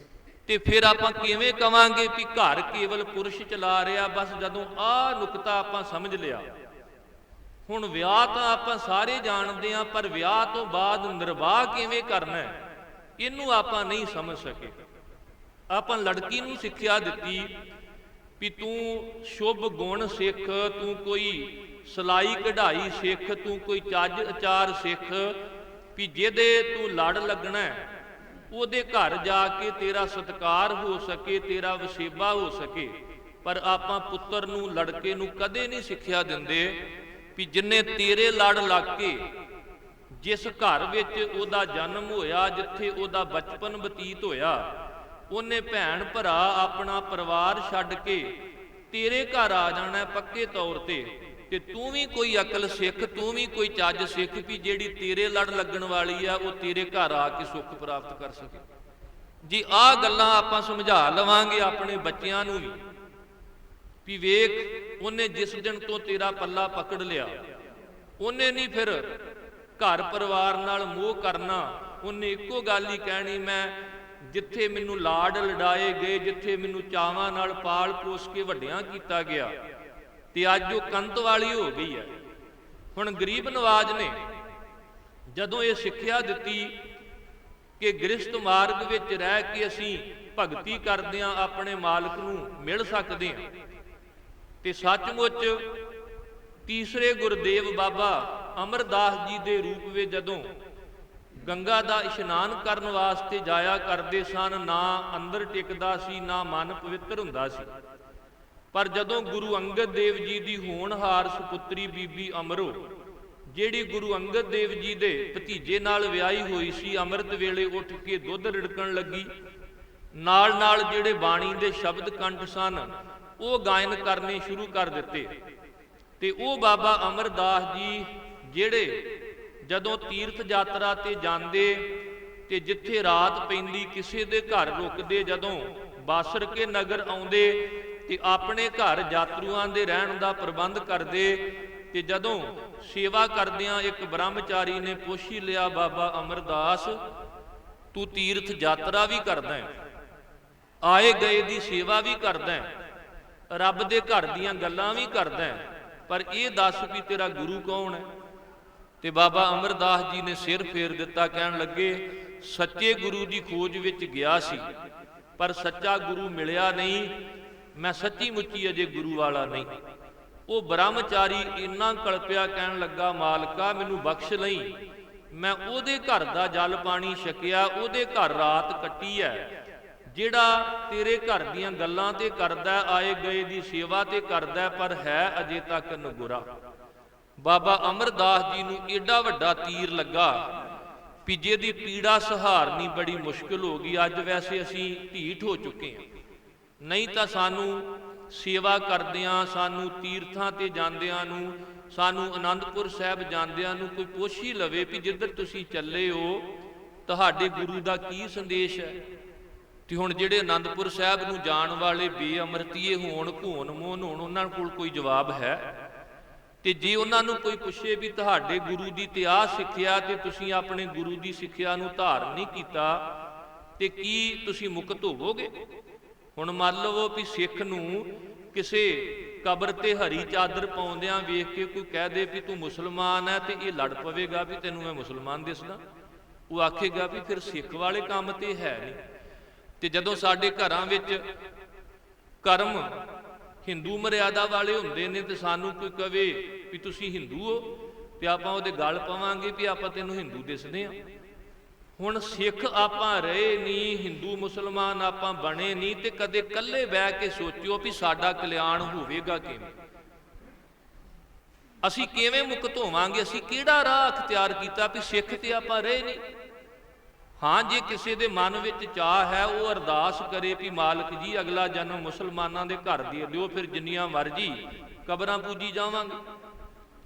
ਤੇ ਫਿਰ ਆਪਾਂ ਕਿਵੇਂ ਕਵਾਂਗੇ ਵੀ ਘਰ ਕੇਵਲ ਪੁਰਸ਼ ਚਲਾ ਰਿਹਾ? ਬਸ ਜਦੋਂ ਆਹ ਨੁਕਤਾ ਆਪਾਂ ਸਮਝ ਲਿਆ। ਹੁਣ ਵਿਆਹ ਤਾਂ ਆਪਾਂ ਸਾਰੇ ਜਾਣਦੇ ਹਾਂ, ਪਰ ਵਿਆਹ ਤੋਂ ਬਾਅਦ ਨਿਰਵਾਹ ਕਿਵੇਂ ਕਰਨਾ ਹੈ ਇਹਨੂੰ ਆਪਾਂ ਨਹੀਂ ਸਮਝ ਸਕੇ। ਆਪਾਂ ਲੜਕੀ ਨੂੰ ਸਿੱਖਿਆ ਦਿੱਤੀ ਵੀ ਤੂੰ ਸ਼ੁਭ ਗੁਣ ਸਿੱਖ, ਤੂੰ ਕੋਈ ਸਿਲਾਈ ਕਢਾਈ ਸਿੱਖ, ਤੂੰ ਕੋਈ ਚੱਜ ਅਚਾਰ ਸਿੱਖ, ਵੀ ਜਿਹਦੇ ਤੂੰ ਲੜ ਲੱਗਣਾ ਉਹਦੇ ਘਰ ਜਾ ਕੇ ਤੇਰਾ ਸਤਿਕਾਰ ਹੋ ਸਕੇ, ਤੇਰਾ ਵਸੇਬਾ ਹੋ ਸਕੇ। ਪਰ ਆਪਾਂ ਪੁੱਤਰ ਨੂੰ, ਲੜਕੇ ਨੂੰ ਕਦੇ ਨਹੀਂ ਸਿੱਖਿਆ ਦਿੰਦੇ ਵੀ ਜਿੰਨੇ ਤੇਰੇ ਲੜ ਲੱਗ ਕੇ ਜਿਸ ਘਰ ਵਿੱਚ ਉਹਦਾ ਜਨਮ ਹੋਇਆ, ਜਿੱਥੇ ਉਹਦਾ ਬਚਪਨ ਬਤੀਤ ਹੋਇਆ, ਉਹਨੇ ਭੈਣ ਭਰਾ ਆਪਣਾ ਪਰਿਵਾਰ ਛੱਡ ਕੇ ਤੇਰੇ ਘਰ ਆ ਜਾਣਾ ਪੱਕੇ ਤੌਰ ਤੇ। ਤੇ ਤੂੰ ਵੀ ਕੋਈ ਅਕਲ ਸਿੱਖ, ਤੂੰ ਵੀ ਕੋਈ ਚੱਜ ਸਿੱਖ ਵੀ ਜਿਹੜੀ ਤੇਰੇ ਲੜ ਲੱਗਣ ਵਾਲੀ ਆ ਉਹ ਤੇਰੇ ਘਰ ਆ ਕੇ ਸੁੱਖ ਪ੍ਰਾਪਤ ਕਰ ਸਕੇ। ਜੀ ਆਹ ਗੱਲਾਂ ਆਪਾਂ ਸਮਝਾ ਲਵਾਂਗੇ ਆਪਣੇ ਬੱਚਿਆਂ ਨੂੰ ਵੀ ਵੀ ਵੇਖ, ਉਹਨੇ ਜਿਸ ਦਿਨ ਤੋਂ ਤੇਰਾ ਪੱਲਾ ਪਕੜ ਲਿਆ, ਉਹਨੇ ਨਹੀਂ ਫਿਰ ਘਰ ਪਰਿਵਾਰ ਨਾਲ ਮੋਹ ਕਰਨਾ। ਉਹਨੇ ਇੱਕੋ ਗੱਲ ਹੀ ਕਹਿਣੀ, ਮੈਂ ਜਿੱਥੇ ਮੈਨੂੰ ਲਾਡ ਲਡਾਏ ਗਏ, ਜਿੱਥੇ ਮੈਨੂੰ ਚਾਵਾਂ ਨਾਲ ਪਾਲ ਪੋਸ ਕੇ ਵੱਡਿਆਂ ਕੀਤਾ ਗਿਆ, ਤੇ ਅੱਜ ਉਹ ਕੰਤ ਵਾਲੀ ਹੋ ਗਈ ਹੈ। ਹੁਣ ਗਰੀਬ ਨਵਾਜ ਨੇ ਜਦੋਂ ਇਹ ਸਿੱਖਿਆ ਦਿੱਤੀ ਕਿ ਗ੍ਰਸਤ ਮਾਰਗ ਵਿੱਚ ਰਹਿ ਕੇ ਅਸੀਂ ਭਗਤੀ ਕਰਦੇ ਹਾਂ, ਆਪਣੇ ਮਾਲਕ ਨੂੰ ਮਿਲ ਸਕਦੇ ਹਾਂ, ਤੇ ਸੱਚਮੁੱਚ ਤੀਸਰੇ ਗੁਰਦੇਵ ਬਾਬਾ ਅਮਰਦਾਸ ਜੀ ਦੇ ਰੂਪ ਵਿੱਚ ਜਦੋਂ ਗੰਗਾ ਦਾ ਇਸ਼ਨਾਨ ਕਰਨ ਵਾਸਤੇ ਜਾਇਆ ਕਰਦੇ ਸਨ, ਨਾ ਅੰਦਰ ਟਿਕਦਾ ਸੀ, ਨਾ ਮਨ ਪਵਿੱਤਰ ਹੁੰਦਾ ਸੀ। ਪਰ ਜਦੋਂ ਗੁਰੂ ਅੰਗਦ ਦੇਵ ਜੀ ਦੀ ਹੋਣਹਾਰ ਸੁਪੁੱਤਰੀ ਬੀਬੀ ਅਮਰੋ, ਜਿਹੜੀ ਗੁਰੂ ਅੰਗਦ ਦੇਵ ਜੀ ਦੇ ਭਤੀਜੇ ਨਾਲ ਵਿਆਹੀ ਹੋਈ ਸੀ, ਅੰਮ੍ਰਿਤ ਵੇਲੇ ਉੱਠ ਕੇ ਦੁੱਧ ਰਿੜਕਣ ਲੱਗੀ, ਨਾਲ ਨਾਲ ਜਿਹੜੇ ਬਾਣੀ ਦੇ ਸ਼ਬਦ ਕੰਠ ਸਨ ਉਹ ਗਾਇਨ ਕਰਨੇ ਸ਼ੁਰੂ ਕਰ ਦਿੱਤੇ। ਤੇ ਉਹ ਬਾਬਾ ਅਮਰਦਾਸ ਜੀ ਜਿਹੜੇ ਜਦੋਂ ਤੀਰਥ ਯਾਤਰਾ ਤੇ ਜਾਂਦੇ ਤੇ ਜਿੱਥੇ ਰਾਤ ਪੈਂਦੀ ਕਿਸੇ ਦੇ ਘਰ ਰੁਕਦੇ, ਜਦੋਂ ਬਾਸਰ ਕੇ ਨਗਰ ਆਉਂਦੇ ਤੇ ਆਪਣੇ ਘਰ ਯਾਤਰੂਆਂ ਦੇ ਰਹਿਣ ਦਾ ਪ੍ਰਬੰਧ ਕਰਦੇ। ਤੇ ਜਦੋਂ ਸੇਵਾ ਕਰਦਿਆਂ ਇੱਕ ਬ੍ਰਹਮਚਾਰੀ ਨੇ ਪੁੱਛ ਹੀ ਲਿਆ, ਬਾਬਾ ਅਮਰਦਾਸ ਤੂੰ ਤੀਰਥ ਯਾਤਰਾ ਵੀ ਕਰਦਾ ਹੈ, ਆਏ ਗਏ ਦੀ ਸੇਵਾ ਵੀ ਕਰਦਾ ਹੈ, ਰੱਬ ਦੇ ਘਰ ਦੀਆਂ ਗੱਲਾਂ ਵੀ ਕਰਦਾ ਹੈ, ਪਰ ਇਹ ਦੱਸ ਵੀ ਤੇਰਾ ਗੁਰੂ ਕੌਣ ਹੈ? ਤੇ ਬਾਬਾ ਅਮਰਦਾਸ ਜੀ ਨੇ ਸਿਰ ਫੇਰ ਦਿੱਤਾ, ਕਹਿਣ ਲੱਗੇ, ਸੱਚੇ ਗੁਰੂ ਦੀ ਖੋਜ ਵਿੱਚ ਗਿਆ ਸੀ, ਪਰ ਸੱਚਾ ਗੁਰੂ ਮਿਲਿਆ ਨਹੀਂ, ਮੈਂ ਸੱਚੀ ਮੁੱਚੀ ਅਜੇ ਗੁਰੂ ਵਾਲਾ ਨਹੀਂ। ਉਹ ਬ੍ਰਹਮਚਾਰੀ ਇੰਨਾ ਕਲਪਿਆ, ਕਹਿਣ ਲੱਗਾ, ਮਾਲਕਾ ਮੈਨੂੰ ਬਖਸ਼ ਲਈ, ਮੈਂ ਉਹਦੇ ਘਰ ਦਾ ਜਲ ਪਾਣੀ ਛਕਿਆ, ਉਹਦੇ ਘਰ ਰਾਤ ਕੱਟੀ ਹੈ, ਜਿਹੜਾ ਤੇਰੇ ਘਰ ਦੀਆਂ ਗੱਲਾਂ ਤੇ ਕਰਦਾ, ਆਏ ਗਏ ਦੀ ਸੇਵਾ ਤੇ ਕਰਦਾ, ਪਰ ਹੈ ਅਜੇ ਤੱਕ ਨਗੁਰਾ। ਬਾਬਾ ਅਮਰਦਾਸ ਜੀ ਨੂੰ ਏਡਾ ਵੱਡਾ ਤੀਰ ਲੱਗਾ ਵੀ ਜਿਹਦੀ ਪੀੜਾ ਸਹਾਰਨੀ ਬੜੀ ਮੁਸ਼ਕਿਲ ਹੋ ਗਈ। ਅੱਜ ਵੈਸੇ ਅਸੀਂ ਢੀਠ ਹੋ ਚੁੱਕੇ ਹਾਂ, ਨਹੀਂ ਤਾਂ ਸਾਨੂੰ ਸੇਵਾ ਕਰਦਿਆਂ, ਸਾਨੂੰ ਤੀਰਥਾਂ ਤੇ ਜਾਂਦਿਆਂ ਨੂੰ, ਸਾਨੂੰ ਅਨੰਦਪੁਰ ਸਾਹਿਬ ਜਾਂਦਿਆਂ ਨੂੰ ਕੋਈ ਪੁੱਛ ਹੀ ਲਵੇ ਵੀ ਜਿੱਧਰ ਤੁਸੀਂ ਚੱਲੇ ਹੋ ਤੁਹਾਡੇ ਗੁਰੂ ਦਾ ਕੀ ਸੰਦੇਸ਼ ਹੈ। ਤੇ ਹੁਣ ਜਿਹੜੇ ਅਨੰਦਪੁਰ ਸਾਹਿਬ ਨੂੰ ਜਾਣ ਵਾਲੇ ਬੇਅਮਰਤੀਏ ਹੋਣ, ਘੋਣ ਮੋਹਨ ਹੋਣ, ਉਹਨਾਂ ਕੋਲ ਕੋਈ ਜਵਾਬ ਹੈ? ਤੇ ਜੇ ਉਹਨਾਂ ਨੂੰ ਕੋਈ ਪੁੱਛੇ ਵੀ ਤੁਹਾਡੇ ਗੁਰੂ ਦੀ ਤੇ ਆਹ ਸਿੱਖਿਆ ਤੇ ਤੁਸੀਂ ਆਪਣੇ ਗੁਰੂ ਦੀ ਸਿੱਖਿਆ ਨੂੰ ਧਾਰਨ ਨਹੀਂ ਕੀਤਾ, ਤੇ ਕੀ ਤੁਸੀਂ ਮੁਕਤ ਹੋਵੋਗੇ? ਹੁਣ ਮੰਨ ਲਵੋ ਵੀ ਸਿੱਖ ਨੂੰ ਕਿਸੇ ਕਬਰ ਤੇ ਹਰੀ ਚਾਦਰ ਪਾਉਂਦਿਆਂ ਵੇਖ ਕੇ ਕੋਈ ਕਹਿ ਦੇ ਵੀ ਤੂੰ ਮੁਸਲਮਾਨ ਹੈ, ਤੇ ਇਹ ਲੜ ਪਵੇਗਾ ਵੀ ਤੈਨੂੰ ਮੈਂ ਮੁਸਲਮਾਨ ਦਿਸਦਾ। ਉਹ ਆਖੇਗਾ ਵੀ ਫਿਰ ਸਿੱਖ ਵਾਲੇ ਕੰਮ ਤੇ ਹੈ ਨਹੀਂ। ਤੇ ਜਦੋਂ ਸਾਡੇ ਘਰਾਂ ਵਿੱਚ ਕਰਮ ਹਿੰਦੂ ਮਰਿਆਦਾ ਵਾਲੇ ਹੁੰਦੇ ਨੇ, ਤੇ ਸਾਨੂੰ ਕੋਈ ਕਵੇ ਵੀ ਤੁਸੀਂ ਹਿੰਦੂ ਹੋ, ਤੇ ਆਪਾਂ ਉਹਦੇ ਗਲ ਪਵਾਂਗੇ ਵੀ ਆਪਾਂ ਤੈਨੂੰ ਹਿੰਦੂ ਦਿਸਦੇ ਹਾਂ। ਹੁਣ ਸਿੱਖ ਆਪਾਂ ਰਹੇ ਨਹੀਂ, ਹਿੰਦੂ ਮੁਸਲਮਾਨ ਆਪਾਂ ਬਣੇ ਨਹੀਂ, ਤੇ ਕਦੇ ਇਕੱਲੇ ਬਹਿ ਕੇ ਸੋਚਿਓ ਵੀ ਸਾਡਾ ਕਲਿਆਣ ਹੋਵੇਗਾ ਕਿਵੇਂ, ਅਸੀਂ ਕਿਵੇਂ ਮੁਕਤ ਹੋਵਾਂਗੇ, ਅਸੀਂ ਕਿਹੜਾ ਰਾਹ ਅਖਤਿਆਰ ਕੀਤਾ ਵੀ ਸਿੱਖ ਤੇ ਆਪਾਂ ਰਹੇ ਨਹੀਂ। ਹਾਂ, ਜੇ ਕਿਸੇ ਦੇ ਮਨ ਵਿੱਚ ਚਾਹ ਹੈ, ਉਹ ਅਰਦਾਸ ਕਰੇ ਵੀ ਮਾਲਕ ਜੀ ਅਗਲਾ ਜਨਮ ਮੁਸਲਮਾਨਾਂ ਦੇ ਘਰ ਦੇ ਦਿਓ, ਫਿਰ ਜਿੰਨੀਆਂ ਮਰਜ਼ੀ ਕਬਰਾਂ ਪੂਜੀ ਜਾਵਾਂਗੇ।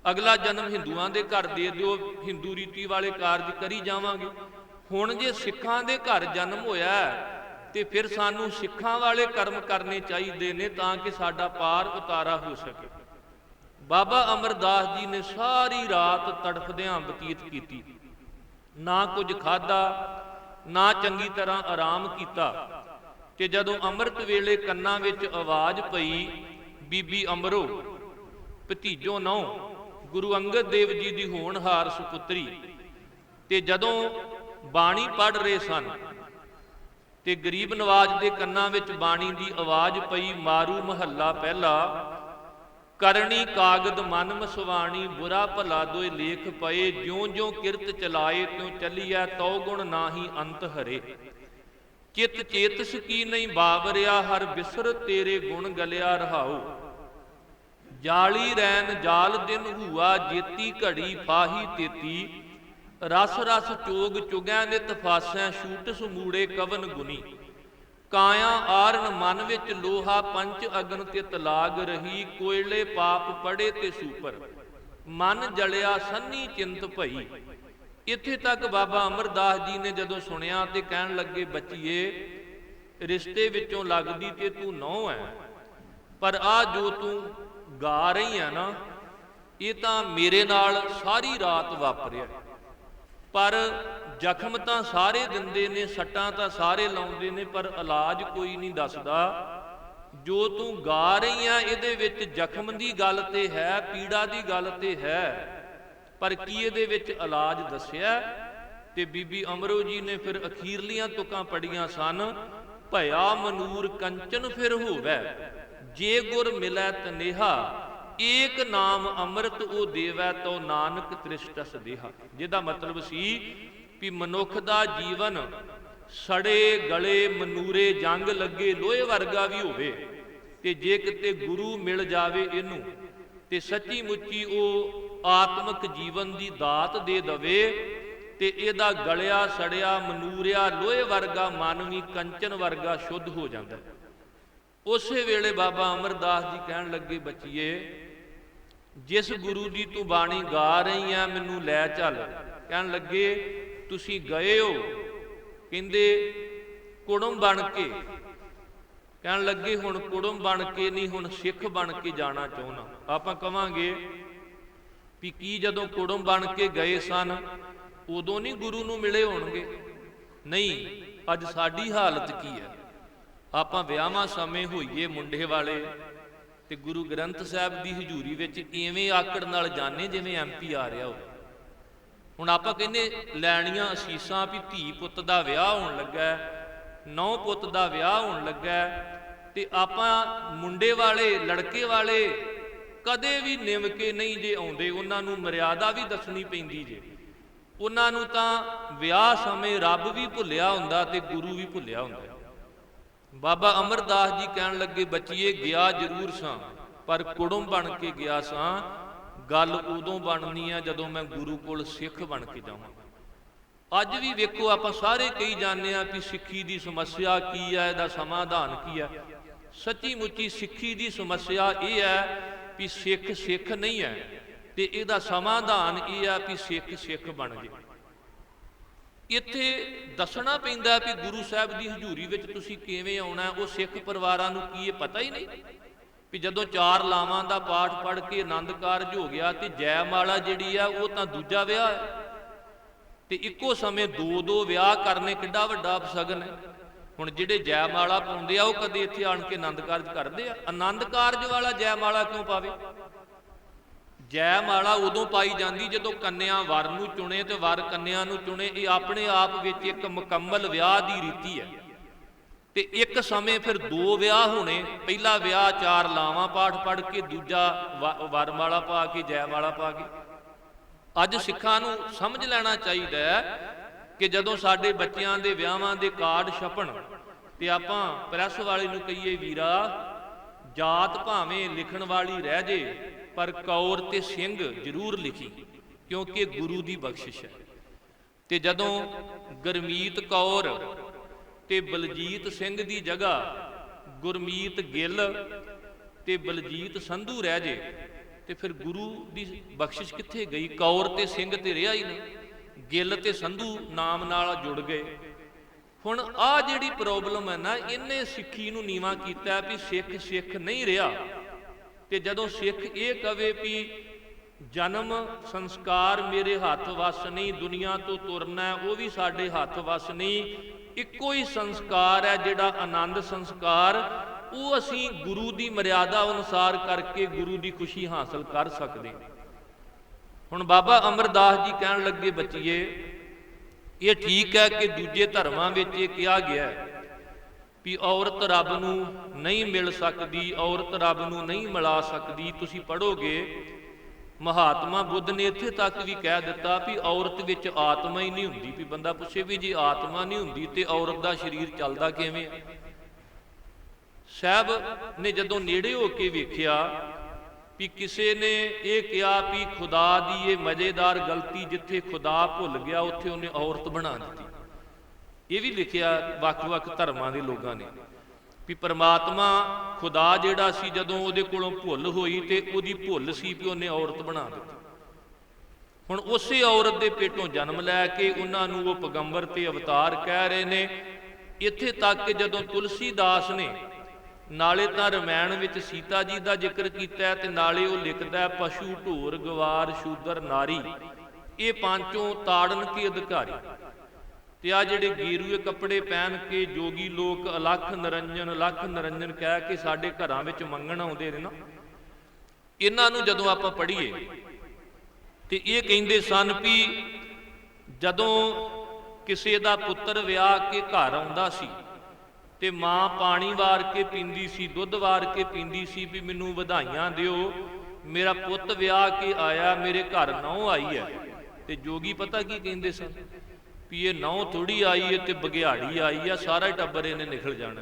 ਅਗਲਾ ਜਨਮ ਹਿੰਦੂਆਂ ਦੇ ਘਰ ਦੇ ਦਿਓ, ਹਿੰਦੂ ਰੀਤੀ ਵਾਲੇ ਕਾਰਜ ਕਰੀ ਜਾਵਾਂਗੇ। ਹੁਣ ਜੇ ਸਿੱਖਾਂ ਦੇ ਘਰ ਜਨਮ ਹੋਇਆ ਤੇ ਫਿਰ ਸਾਨੂੰ ਸਿੱਖਾਂ ਵਾਲੇ ਕਰਮ ਕਰਨੇ ਚਾਹੀਦੇ ਨੇ ਤਾਂ ਕਿ ਸਾਡਾ ਪਾਰ ਉਤਾਰਾ ਹੋ ਸਕੇ। ਬਾਬਾ ਅਮਰਦਾਸ ਜੀ ਨੇ ਸਾਰੀ ਰਾਤ ਤੜਫਦਿਆਂ ਬਤੀਤ ਕੀਤੀ, ਨਾ ਕੁਝ ਖਾਧਾ, ਨਾ ਚੰਗੀ ਤਰ੍ਹਾਂ ਆਰਾਮ ਕੀਤਾ। ਤੇ ਜਦੋਂ ਅੰਮ੍ਰਿਤ ਵੇਲੇ ਕੰਨਾਂ ਵਿੱਚ ਆਵਾਜ਼ ਪਈ, ਬੀਬੀ ਅਮਰੋ ਭਤੀਜੋ ਨੌ ਗੁਰੂ ਅੰਗਦ ਦੇਵ ਜੀ ਦੀ ਹੋਣਹਾਰ ਸੁਪੁੱਤਰੀ, ਤੇ ਜਦੋਂ ਬਾਣੀ ਪੜ੍ਹ ਰਹੇ ਸਨ ਤੇ ਗਰੀਬ ਨਵਾਜ ਦੇ ਕੰਨਾਂ ਵਿੱਚ ਬਾਣੀ ਦੀ ਆਵਾਜ਼ ਪਈ, ਮਾਰੂ ਮਹੱਲਾ ਪਹਿਲਾ, ਕਰਨੀ ਕਾਗਦ ਮਨ ਮਸਵਾਣੀ, ਬੁਰਾ ਭਲਾ ਦੋਇ ਲੇਖ ਪਏ, ਜਿਉਂ ਜਿਉਂ ਕਿਰਤ ਚਲਾਏ ਤਿਉ ਚੱਲੀਐ, ਤਉ ਗੁਣ ਨਾਹੀ ਅੰਤ ਹਰੇ। ਚਿਤ ਚੇਤਸ ਕੀ ਨਹੀਂ ਬਾਵਰਿਆ, ਹਰ ਬਿਸਰ ਤੇਰੇ ਗੁਣ ਗਲਿਆ ਰਹਾਉ। ਜਾਲੀ ਰੈਨ ਜਾਲ ਦਿਨ ਹੂਆ, ਜੇਤੀ ਘੜੀ ਫਾਹੀ ਤੇਤੀ, ਰਸ ਰਸ ਚੋਗ ਚੁਗੈ ਨਿਤ ਫਾਸੈ, ਛੂਟ ਸਮੂੜੇ ਕਵਨ ਗੁਨੀ। ਕਾਇਆ ਆਰਨ ਮਨ ਵਿੱਚ ਲੋਹਾ, ਪੰਚ ਅਗਨ ਤਿਤ ਲਾਗ ਰਹੀ, ਕੋਇਲੇ ਪਾਪ ਪੜੇ ਤੇ ਸੂਪਰ, ਮਨ ਜਲਿਆ ਸੰਨੀ ਚਿੰਤ ਭਈ। ਇੱਥੇ ਤੱਕ ਬਾਬਾ ਅਮਰਦਾਸ ਜੀ ਨੇ ਜਦੋਂ ਸੁਣਿਆ ਤੇ ਕਹਿਣ ਲੱਗੇ, ਬੱਚੀਏ ਰਿਸ਼ਤੇ ਵਿੱਚੋਂ ਲੱਗਦੀ ਤੇ ਤੂੰ ਨਹੁੰ ਹੈ, ਪਰ ਆ ਜੋ ਤੂੰ ਗਾ ਰਹੀ ਆ ਨਾ, ਇਹ ਤਾਂ ਮੇਰੇ ਨਾਲ ਸਾਰੀ ਰਾਤ ਵਾਪਰਿਆ। ਪਰ ਜ਼ਖਮ ਤਾਂ ਸਾਰੇ ਦਿੰਦੇ ਨੇ, ਸੱਟਾਂ ਤਾਂ ਸਾਰੇ ਲਾਉਂਦੇ ਨੇ, ਪਰ ਇਲਾਜ ਕੋਈ ਨਹੀਂ ਦੱਸਦਾ। ਜੋ ਤੂੰ ਗਾ ਰਹੀ ਆ ਇਹਦੇ ਵਿੱਚ ਜ਼ਖਮ ਦੀ ਗੱਲ ਤੇ ਹੈ, ਪੀੜਾ ਦੀ ਗੱਲ ਤੇ ਹੈ, ਪਰ ਕੀ ਇਹਦੇ ਵਿੱਚ ਇਲਾਜ ਦੱਸਿਆ? ਤੇ ਬੀਬੀ ਅਮਰੋ ਜੀ ਨੇ ਫਿਰ ਅਖੀਰਲੀਆਂ ਤੁਕਾਂ ਪੜੀਆਂ ਸਨ। ਭਇਆ ਮਨੂਰ ਕੰਚਨ ਫਿਰ ਹੋਵੈ, ਜੇ ਗੁਰ ਮਿਲੈ ਤਨੇਹਾ, ਏਕ ਨਾਮ ਅੰਮ੍ਰਿਤ ਉਹ ਦੇਵੈ, ਤੋ ਨਾਨਕ ਤ੍ਰਿਸ਼ਟਸ ਦੇਹਾ। ਜਿਹਦਾ ਮਤਲਬ ਸੀ ਵੀ ਮਨੁੱਖ ਦਾ ਜੀਵਨ ਸੜੇ ਗਲੇ ਮਨੂਰੇ ਜੰਗ ਲੱਗੇ ਲੋਹੇ ਵਰਗਾ ਵੀ ਹੋਵੇ, ਤੇ ਜੇ ਕਿਤੇ ਗੁਰੂ ਮਿਲ ਜਾਵੇ ਇਹਨੂੰ ਤੇ ਸੱਚੀ ਮੁੱਚੀ ਉਹ ਆਤਮਿਕ ਜੀਵਨ ਦੀ ਦਾਤ ਦੇ ਦਵੇ, ਤੇ ਇਹਦਾ ਗਲਿਆ ਸੜਿਆ ਮਨੂਰਿਆ ਲੋਹੇ ਵਰਗਾ ਮਨ ਵੀ ਕੰਚਨ ਵਰਗਾ ਸ਼ੁੱਧ ਹੋ ਜਾਂਦਾ। ਉਸੇ ਵੇਲੇ ਬਾਬਾ ਅਮਰਦਾਸ ਜੀ ਕਹਿਣ ਲੱਗੇ, ਬੱਚੀਏ ਜਿਸ ਗੁਰੂ ਦੀ ਤੂੰ ਬਾਣੀ ਗਾ ਰਹੀ ਆ ਮੈਨੂੰ ਲੈ ਚੱਲ। ਕਹਿਣ ਲੱਗੇ ਤੁਸੀਂ ਗਏ ਹੋ, ਕਹਿੰਦੇ ਕੁੜਮ ਬਣ ਕੇ। ਕਹਿਣ ਲੱਗੇ ਹੁਣ ਕੁੜਮ ਬਣ ਕੇ ਨਹੀਂ, ਹੁਣ ਸਿੱਖ ਬਣ ਕੇ ਜਾਣਾ ਚਾਹੁੰਦਾ। ਆਪਾਂ ਕਵਾਂਗੇ ਵੀ ਕੀ ਜਦੋਂ ਕੁੜਮ ਬਣ ਕੇ ਗਏ ਸਨ ਉਦੋਂ ਨਹੀਂ ਗੁਰੂ ਨੂੰ ਮਿਲੇ ਹੋਣਗੇ? ਨਹੀਂ, ਅੱਜ ਸਾਡੀ ਹਾਲਤ ਕੀ ਹੈ? ਆਪਾਂ ਵਿਆਹਾਂ ਸਮੇਂ ਹੋਈਏ ਮੁੰਡੇ ਵਾਲੇ ਤੇ ਗੁਰੂ ਗ੍ਰੰਥ ਸਾਹਿਬ ਦੀ ਹਜ਼ੂਰੀ ਵਿੱਚ ਇਵੇਂ ਆਕੜ ਨਾਲ ਜਾਣੇ ਜਿਵੇਂ ਐਮਪੀ ਆ ਰਿਹਾ ਹੋਵੇ। ਹੁਣ ਆਪਾਂ ਕਹਿੰਦੇ ਲੈਣੀਆਂ ਅਸੀਸਾਂ ਵੀ ਧੀ ਪੁੱਤ ਦਾ ਵਿਆਹ ਹੋਣ ਲੱਗਾ, ਨੌ ਪੁੱਤ ਦਾ ਵਿਆਹ ਹੋਣ ਲੱਗਾ, ਤੇ ਆਪਾਂ ਮੁੰਡੇ ਵਾਲੇ ਲੜਕੇ ਵਾਲੇ ਕਦੇ ਵੀ ਨਿਮ ਕੇ ਨਹੀਂ ਜੇ ਆਉਂਦੇ। ਉਹਨਾਂ ਨੂੰ ਮਰਿਆਦਾ ਵੀ ਦੱਸਣੀ ਪੈਂਦੀ ਜੇ। ਉਹਨਾਂ ਨੂੰ ਤਾਂ ਵਿਆਹ ਸਮੇਂ ਰੱਬ ਵੀ ਭੁੱਲਿਆ ਹੁੰਦਾ ਤੇ ਗੁਰੂ ਵੀ ਭੁੱਲਿਆ ਹੁੰਦਾ। ਬਾਬਾ ਅਮਰਦਾਸ ਜੀ ਕਹਿਣ ਲੱਗੇ, ਬੱਚੀਏ ਗਿਆ ਜ਼ਰੂਰ ਸਾਂ, ਪਰ ਕੁੜਮ ਬਣ ਕੇ ਗਿਆ ਸਾਂ। ਗੱਲ ਉਦੋਂ ਬਣਨੀ ਆ ਜਦੋਂ ਮੈਂ ਗੁਰੂ ਕੋਲ ਸਿੱਖ ਬਣ ਕੇ ਜਾਵਾਂ। ਅੱਜ ਵੀ ਵੇਖੋ ਆਪਾਂ ਸਾਰੇ ਕਹੀ ਜਾਂਦੇ ਆ ਕਿ ਸਿੱਖੀ ਦੀ ਸਮੱਸਿਆ ਕੀ ਹੈ, ਇਹਦਾ ਸਮਾਧਾਨ ਕੀ ਹੈ। ਸੱਚੀ ਮੁੱਚੀ ਸਿੱਖੀ ਦੀ ਸਮੱਸਿਆ ਇਹ ਹੈ ਵੀ ਸਿੱਖ ਸਿੱਖ ਨਹੀਂ ਹੈ, ਤੇ ਇਹਦਾ ਸਮਾਧਾਨ ਇਹ ਆ ਵੀ ਸਿੱਖ ਸਿੱਖ ਬਣ ਜੇ। ਇੱਥੇ ਦੱਸਣਾ ਪੈਂਦਾ ਵੀ ਗੁਰੂ ਸਾਹਿਬ ਦੀ ਹਜ਼ੂਰੀ ਵਿੱਚ ਤੁਸੀਂ ਕਿਵੇਂ ਆਉਣਾ। ਉਹ ਸਿੱਖ ਪਰਿਵਾਰਾਂ ਨੂੰ ਕੀ ਇਹ ਪਤਾ ਹੀ ਨਹੀਂ ਵੀ ਜਦੋਂ 4 ਲਾਵਾਂ ਦਾ ਪਾਠ ਪੜ੍ਹ ਕੇ ਆਨੰਦ ਕਾਰਜ ਹੋ ਗਿਆ ਤੇ ਜੈਮਾਲਾ ਜਿਹੜੀ ਆ ਉਹ ਤਾਂ ਦੂਜਾ ਵਿਆਹ ਹੈ, ਤੇ ਇੱਕੋ ਸਮੇਂ 2 ਵਿਆਹ ਕਰਨੇ ਕਿੱਡਾ ਵੱਡਾ ਅਪਸ਼ਗਨ ਹੈ। ਹੁਣ ਜਿਹੜੇ ਜੈਮਾਲਾ ਪਾਉਂਦੇ ਆ ਉਹ ਕਦੇ ਇੱਥੇ ਆਣ ਕੇ ਆਨੰਦ ਕਾਰਜ ਕਰਦੇ ਆ? ਆਨੰਦ ਕਾਰਜ ਵਾਲਾ ਜੈਮਾਲਾ ਕਿਉਂ ਪਾਵੇ? ਜੈਮਾਲਾ ਉਦੋਂ ਪਾਈ ਜਾਂਦੀ ਜਦੋਂ ਕੰਨਿਆ ਵਰ ਨੂੰ ਚੁਣੇ ਤੇ ਵਰ ਕੰਨਿਆ ਨੂੰ ਚੁਣੇ। ਇਹ ਆਪਣੇ ਆਪ ਵਿੱਚ ਇੱਕ ਮੁਕੰਮਲ ਵਿਆਹ ਦੀ ਰੀਤੀ ਹੈ। ਤੇ ਇੱਕ ਸਮੇਂ ਫਿਰ 2 ਵਿਆਹ ਹੋਣੇ। ਪਹਿਲਾ ਵਿਆਹ 4 ਲਾਵਾਂ ਪਾਠ ਪੜ੍ਹ ਕੇ, ਦੂਜਾ ਵਰਮਾਲਾ ਪਾ ਕੇ, ਜੈਮਾਲਾ ਪਾ ਕੇ। ਅੱਜ ਸਿੱਖਾਂ ਨੂੰ ਸਮਝ ਲੈਣਾ ਚਾਹੀਦਾ ਹੈ ਕਿ ਜਦੋਂ ਸਾਡੇ ਬੱਚਿਆਂ ਦੇ ਵਿਆਹਾਂ ਦੇ ਕਾਰਡ ਛਪਣ ਤੇ ਆਪਾਂ ਪ੍ਰੈਸ ਵਾਲੇ ਨੂੰ ਕਹੀਏ, ਵੀਰਾ ਜਾਤ ਭਾਵੇਂ ਲਿਖਣ ਵਾਲੀ ਰਹਿ ਜੇ ਪਰ ਕੌਰ ਤੇ ਸਿੰਘ ਜ਼ਰੂਰ ਲਿਖੀ, ਕਿਉਂਕਿ ਗੁਰੂ ਦੀ ਬਖਸ਼ਿਸ਼ ਹੈ। ਤੇ ਜਦੋਂ ਗੁਰਮੀਤ ਕੌਰ ਤੇ ਬਲਜੀਤ ਸਿੰਘ ਦੀ ਜਗ੍ਹਾ ਗੁਰਮੀਤ ਗਿੱਲ ਤੇ ਬਲਜੀਤ ਸੰਧੂ ਰਹਿ ਜੇ ਤੇ ਫਿਰ ਗੁਰੂ ਦੀ ਬਖਸ਼ਿਸ਼ ਕਿੱਥੇ ਗਈ? ਕੌਰ ਤੇ ਸਿੰਘ ਤੇ ਰਿਹਾ ਹੀ ਨਹੀਂ, ਗਿੱਲ ਤੇ ਸੰਧੂ ਨਾਮ ਨਾਲ ਜੁੜ ਗਏ। ਹੁਣ ਆਹ ਜਿਹੜੀ ਪ੍ਰੋਬਲਮ ਹੈ ਨਾ, ਇਹਨੇ ਸਿੱਖੀ ਨੂੰ ਨੀਵਾਂ ਕੀਤਾ ਵੀ ਸਿੱਖ ਸਿੱਖ ਨਹੀਂ ਰਿਹਾ। ਤੇ ਜਦੋਂ ਸਿੱਖ ਇਹ ਕਵੇ ਵੀ ਜਨਮ ਸੰਸਕਾਰ ਮੇਰੇ ਹੱਥ ਵੱਸ ਨਹੀਂ, ਦੁਨੀਆ ਤੋਂ ਤੁਰਨਾ ਉਹ ਵੀ ਸਾਡੇ ਹੱਥ ਵੱਸ ਨਹੀਂ, ਇੱਕੋ ਹੀ ਸੰਸਕਾਰ ਹੈ ਜਿਹੜਾ ਆਨੰਦ ਸੰਸਕਾਰ, ਉਹ ਅਸੀਂ ਗੁਰੂ ਦੀ ਮਰਿਆਦਾ ਅਨੁਸਾਰ ਕਰਕੇ ਗੁਰੂ ਦੀ ਖੁਸ਼ੀ ਹਾਸਲ ਕਰ ਸਕਦੇ। ਹੁਣ ਬਾਬਾ ਅਮਰਦਾਸ ਜੀ ਕਹਿਣ ਲੱਗੇ, ਬੱਚੀਏ ਇਹ ਠੀਕ ਹੈ ਕਿ ਦੂਜੇ ਧਰਮਾਂ ਵਿੱਚ ਇਹ ਕਿਹਾ ਗਿਆ ਵੀ ਔਰਤ ਰੱਬ ਨੂੰ ਨਹੀਂ ਮਿਲ ਸਕਦੀ, ਔਰਤ ਰੱਬ ਨੂੰ ਨਹੀਂ ਮਿਲਾ ਸਕਦੀ। ਤੁਸੀਂ ਪੜ੍ਹੋਗੇ ਮਹਾਤਮਾ ਬੁੱਧ ਨੇ ਇੱਥੇ ਤੱਕ ਵੀ ਕਹਿ ਦਿੱਤਾ ਵੀ ਔਰਤ ਵਿੱਚ ਆਤਮਾ ਹੀ ਨਹੀਂ ਹੁੰਦੀ। ਵੀ ਬੰਦਾ ਪੁੱਛੇ ਵੀ ਜੇ ਆਤਮਾ ਨਹੀਂ ਹੁੰਦੀ ਤੇ ਔਰਤ ਦਾ ਸਰੀਰ ਚੱਲਦਾ ਕਿਵੇਂ? ਸਾਹਿਬ ਨੇ ਜਦੋਂ ਨੇੜੇ ਹੋ ਕੇ ਵੇਖਿਆ ਵੀ ਕਿਸੇ ਨੇ ਇਹ ਕਿਹਾ ਵੀ ਖੁਦਾ ਦੀ ਇਹ ਮਜ਼ੇਦਾਰ ਗਲਤੀ, ਜਿੱਥੇ ਖੁਦਾ ਭੁੱਲ ਗਿਆ ਉੱਥੇ ਉਹਨੇ ਔਰਤ ਬਣਾ ਦਿੱਤੀ। ਇਹ ਵੀ ਲਿਖਿਆ ਵੱਖ-ਵੱਖ ਧਰਮਾਂ ਦੇ ਲੋਕਾਂ ਨੇ ਵੀ ਪਰਮਾਤਮਾ ਖੁਦਾ ਜਿਹੜਾ ਸੀ ਜਦੋਂ ਉਹਦੇ ਕੋਲੋਂ ਭੁੱਲ ਹੋਈ ਤੇ ਉਹਦੀ ਭੁੱਲ ਸੀ ਵੀ ਉਹਨੇ ਔਰਤ ਬਣਾ ਦਿੱਤੀ। ਹੁਣ ਉਸੇ ਔਰਤ ਦੇ ਪੇਟੋਂ ਜਨਮ ਲੈ ਕੇ ਉਹਨਾਂ ਨੂੰ ਉਹ ਪੈਗੰਬਰ ਤੇ ਅਵਤਾਰ ਕਹਿ ਰਹੇ ਨੇ। ਇੱਥੇ ਤੱਕ ਕਿ ਜਦੋਂ ਤੁਲਸੀਦਾਸ ਨੇ ਨਾਲੇ ਤਾਂ ਰਮਾਇਣ ਵਿੱਚ ਸੀਤਾ ਜੀ ਦਾ ਜ਼ਿਕਰ ਕੀਤਾ ਤੇ ਨਾਲੇ ਉਹ ਲਿਖਦਾ ਪਸ਼ੂ ਢੋਰ ਗਵਾਰ ਸ਼ੂਦਰ ਨਾਰੀ ਇਹ ਪਾਂਚੋਂ ਤਾੜਨ ਕੇ ਅਧਿਕਾਰੀ। ਤੇ ਆ ਜਿਹੜੇ ਗੇਰੂਏ ਕੱਪੜੇ ਪਹਿਨ ਕੇ ਜੋਗੀ ਲੋਕ ਅਲੱਖ ਨਿਰੰਜਨ ਕਹਿ ਕੇ ਸਾਡੇ ਘਰਾਂ ਵਿੱਚ ਮੰਗਣ ਆਉਂਦੇ ਨੇ ਨਾ, ਇਹਨਾਂ ਨੂੰ ਜਦੋਂ ਆਪਾਂ ਪੜ੍ਹੀਏ ਤੇ ਇਹ ਕਹਿੰਦੇ ਸਨ ਵੀ ਜਦੋਂ ਕਿਸੇ ਦਾ ਪੁੱਤਰ ਵਿਆਹ ਕੇ ਘਰ ਆਉਂਦਾ ਸੀ ਤੇ ਮਾਂ ਪਾਣੀ ਵਾਰ ਕੇ ਪੀਂਦੀ ਸੀ, ਦੁੱਧ ਵਾਰ ਕੇ ਪੀਂਦੀ ਸੀ ਵੀ ਮੈਨੂੰ ਵਧਾਈਆਂ ਦਿਓ, ਮੇਰਾ ਪੁੱਤ ਵਿਆਹ ਕੇ ਆਇਆ, ਮੇਰੇ ਘਰ ਨਹੁੰ ਆਈ ਹੈ। ਤੇ ਜੋਗੀ ਪਤਾ ਕੀ ਕਹਿੰਦੇ ਸਨ ਵੀ ਇਹ ਨਹੁੰ ਥੋੜੀ ਆਈ ਹੈ ਤੇ ਬਘਿਆੜੀ ਆਈ ਆ, ਸਾਰਾ ਟੱਬਰ ਇਹਨੇ ਨਿਕਲ ਜਾਣਾ।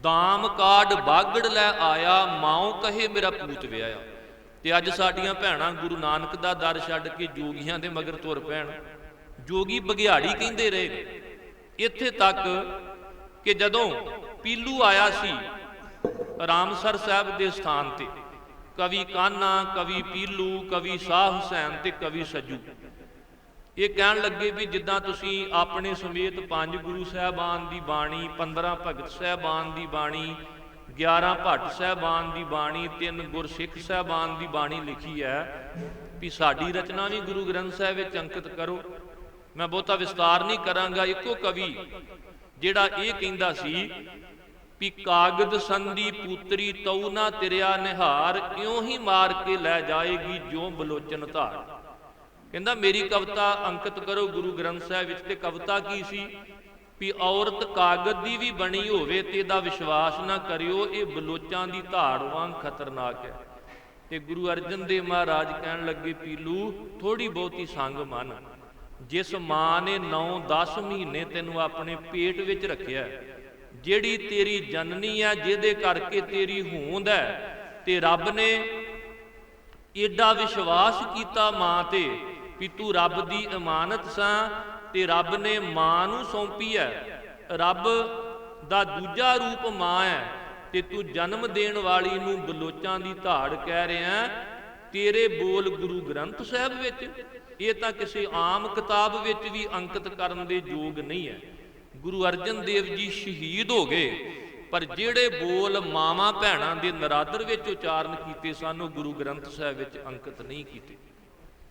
ਦਾਮ ਕਾਢ ਬਾਗੜ ਲੈ ਆਇਆ, ਮਾਓ ਕਹੇ ਮੇਰਾ ਪੂਤ ਵਿਆਹਿਆ। ਤੇ ਅੱਜ ਸਾਡੀਆਂ ਭੈਣਾਂ ਗੁਰੂ ਨਾਨਕ ਦਾ ਦਰ ਛੱਡ ਕੇ ਜੋਗੀਆਂ ਦੇ ਮਗਰ ਤੁਰ ਪੈਣ, ਜੋਗੀ ਬਘਿਆੜੀ ਕਹਿੰਦੇ ਰਹੇ। ਇੱਥੇ ਤੱਕ ਕਿ ਜਦੋਂ ਪੀਲੂ ਆਇਆ ਸੀ ਰਾਮਸਰ ਸਾਹਿਬ ਦੇ ਸਥਾਨ ਤੇ, ਕਵੀ ਕਾਨਾ, ਕਵੀ ਪੀਲੂ, ਕਵੀ ਸ਼ਾਹ ਹੁਸੈਨ ਤੇ ਕਵੀ ਸੱਜੂ, ਇਹ ਕਹਿਣ ਲੱਗੇ ਵੀ ਜਿੱਦਾਂ ਤੁਸੀਂ ਆਪਣੇ ਸਮੇਤ 5 ਗੁਰੂ ਸਾਹਿਬਾਨ ਦੀ ਬਾਣੀ, 15 ਭਗਤ ਸਾਹਿਬਾਨ ਦੀ ਬਾਣੀ, 11 ਭੱਟ ਸਾਹਿਬਾਨ ਦੀ ਬਾਣੀ, 3 ਗੁਰਸਿੱਖ ਸਾਹਿਬਾਨ ਦੀ ਬਾਣੀ ਲਿਖੀ ਹੈ, ਵੀ ਸਾਡੀ ਰਚਨਾ ਵੀ ਗੁਰੂ ਗ੍ਰੰਥ ਸਾਹਿਬ ਵਿੱਚ ਅੰਕਿਤ ਕਰੋ। ਮੈਂ ਬਹੁਤਾ ਵਿਸਤਾਰ ਨਹੀਂ ਕਰਾਂਗਾ। ਇੱਕੋ ਕਵੀ ਜਿਹੜਾ ਇਹ ਕਹਿੰਦਾ ਸੀ ਵੀ ਕਾਗਦ ਸੰਧੀ ਪੂਤਰੀ ਤਉ ਨਾ ਤਿਰਿਆ ਨਿਹਾਰ, ਇਉਂ ਹੀ ਮਾਰ ਕੇ ਲੈ ਜਾਏਗੀ ਜੋ ਬਲੋਚਨ ਧਾਰ। ਕਹਿੰਦਾ ਮੇਰੀ ਕਵਿਤਾ ਅੰਕਿਤ ਕਰੋ ਗੁਰੂ ਗ੍ਰੰਥ ਸਾਹਿਬ ਵਿੱਚ। ਤੇ ਕਵਿਤਾ ਕੀ ਸੀ ਵੀ ਔਰਤ ਕਾਗਜ਼ ਦੀ ਵੀ ਬਣੀ ਹੋਵੇ ਤੇ ਇਹਦਾ ਵਿਸ਼ਵਾਸ ਨਾ ਕਰਿਓ, ਇਹ ਬਲੋਚਾਂ ਦੀ ਧਾੜ ਵਾਂਗ ਖਤਰਨਾਕ ਹੈ। ਤੇ ਗੁਰੂ ਅਰਜਨ ਦੇਵ ਮਹਾਰਾਜ ਕਹਿਣ ਲੱਗੇ ਪੀਲੂ ਥੋੜੀ ਬਹੁਤੀ ਸੰਗ ਮੰਨ, ਜਿਸ ਮਾਂ ਨੇ 9-10 ਮਹੀਨੇ ਤੈਨੂੰ ਆਪਣੇ ਪੇਟ ਵਿੱਚ ਰੱਖਿਆ, ਜਿਹੜੀ ਤੇਰੀ ਜਨਨੀ ਹੈ, ਜਿਹਦੇ ਕਰਕੇ ਤੇਰੀ ਹੋਂਦ ਹੈ, ਤੇ ਰੱਬ ਨੇ ਏਡਾ ਵਿਸ਼ਵਾਸ ਕੀਤਾ ਮਾਂ ਤੇ ਵੀ ਤੂੰ ਰੱਬ ਦੀ ਇਮਾਨਤ ਸਾਂ, ਤੇ ਰੱਬ ਨੇ ਮਾਂ ਨੂੰ ਸੌਂਪੀ ਹੈ। ਰੱਬ ਦਾ ਦੂਜਾ ਰੂਪ ਮਾਂ ਹੈ ਤੇ ਤੂੰ ਜਨਮ ਦੇਣ ਵਾਲੀ ਨੂੰ ਬਲੋਚਾਂ ਦੀ ਧਾੜ ਕਹਿ ਰਿਹਾ। ਤੇਰੇ ਬੋਲ ਗੁਰੂ ਗ੍ਰੰਥ ਸਾਹਿਬ ਵਿੱਚ, ਇਹ ਤਾਂ ਕਿਸੇ ਆਮ ਕਿਤਾਬ ਵਿੱਚ ਵੀ ਅੰਕਿਤ ਕਰਨ ਦੇ ਯੋਗ ਨਹੀਂ ਹੈ। ਗੁਰੂ ਅਰਜਨ ਦੇਵ ਜੀ ਸ਼ਹੀਦ ਹੋ ਗਏ, ਪਰ ਜਿਹੜੇ ਬੋਲ ਮਾਵਾਂ ਭੈਣਾਂ ਦੇ ਨਰਾਦਰ ਵਿੱਚ ਉਚਾਰਨ ਕੀਤੇ ਸਨ ਉਹ ਗੁਰੂ ਗ੍ਰੰਥ ਸਾਹਿਬ ਵਿੱਚ ਅੰਕਿਤ ਨਹੀਂ ਕੀਤੇ।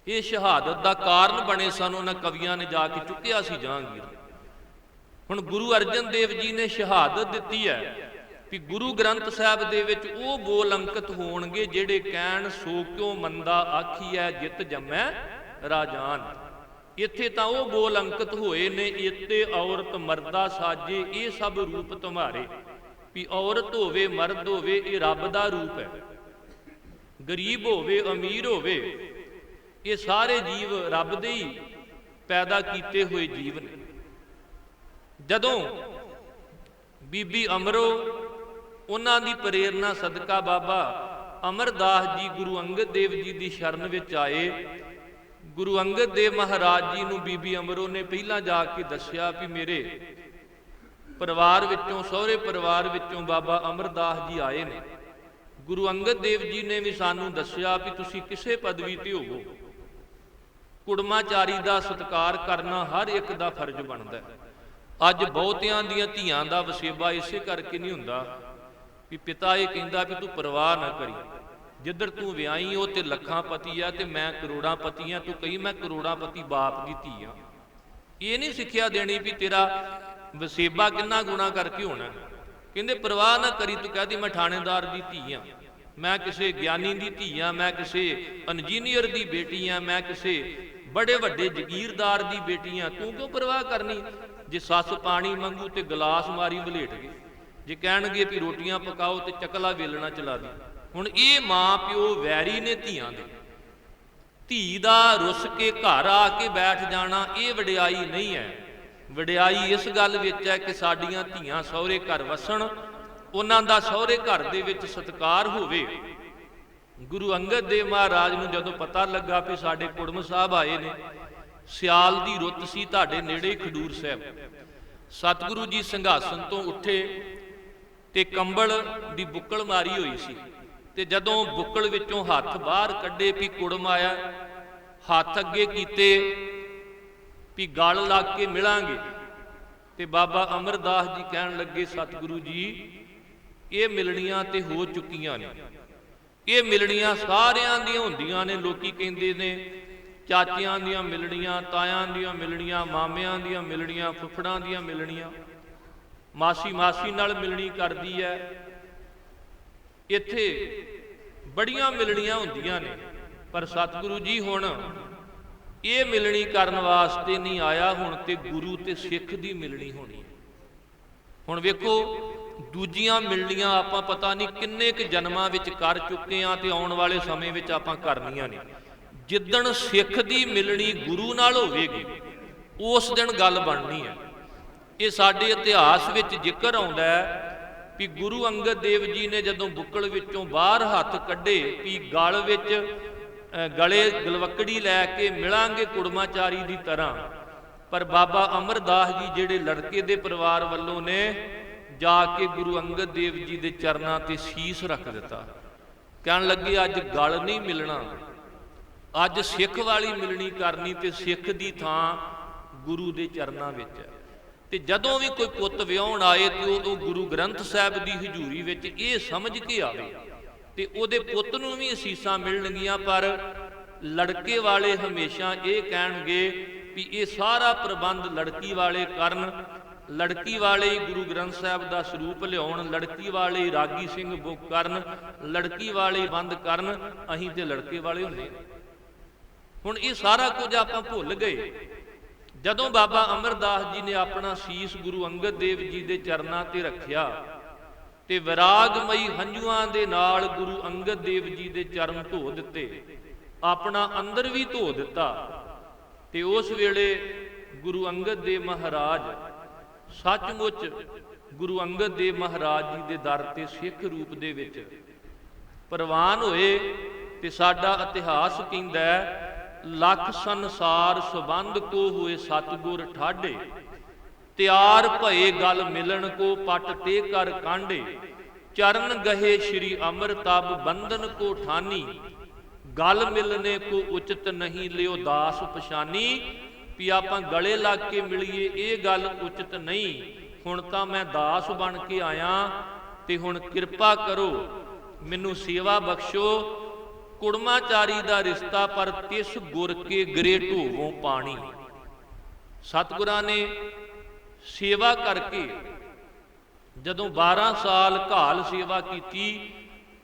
ਇਹ ਸ਼ਹਾਦਤ ਦਾ ਕਾਰਨ ਬਣੇ ਸਨ, ਉਹਨਾਂ ਕਵੀਆਂ ਨੇ ਜਾ ਕੇ ਚੁੱਕਿਆ ਸੀ ਜਹਾਂਗੀਰ। ਹੁਣ ਗੁਰੂ ਅਰਜਨ ਦੇਵ ਜੀ ਨੇ ਸ਼ਹਾਦਤ ਦਿੱਤੀ ਹੈ ਵੀ ਗੁਰੂ ਗ੍ਰੰਥ ਸਾਹਿਬ ਦੇ ਵਿੱਚ ਉਹ ਬੋਲ ਅੰਕਿਤ ਹੋਣਗੇ ਜਿਹੜੇ ਕਹਿਣ ਸੋ ਕਿਉ ਮੰਦਾ ਆਖੀਐ ਜਿਤ ਜੰਮੈ ਰਾਜਾਨ। ਇੱਥੇ ਤਾਂ ਉਹ ਬੋਲ ਅੰਕਿਤ ਹੋਏ ਨੇ, ਇੱਥੇ ਔਰਤ ਮਰਦਾ ਸਾਜੇ ਇਹ ਸਭ ਰੂਪ ਤੁਮਾਰੇ। ਵੀ ਔਰਤ ਹੋਵੇ ਮਰਦ ਹੋਵੇ ਇਹ ਰੱਬ ਦਾ ਰੂਪ ਹੈ, ਗਰੀਬ ਹੋਵੇ ਅਮੀਰ ਹੋਵੇ ਇਹ ਸਾਰੇ ਜੀਵ ਰੱਬ ਦੇ ਹੀ ਪੈਦਾ ਕੀਤੇ ਹੋਏ ਜੀਵ ਨੇ। ਜਦੋਂ ਬੀਬੀ ਅਮਰੋ ਉਹਨਾਂ ਦੀ ਪ੍ਰੇਰਨਾ ਸਦਕਾ ਬਾਬਾ ਅਮਰਦਾਸ ਜੀ ਗੁਰੂ ਅੰਗਦ ਦੇਵ ਜੀ ਦੀ ਸ਼ਰਨ ਵਿੱਚ ਆਏ, ਗੁਰੂ ਅੰਗਦ ਦੇਵ ਮਹਾਰਾਜ ਜੀ ਨੂੰ ਬੀਬੀ ਅਮਰੋ ਨੇ ਪਹਿਲਾਂ ਜਾ ਕੇ ਦੱਸਿਆ ਵੀ ਮੇਰੇ ਪਰਿਵਾਰ ਵਿੱਚੋਂ, ਸਹੁਰੇ ਪਰਿਵਾਰ ਵਿੱਚੋਂ ਬਾਬਾ ਅਮਰਦਾਸ ਜੀ ਆਏ ਨੇ। ਗੁਰੂ ਅੰਗਦ ਦੇਵ ਜੀ ਨੇ ਵੀ ਸਾਨੂੰ ਦੱਸਿਆ ਵੀ ਤੁਸੀਂ ਕਿਸੇ ਪਦਵੀ ਤੇ ਹੋਵੋ, ਕੁੜਮਾਚਾਰੀ ਦਾ ਸਤਿਕਾਰ ਕਰਨਾ ਹਰ ਇੱਕ ਦਾ ਫਰਜ਼ ਬਣਦਾ ਹੈ। ਅੱਜ ਬਹੁਤਿਆਂ ਦੀਆਂ ਧੀਆਂ ਦਾ ਵਸੇਬਾ ਇਸੇ ਕਰਕੇ ਨਹੀਂ ਹੁੰਦਾ ਵੀ ਪਿਤਾ ਇਹ ਕਹਿੰਦਾ ਵੀ ਤੂੰ ਪਰਵਾਹ ਨਾ ਕਰੀ, ਜਿੱਧਰ ਤੂੰ ਵਿਆਹੀ ਉਹ ਤੇ ਲੱਖਾਂ ਪਤੀ ਆ ਤੇ ਮੈਂ ਕਰੋੜਾਂ ਪਤੀ ਆ, ਤੂੰ ਕਹੀ ਮੈਂ ਕਰੋੜਾਂ ਪਤੀ ਬਾਪ ਦੀ ਧੀ ਆ। ਇਹ ਨਹੀਂ ਸਿੱਖਿਆ ਦੇਣੀ ਵੀ ਤੇਰਾ ਵਸੇਬਾ ਕਿੰਨਾ ਗੁਣਾ ਕਰਕੇ ਹੋਣਾ। ਕਹਿੰਦੇ ਪਰਵਾਹ ਨਾ ਕਰੀ, ਤੂੰ ਕਹਦੀ ਮੈਂ ਥਾਣੇਦਾਰ ਦੀ ਧੀ ਆ, ਮੈਂ ਕਿਸੇ ਗਿਆਨੀ ਦੀ ਧੀ ਆ, ਮੈਂ ਕਿਸੇ ਇੰਜੀਨੀਅਰ ਦੀ ਬੇਟੀ ਆ, ਮੈਂ ਕਿਸੇ ਬੜੇ ਵੱਡੇ ਜ਼ਗੀਰਦਾਰ ਦੀ ਬੇਟੀ ਆ, ਤੂੰ ਕਿਉਂ ਪਰਵਾਹ ਕਰਨੀ। ਜੇ ਸੱਸ ਪਾਣੀ ਮੰਗੂ ਤੇ ਗਲਾਸ ਮਾਰੀ ਵਲੇਟ ਗਏ, ਜੇ ਕਹਿਣਗੇ ਵੀ ਰੋਟੀਆਂ ਪਕਾਓ ਤੇ ਚਕਲਾ ਵੇਲਣਾ ਚਲਾ ਦੀ। ਹੁਣ ਇਹ ਮਾਂ ਪਿਓ ਵੈਰੀ ਨੇ ਧੀਆਂ ਦੇ, ਧੀ ਦਾ ਰੁੱਸ ਕੇ ਘਰ ਆ ਕੇ ਬੈਠ ਜਾਣਾ ਇਹ ਵਡਿਆਈ ਨਹੀਂ ਹੈ। ਵਡਿਆਈ ਇਸ ਗੱਲ ਵਿੱਚ ਹੈ ਕਿ ਸਾਡੀਆਂ ਧੀਆਂ ਸਹੁਰੇ ਘਰ ਵਸਣ, ਉਹਨਾਂ ਦਾ ਸਹੁਰੇ ਘਰ ਦੇ ਵਿੱਚ ਸਤਿਕਾਰ ਹੋਵੇ। ਗੁਰੂ ਅੰਗਦ ਦੇਵ ਮਹਾਰਾਜ ਨੂੰ ਜਦੋਂ ਪਤਾ ਲੱਗਾ ਵੀ ਸਾਡੇ ਕੁੜਮ ਸਾਹਿਬ ਆਏ ਨੇ, ਸਿਆਲ ਦੀ ਰੁੱਤ ਸੀ, ਤੁਹਾਡੇ ਨੇੜੇ ਖਡੂਰ ਸਾਹਿਬ, ਸਤਿਗੁਰੂ ਜੀ ਸਿੰਘਾਸਨ ਤੋਂ ਉੱਠੇ ਤੇ ਕੰਬਲ ਦੀ ਬੁੱਕਲ ਮਾਰੀ ਹੋਈ ਸੀ, ਤੇ ਜਦੋਂ ਬੁੱਕਲ ਵਿੱਚੋਂ ਹੱਥ ਬਾਹਰ ਕੱਢੇ ਵੀ ਕੁੜਮ ਆਇਆ, ਹੱਥ ਅੱਗੇ ਕੀਤੇ ਵੀ ਗਲ ਲੱਗ ਕੇ ਮਿਲਾਂਗੇ, ਤੇ ਬਾਬਾ ਅਮਰਦਾਸ ਜੀ ਕਹਿਣ ਲੱਗੇ ਸਤਿਗੁਰੂ ਜੀ ਇਹ ਮਿਲਣੀਆਂ ਤੇ ਹੋ ਚੁੱਕੀਆਂ ਨੇ। ਇਹ ਮਿਲਣੀਆਂ ਸਾਰਿਆਂ ਦੀਆਂ ਹੁੰਦੀਆਂ ਨੇ। ਲੋਕੀ ਕਹਿੰਦੇ ਨੇ ਚਾਚਿਆਂ ਦੀਆਂ ਮਿਲਣੀਆਂ, ਤਾਇਆਂ ਦੀਆਂ ਮਿਲਣੀਆਂ, ਮਾਮਿਆਂ ਦੀਆਂ ਮਿਲਣੀਆਂ, ਫੁੱਫੜਾਂ ਦੀਆਂ ਮਿਲਣੀਆਂ, ਮਾਸੀ ਨਾਲ ਮਿਲਣੀ ਕਰਦੀ ਹੈ। ਇੱਥੇ ਬੜੀਆਂ ਮਿਲਣੀਆਂ ਹੁੰਦੀਆਂ ਨੇ, ਪਰ ਸਤਿਗੁਰੂ ਜੀ ਹੁਣ ਇਹ ਮਿਲਣੀ ਕਰਨ ਵਾਸਤੇ ਨਹੀਂ ਆਇਆ। ਹੁਣ ਤੇ ਗੁਰੂ ਤੇ ਸਿੱਖ ਦੀ ਮਿਲਣੀ ਹੋਣੀ ਹੈ। ਹੁਣ ਵੇਖੋ, ਦੂਜੀਆਂ ਮਿਲਣੀਆਂ ਆਪਾਂ ਪਤਾ ਨਹੀਂ ਕਿੰਨੇ ਕੁ ਜਨਮਾਂ ਵਿੱਚ ਕਰ ਚੁੱਕੇ ਹਾਂ ਤੇ ਆਉਣ ਵਾਲੇ ਸਮੇਂ ਵਿੱਚ ਆਪਾਂ ਕਰਨੀਆਂ ਨੇ। ਜਿੱਦਣ ਸਿੱਖ ਦੀ ਮਿਲਣੀ ਗੁਰੂ ਨਾਲ ਹੋਵੇਗੀ, ਉਸ ਦਿਨ ਗੱਲ ਬਣਨੀ ਹੈ। ਇਹ ਸਾਡੇ ਇਤਿਹਾਸ ਵਿੱਚ ਜ਼ਿਕਰ ਆਉਂਦਾ ਹੈ ਵੀ ਗੁਰੂ ਅੰਗਦ ਦੇਵ ਜੀ ਨੇ ਜਦੋਂ ਬੁੱਕਲ ਵਿੱਚੋਂ ਬਾਹਰ ਹੱਥ ਕੱਢੇ ਵੀ ਗਲ ਵਿੱਚ ਗਲੇ ਗਲਵੱਕੜੀ ਲੈ ਕੇ ਮਿਲਾਂਗੇ ਕੁੜਮਾਚਾਰੀ ਦੀ ਤਰ੍ਹਾਂ, ਪਰ ਬਾਬਾ ਅਮਰਦਾਸ ਜੀ ਜਿਹੜੇ ਲੜਕੇ ਦੇ ਪਰਿਵਾਰ ਵੱਲੋਂ ਨੇ ਜਾ ਕੇ ਗੁਰੂ ਅੰਗਦ ਦੇਵ ਜੀ ਦੇ ਚਰਨਾਂ ਤੇ ਸੀਸ ਰੱਖ ਦਿੱਤਾ। ਕਹਿਣ ਲੱਗੇ ਅੱਜ ਗਲ ਨਹੀਂ ਮਿਲਣਾ, ਅੱਜ ਸਿੱਖ ਵਾਲੀ ਮਿਲਣੀ ਕਰਨੀ ਤੇ ਸਿੱਖ ਦੀ ਥਾਂ ਗੁਰੂ ਦੇ ਚਰਨਾਂ ਵਿੱਚ ਹੈ। ਤੇ ਜਦੋਂ ਵੀ ਕੋਈ ਪੁੱਤ ਵਿਆਹੁਣ ਆਏ ਤੇ ਉਹ ਗੁਰੂ ਗ੍ਰੰਥ ਸਾਹਿਬ ਦੀ ਹਜ਼ੂਰੀ ਵਿੱਚ ਇਹ ਸਮਝ ਕੇ ਆਵੇ ਤੇ ਉਹਦੇ ਪੁੱਤ ਨੂੰ ਵੀ ਅਸੀਸਾਂ ਮਿਲਣਗੀਆਂ। ਪਰ ਲੜਕੇ ਵਾਲੇ ਹਮੇਸ਼ਾ ਇਹ ਕਹਿਣਗੇ ਵੀ ਇਹ ਸਾਰਾ ਪ੍ਰਬੰਧ ਲੜਕੀ ਵਾਲੇ ਕਰਨ, ਲੜਕੀ ਵਾਲੇ ਹੀ ਗੁਰੂ ਗ੍ਰੰਥ ਸਾਹਿਬ ਦਾ ਸਰੂਪ ਲਿਆਉਣ, ਲੜਕੀ ਵਾਲੇ ਰਾਗੀ ਸਿੰਘ ਬੁੱਕ ਕਰਨ, ਲੜਕੀ ਵਾਲੇ ਬੰਦ ਕਰਨ, ਅਸੀਂ ਤੇ ਲੜਕੇ ਵਾਲੇ ਹੁੰਦੇ। ਹੁਣ ਇਹ ਸਾਰਾ ਕੁਝ ਆਪਾਂ ਭੁੱਲ ਗਏ। ਜਦੋਂ ਬਾਬਾ ਅਮਰਦਾਸ ਜੀ ਨੇ ਆਪਣਾ ਸੀਸ ਗੁਰੂ ਅੰਗਦ ਦੇਵ ਜੀ ਦੇ ਚਰਨਾਂ ਤੇ ਰੱਖਿਆ ਤੇ ਵਿਰਾਗਮਈ ਹੰਝੂਆਂ ਦੇ ਨਾਲ ਗੁਰੂ ਅੰਗਦ ਦੇਵ ਜੀ ਦੇ ਚਰਨ ਧੋ ਦਿੱਤੇ, ਆਪਣਾ ਅੰਦਰ ਵੀ ਧੋ ਦਿੱਤਾ। ਤੇ ਉਸ ਵੇਲੇ ਗੁਰੂ ਅੰਗਦ ਦੇਵ ਮਹਾਰਾਜ ਸੱਚਮੁੱਚ ਗੁਰੂ ਅੰਗਦ ਦੇਵ ਮਹਾਰਾਜ ਜੀ ਦੇ ਦਰ ਤੇ ਸਿੱਖ ਰੂਪ ਦੇ ਵਿੱਚ ਪ੍ਰਵਾਨ ਹੋਏ। ਤੇ ਸਾਡਾ ਇਤਿਹਾਸ ਕਹਿੰਦਾ ਲੱਖ ਸੰਸਾਰ ਸੰਬੰਧ ਕੋ ਹੋਏ ਸਤਿਗੁਰ ਠਾਢੇ, ਤਿਆਰ ਭਏ ਗਲ ਮਿਲਣ ਕੋ ਪਟ ਤੇ ਕਰ ਕਾਂਢੇ, ਚਰਨ ਗਹੇ ਸ਼੍ਰੀ ਅਮਰਤਬ ਬੰਧਨ ਕੋ ਠਾਨੀ, ਗਲ ਮਿਲਨੇ ਕੋ ਉਚਿਤ ਨਹੀਂ ਲਿਓ ਦਾਸ ਪਛਾਨੀ। ਵੀ ਆਪਾਂ ਗਲੇ ਲੱਗ ਕੇ ਮਿਲੀਏ ਇਹ ਗੱਲ ਉਚਿਤ ਨਹੀਂ। ਹੁਣ ਤਾਂ ਮੈਂ ਦਾਸ ਬਣ ਕੇ ਆਇਆ ਤੇ ਹੁਣ ਕਿਰਪਾ ਕਰੋ ਮੈਨੂੰ ਸੇਵਾ ਬਖਸ਼ੋ। ਕੁੜਮਾਚਾਰੀ ਦਾ ਰਿਸ਼ਤਾ ਪਰ ਤਿਸ ਗੁਰ ਕੇ ਗਰੇ ਢੋਵੋਂ ਪਾਣੀ। ਸਤਿਗੁਰਾਂ ਨੇ ਸੇਵਾ ਕਰਕੇ ਜਦੋਂ 12 ਸਾਲ ਘਾਲ ਸੇਵਾ ਕੀਤੀ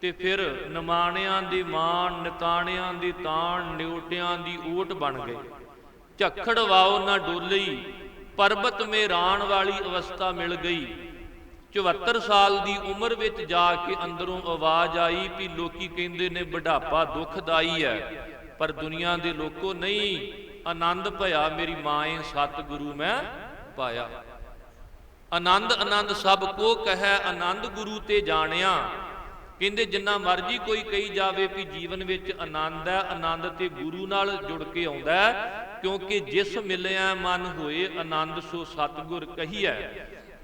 ਤੇ ਫਿਰ ਨਿਮਾਣਿਆਂ ਦੀ ਮਾਣ, ਨਿਤਾਣਿਆਂ ਦੀ ਤਾਣ, ਨਿਉਟਿਆਂ ਦੀ ਓਟ ਬਣ ਗਏ। ਝੱਖੜ ਵਾਓ ਨਾ ਡੋਲਈ, ਪਰਬਤ ਮੇ ਰਾਣ ਵਾਲੀ ਅਵਸਥਾ ਮਿਲ ਗਈ। 74 ਸਾਲ ਦੀ ਉਮਰ ਵਿੱਚ ਜਾ ਕੇ ਅੰਦਰੋਂ ਆਵਾਜ਼ ਆਈ ਵੀ ਲੋਕੀ ਕਹਿੰਦੇ ਨੇ ਬੁਢਾਪਾ ਦੁਖਦਾਈ ਹੈ, ਪਰ ਦੁਨੀਆ ਦੇ ਲੋਕੋ ਨਹੀਂ, ਆਨੰਦ ਭਇਆ ਮੇਰੀ ਮਾਏ ਸਤਿਗੁਰੂ ਮੈਂ ਪਾਇਆ। ਆਨੰਦ ਸਭ ਕੋ ਕਹੈ, ਆਨੰਦ ਗੁਰੂ ਤੇ ਜਾਣਿਆ। ਕਹਿੰਦੇ ਜਿੰਨਾ ਮਰਜੀ ਕੋਈ ਕਹੀ ਜਾਵੇ ਵੀ ਜੀਵਨ ਵਿੱਚ ਆਨੰਦ ਹੈ, ਆਨੰਦ ਤੇ ਗੁਰੂ ਨਾਲ ਜੁੜ ਕੇ ਆਉਂਦਾ ਹੈ। ਕਿਉਂਕਿ ਜਿਸ ਮਿਲਿਆ ਮਨ ਹੋਏ ਆਨੰਦ ਸੋ ਸਤਿਗੁਰ ਕਹੀਐ,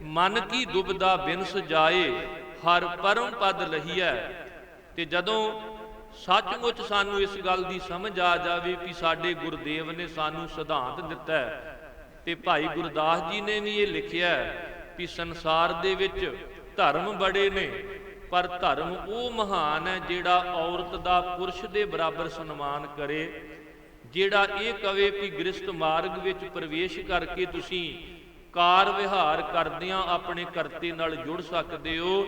ਮਨ ਕੀ ਦੁਬਦਾ ਬਿਨਸ ਜਾਏ ਹਰ ਪਰਮ ਪਦ ਲਹੀਐ। ਤੇ ਜਦੋਂ ਸੱਚਮੁੱਚ ਸਾਨੂੰ ਇਸ ਗੱਲ ਦੀ ਸਮਝ ਆ ਜਾਵੇ ਕਿ ਸਾਡੇ ਗੁਰਦੇਵ ਨੇ ਸਾਨੂੰ ਸਿਧਾਂਤ ਦਿੱਤਾ ਹੈ, ਤੇ ਭਾਈ ਗੁਰਦਾਸ ਜੀ ਨੇ ਵੀ ਇਹ ਲਿਖਿਆ ਕਿ ਸੰਸਾਰ ਦੇ ਵਿੱਚ ਧਰਮ ਬੜੇ ਨੇ, ਪਰ ਧਰਮ ਉਹ ਮਹਾਨ ਹੈ ਜਿਹੜਾ ਔਰਤ ਦਾ ਪੁਰਸ਼ ਦੇ ਬਰਾਬਰ ਸਨਮਾਨ ਕਰੇ, ਜਿਹੜਾ ਇਹ ਕਵੇ ਕਿ ਗ੍ਰਸਥ ਮਾਰਗ ਵਿੱਚ ਪ੍ਰਵੇਸ਼ ਕਰਕੇ ਤੁਸੀਂ ਕਾਰ ਵਿਹਾਰ ਕਰਦਿਆਂ ਆਪਣੇ ਕਰਤੇ ਨਾਲ ਜੁੜ ਸਕਦੇ ਹੋ।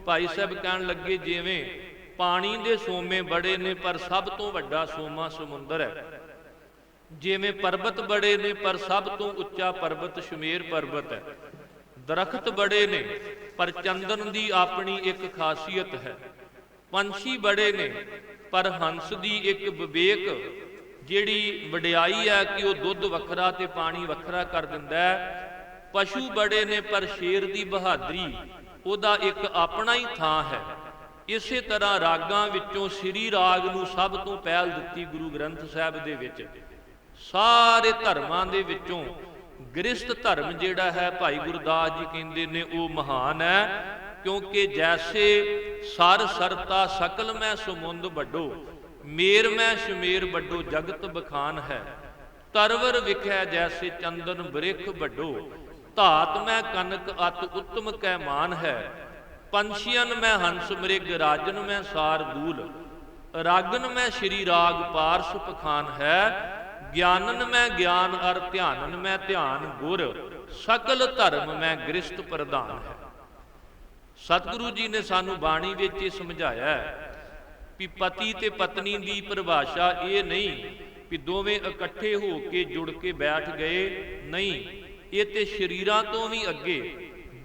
ਭਾਈ ਸਾਹਿਬ ਕਹਿਣ ਲੱਗੇ ਜਿਵੇਂ ਪਾਣੀ ਦੇ ਸੋਮੇ ਬੜੇ ਨੇ ਪਰ ਸਭ ਤੋਂ ਵੱਡਾ ਸੋਮਾ ਸਮੁੰਦਰ ਹੈ, ਜਿਵੇਂ ਪਰਬਤ ਬੜੇ ਨੇ ਪਰ ਸਭ ਤੋਂ ਉੱਚਾ ਪਰਬਤ ਸ਼ਮੇਰ ਪਰਬਤ ਹੈ, ਦਰਖਤ ਬੜੇ ਨੇ ਪਰ ਚੰਦਨ ਦੀ ਆਪਣੀ ਇੱਕ ਖਾਸੀਅਤ ਹੈ, ਪੰਛੀ ਬੜੇ ਨੇ ਪਰ ਹੰਸ ਦੀ ਇੱਕ ਵਿਵੇਕ ਜਿਹੜੀ ਵਡਿਆਈ ਹੈ ਕਿ ਉਹ ਦੁੱਧ ਵੱਖਰਾ ਤੇ ਪਾਣੀ ਵੱਖਰਾ ਕਰ ਦਿੰਦਾ ਹੈ, ਪਸ਼ੂ ਬੜੇ ਨੇ ਪਰ ਸ਼ੇਰ ਦੀ ਬਹਾਦਰੀ ਉਹਦਾ ਇੱਕ ਆਪਣਾ ਹੀ ਥਾਂ ਹੈ। ਇਸੇ ਤਰ੍ਹਾਂ ਰਾਗਾਂ ਵਿੱਚੋਂ ਸ੍ਰੀ ਰਾਗ ਨੂੰ ਸਭ ਤੋਂ ਪਹਿਲ ਦਿੱਤੀ ਗੁਰੂ ਗ੍ਰੰਥ ਸਾਹਿਬ ਦੇ ਵਿੱਚ। ਸਾਰੇ ਧਰਮਾਂ ਦੇ ਵਿੱਚੋਂ ਗ੍ਰਸਥ ਧਰਮ ਜਿਹੜਾ ਹੈ ਭਾਈ ਗੁਰਦਾਸ ਜੀ ਕਹਿੰਦੇ ਨੇ ਉਹ ਮਹਾਨ ਹੈ, ਕਿਉਂਕਿ ਜੈਸੇ ਸਰ ਸਰਤਾ ਸਕਲ ਮੈਂ ਸਮੁੰਦ ਵੱਡੋ, ਮੇਰ ਮੈਂ ਸ਼ਮੇਰ ਵੱਡੋ ਜਗਤ ਬਖਾਨ ਹੈ, ਤਰਵਰ ਵਿਖੈ ਜੈਸੇ ਚੰਦਨ ਬ੍ਰਿਖ ਵੱਡੋ, ਧਾਤ ਮੈਂ ਕਨਕ ਅਤ ਉੱਤਮ ਕੈ ਮਾਨ ਹੈ, ਪੰਛੀਅਨ ਮੈਂ ਹੰਸ ਮ੍ਰਿਗ, ਰਾਜਨ ਮੈਂ ਸਾਰ ਦੂਲ, ਰਾਗਨ ਮੈਂ ਸ਼੍ਰੀ ਰਾਗ ਪਾਰਸ ਪਖਾਨ ਹੈ, ਗਿਆਨਨ ਮੈਂ ਗਿਆਨ ਅਰ ਧਿਆਨਨ ਮੈਂ ਧਿਆਨ ਗੁਰ, ਸਕਲ ਧਰਮ ਮੈਂ ਗ੍ਰਿਸ਼ਟ ਪ੍ਰਧਾਨ ਹੈ। ਸਤਿਗੁਰੂ ਜੀ ਨੇ ਸਾਨੂੰ ਬਾਣੀ ਵਿੱਚ ਇਹ ਸਮਝਾਇਆ ਹੈ ਵੀ ਪਤੀ ਤੇ ਪਤਨੀ ਦੀ ਪਰਿਭਾਸ਼ਾ ਇਹ ਨਹੀਂ ਵੀ ਦੋਵੇਂ ਇਕੱਠੇ ਹੋ ਕੇ ਜੁੜ ਕੇ ਬੈਠ ਗਏ, ਨਹੀਂ, ਇਹ ਤੇ ਸਰੀਰਾਂ ਤੋਂ ਵੀ ਅੱਗੇ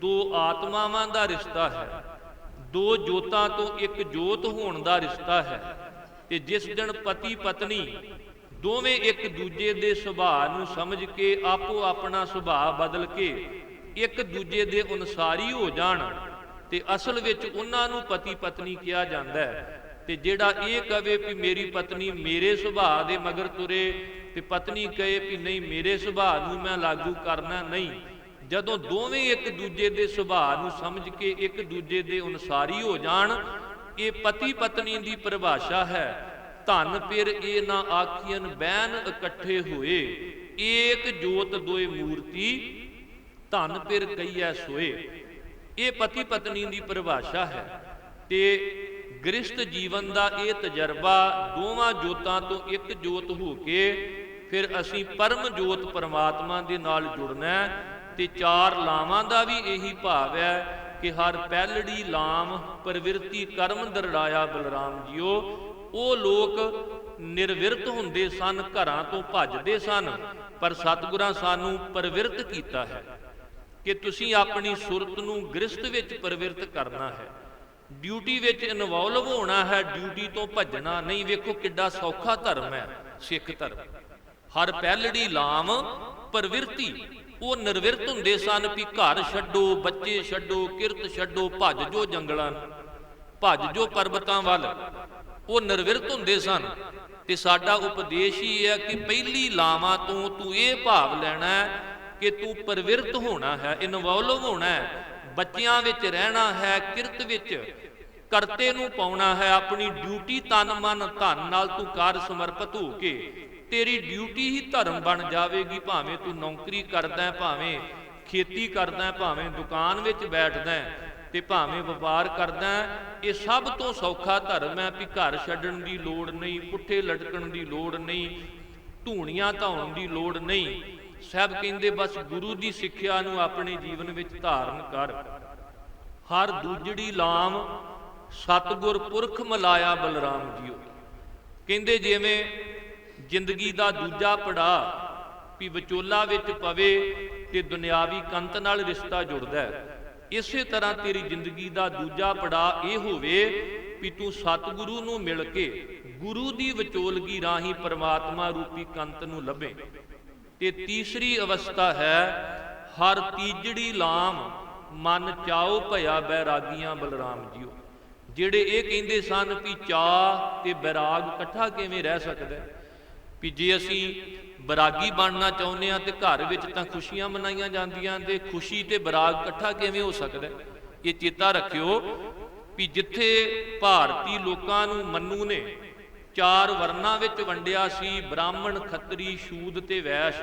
ਦੋ ਆਤਮਾਵਾਂ ਦਾ ਰਿਸ਼ਤਾ ਹੈ, ਦੋ ਜੋਤਾਂ ਤੋਂ ਇੱਕ ਜੋਤ ਹੋਣ ਦਾ ਰਿਸ਼ਤਾ ਹੈ। ਤੇ ਜਿਸ ਦਿਨ ਪਤੀ ਪਤਨੀ ਦੋਵੇਂ ਇੱਕ ਦੂਜੇ ਦੇ ਸੁਭਾਅ ਨੂੰ ਸਮਝ ਕੇ ਆਪੋ ਆਪਣਾ ਸੁਭਾਅ ਬਦਲ ਕੇ ਇੱਕ ਦੂਜੇ ਦੇ ਅਨੁਸਾਰੀ ਹੋ ਜਾਣ ਤੇ ਅਸਲ ਵਿੱਚ ਉਹਨਾਂ ਨੂੰ ਪਤੀ ਪਤਨੀ ਕਿਹਾ ਜਾਂਦਾ ਹੈ। ਤੇ ਜਿਹੜਾ ਇਹ ਕਵੇ ਵੀ ਮੇਰੀ ਪਤਨੀ ਮੇਰੇ ਸੁਭਾਅ ਦੇ ਮਗਰ ਤੁਰੇ ਤੇ ਪਤਨੀ ਕਹੇ ਵੀ ਨਹੀਂ ਮੇਰੇ ਸੁਭਾਅ ਨੂੰ ਮੈਂ ਲਾਗੂ ਕਰਨਾ, ਨਹੀਂ, ਜਦੋਂ ਦੋਵੇਂ ਇੱਕ ਦੂਜੇ ਦੇ ਸੁਭਾਅ ਨੂੰ ਸਮਝ ਕੇ ਇੱਕ ਦੂਜੇ ਦੇ ਅਨੁਸਾਰੀ ਹੋ ਜਾਣ, ਇਹ ਪਤੀ ਪਤਨੀ ਦੀ ਪਰਿਭਾਸ਼ਾ ਹੈ। ਧਨ ਫਿਰ ਇਹ ਨਾ ਆਖੀਨ ਬਹਿਨ ਇਕੱਠੇ ਹੋਏ, ਏਕ ਜੋਤ ਦੋਏ ਮੂਰਤੀ, ਧਨ ਫਿਰ ਕਹੀਐ ਸੋਏ। ਇਹ ਪਤੀ ਪਤਨੀ ਦੀ ਪਰਿਭਾਸ਼ਾ ਹੈ। ਤੇ ਗ੍ਰਿਸ਼ਟ ਜੀਵਨ ਦਾ ਇਹ ਤਜਰਬਾ ਦੋਵਾਂ ਜੋਤਾਂ ਤੋਂ ਇੱਕ ਜੋਤ ਹੋ ਕੇ ਫਿਰ ਅਸੀਂ ਪਰਮ ਜੋਤ ਪਰਮਾਤਮਾ ਦੇ ਨਾਲ ਜੁੜਨਾ। ਤੇ ਚਾਰ ਲਾਵਾਂ ਦਾ ਵੀ ਇਹੀ ਭਾਵ ਹੈ ਕਿ ਹਰ ਪਹਿਲੜੀ ਲਾਮ ਪ੍ਰਵਿਰਤੀ ਕਰਮ ਦਰੜਾਇਆ ਬਲਰਾਮ ਜੀਓ। ਉਹ ਲੋਕ ਨਿਰਵਿਰਤ ਹੁੰਦੇ ਸਨ, ਘਰਾਂ ਤੋਂ ਭੱਜਦੇ ਸਨ, ਪਰ ਸਤਿਗੁਰਾਂ ਸਾਨੂੰ ਪ੍ਰਵਿਰਤ ਕੀਤਾ ਹੈ ਕਿ ਤੁਸੀਂ ਆਪਣੀ ਸੁਰਤ ਨੂੰ ਗ੍ਰਿਸ਼ਟ ਵਿੱਚ ਪ੍ਰਵਿਰਤ ਕਰਨਾ ਹੈ, ਡਿਊਟੀ ਵਿੱਚ ਇਨਵੋਲਵ ਹੋਣਾ ਹੈ, ਡਿਊਟੀ ਤੋਂ ਭੱਜਣਾ ਨਹੀਂ। ਵੇਖੋ ਕਿੱਡਾ ਸੌਖਾ ਧਰਮ ਹੈ ਸਿੱਖ ਧਰਮ। ਹਰ ਪਹਿਲੜੀ ਲਾਮ ਪ੍ਰਵਿਰਤੀ, ਉਹ ਨਿਰਵਿਰਤ ਹੁੰਦੇ ਸਨ ਵੀ ਘਰ ਛੱਡੋ, ਬੱਚੇ ਛੱਡੋ, ਕਿਰਤ ਛੱਡੋ, ਭੱਜ ਜੋ ਜੰਗਲਾਂ, ਭੱਜ ਜੋ ਪਰਬਤਾਂ ਵੱਲ, ਉਹ ਨਿਰਵਿਰਤ ਹੁੰਦੇ ਸਨ। ਤੇ ਸਾਡਾ ਉਪਦੇਸ਼ ਹੀ ਹੈ ਕਿ ਪਹਿਲੀ ਲਾਵਾਂ ਤੋਂ ਤੂੰ ਇਹ ਭਾਵ ਲੈਣਾ ਕਿ ਤੂੰ ਪ੍ਰਵਿਰਤ ਹੋਣਾ ਹੈ, ਇਨਵੋਲਵ ਹੋਣਾ ਹੈ, ਬੱਚਿਆਂ ਵਿੱਚ ਰਹਿਣਾ ਹੈ, ਕਿਰਤ ਵਿੱਚ ਕਰਤੇ ਨੂੰ ਪਾਉਣਾ ਹੈ, ਆਪਣੀ ਡਿਊਟੀ ਤਨ ਮਨ ਧਨ ਨਾਲ ਤੂੰ ਕਰ ਸਮਰਪਿਤ ਹੋ ਕੇ ਤੇਰੀ ਡਿਊਟੀ ਹੀ ਧਰਮ ਬਣ ਜਾਵੇਗੀ। ਭਾਵੇਂ ਤੂੰ ਨੌਕਰੀ ਕਰਦਾ, ਭਾਵੇਂ ਖੇਤੀ ਕਰਦਾ, ਭਾਵੇਂ ਦੁਕਾਨ ਵਿੱਚ ਬੈਠਦਾ ਤੇ ਭਾਵੇਂ ਵਪਾਰ ਕਰਦਾ, ਇਹ ਸਭ ਤੋਂ ਸੌਖਾ ਧਰਮ ਹੈ ਵੀ ਘਰ ਛੱਡਣ ਦੀ ਲੋੜ ਨਹੀਂ, ਪੁੱਠੇ ਲਟਕਣ ਦੀ ਲੋੜ ਨਹੀਂ, ਧੂਣੀਆਂ ਧਾਉਣ ਦੀ ਲੋੜ ਨਹੀਂ। ਸਾਹਿਬ ਕਹਿੰਦੇ ਬਸ ਗੁਰੂ ਦੀ ਸਿੱਖਿਆ ਨੂੰ ਆਪਣੇ ਜੀਵਨ ਵਿੱਚ ਧਾਰਨ ਕਰ। ਹਰ ਦੂਜੜੀ ਲਾਮ ਸਤਿਗੁਰ ਪੁਰਖ ਮਲਾਇਆ ਬਲਰਾਮ ਜੀਓ। ਕਹਿੰਦੇ ਜਿਵੇਂ ਜ਼ਿੰਦਗੀ ਦਾ ਦੂਜਾ ਪੜਾਅ ਵੀ ਵਿਚੋਲਾ ਵਿੱਚ ਪਵੇ ਤੇ ਦੁਨਿਆਵੀ ਕੰਤ ਨਾਲ ਰਿਸ਼ਤਾ ਜੁੜਦਾ ਹੈ, ਇਸੇ ਤਰ੍ਹਾਂ ਤੇਰੀ ਜ਼ਿੰਦਗੀ ਦਾ ਦੂਜਾ ਪੜਾਅ ਇਹ ਹੋਵੇ ਵੀ ਤੂੰ ਸਤਿਗੁਰੂ ਨੂੰ ਮਿਲ ਕੇ ਗੁਰੂ ਦੀ ਵਿਚੋਲਗੀ ਰਾਹੀਂ ਪਰਮਾਤਮਾ ਰੂਪੀ ਕੰਤ ਨੂੰ ਲੱਭੇ। ਤੇ ਤੀਸਰੀ ਅਵਸਥਾ ਹੈ ਹਰ ਤੀਜੜੀ ਲਾਮ ਮਨ ਚਾਉ ਭਇਆ ਬੈਰਾਗੀਆਂ ਬਲਰਾਮ ਜੀਓ। ਜਿਹੜੇ ਇਹ ਕਹਿੰਦੇ ਸਨ ਵੀ ਚਾਅ ਤੇ ਬੈਰਾਗ ਇਕੱਠਾ ਕਿਵੇਂ ਰਹਿ ਸਕਦਾ, ਵੀ ਜੇ ਅਸੀਂ ਬੈਰਾਗੀ ਬਣਨਾ ਚਾਹੁੰਦੇ ਹਾਂ ਤੇ ਘਰ ਵਿੱਚ ਤਾਂ ਖੁਸ਼ੀਆਂ ਮਨਾਈਆਂ ਜਾਂਦੀਆਂ, ਤੇ ਖੁਸ਼ੀ ਤੇ ਬੈਰਾਗ ਇਕੱਠਾ ਕਿਵੇਂ ਹੋ ਸਕਦਾ। ਇਹ ਚੇਤਾ ਰੱਖਿਓ ਵੀ ਜਿੱਥੇ ਭਾਰਤੀ ਲੋਕਾਂ ਨੂੰ ਮਨੂ ਨੇ ਚਾਰ ਵਰਨਾਂ ਵਿੱਚ ਵੰਡਿਆ ਸੀ, ਬ੍ਰਾਹਮਣ ਖੱਤਰੀ ਸ਼ੂਦ ਤੇ ਵੈਸ਼,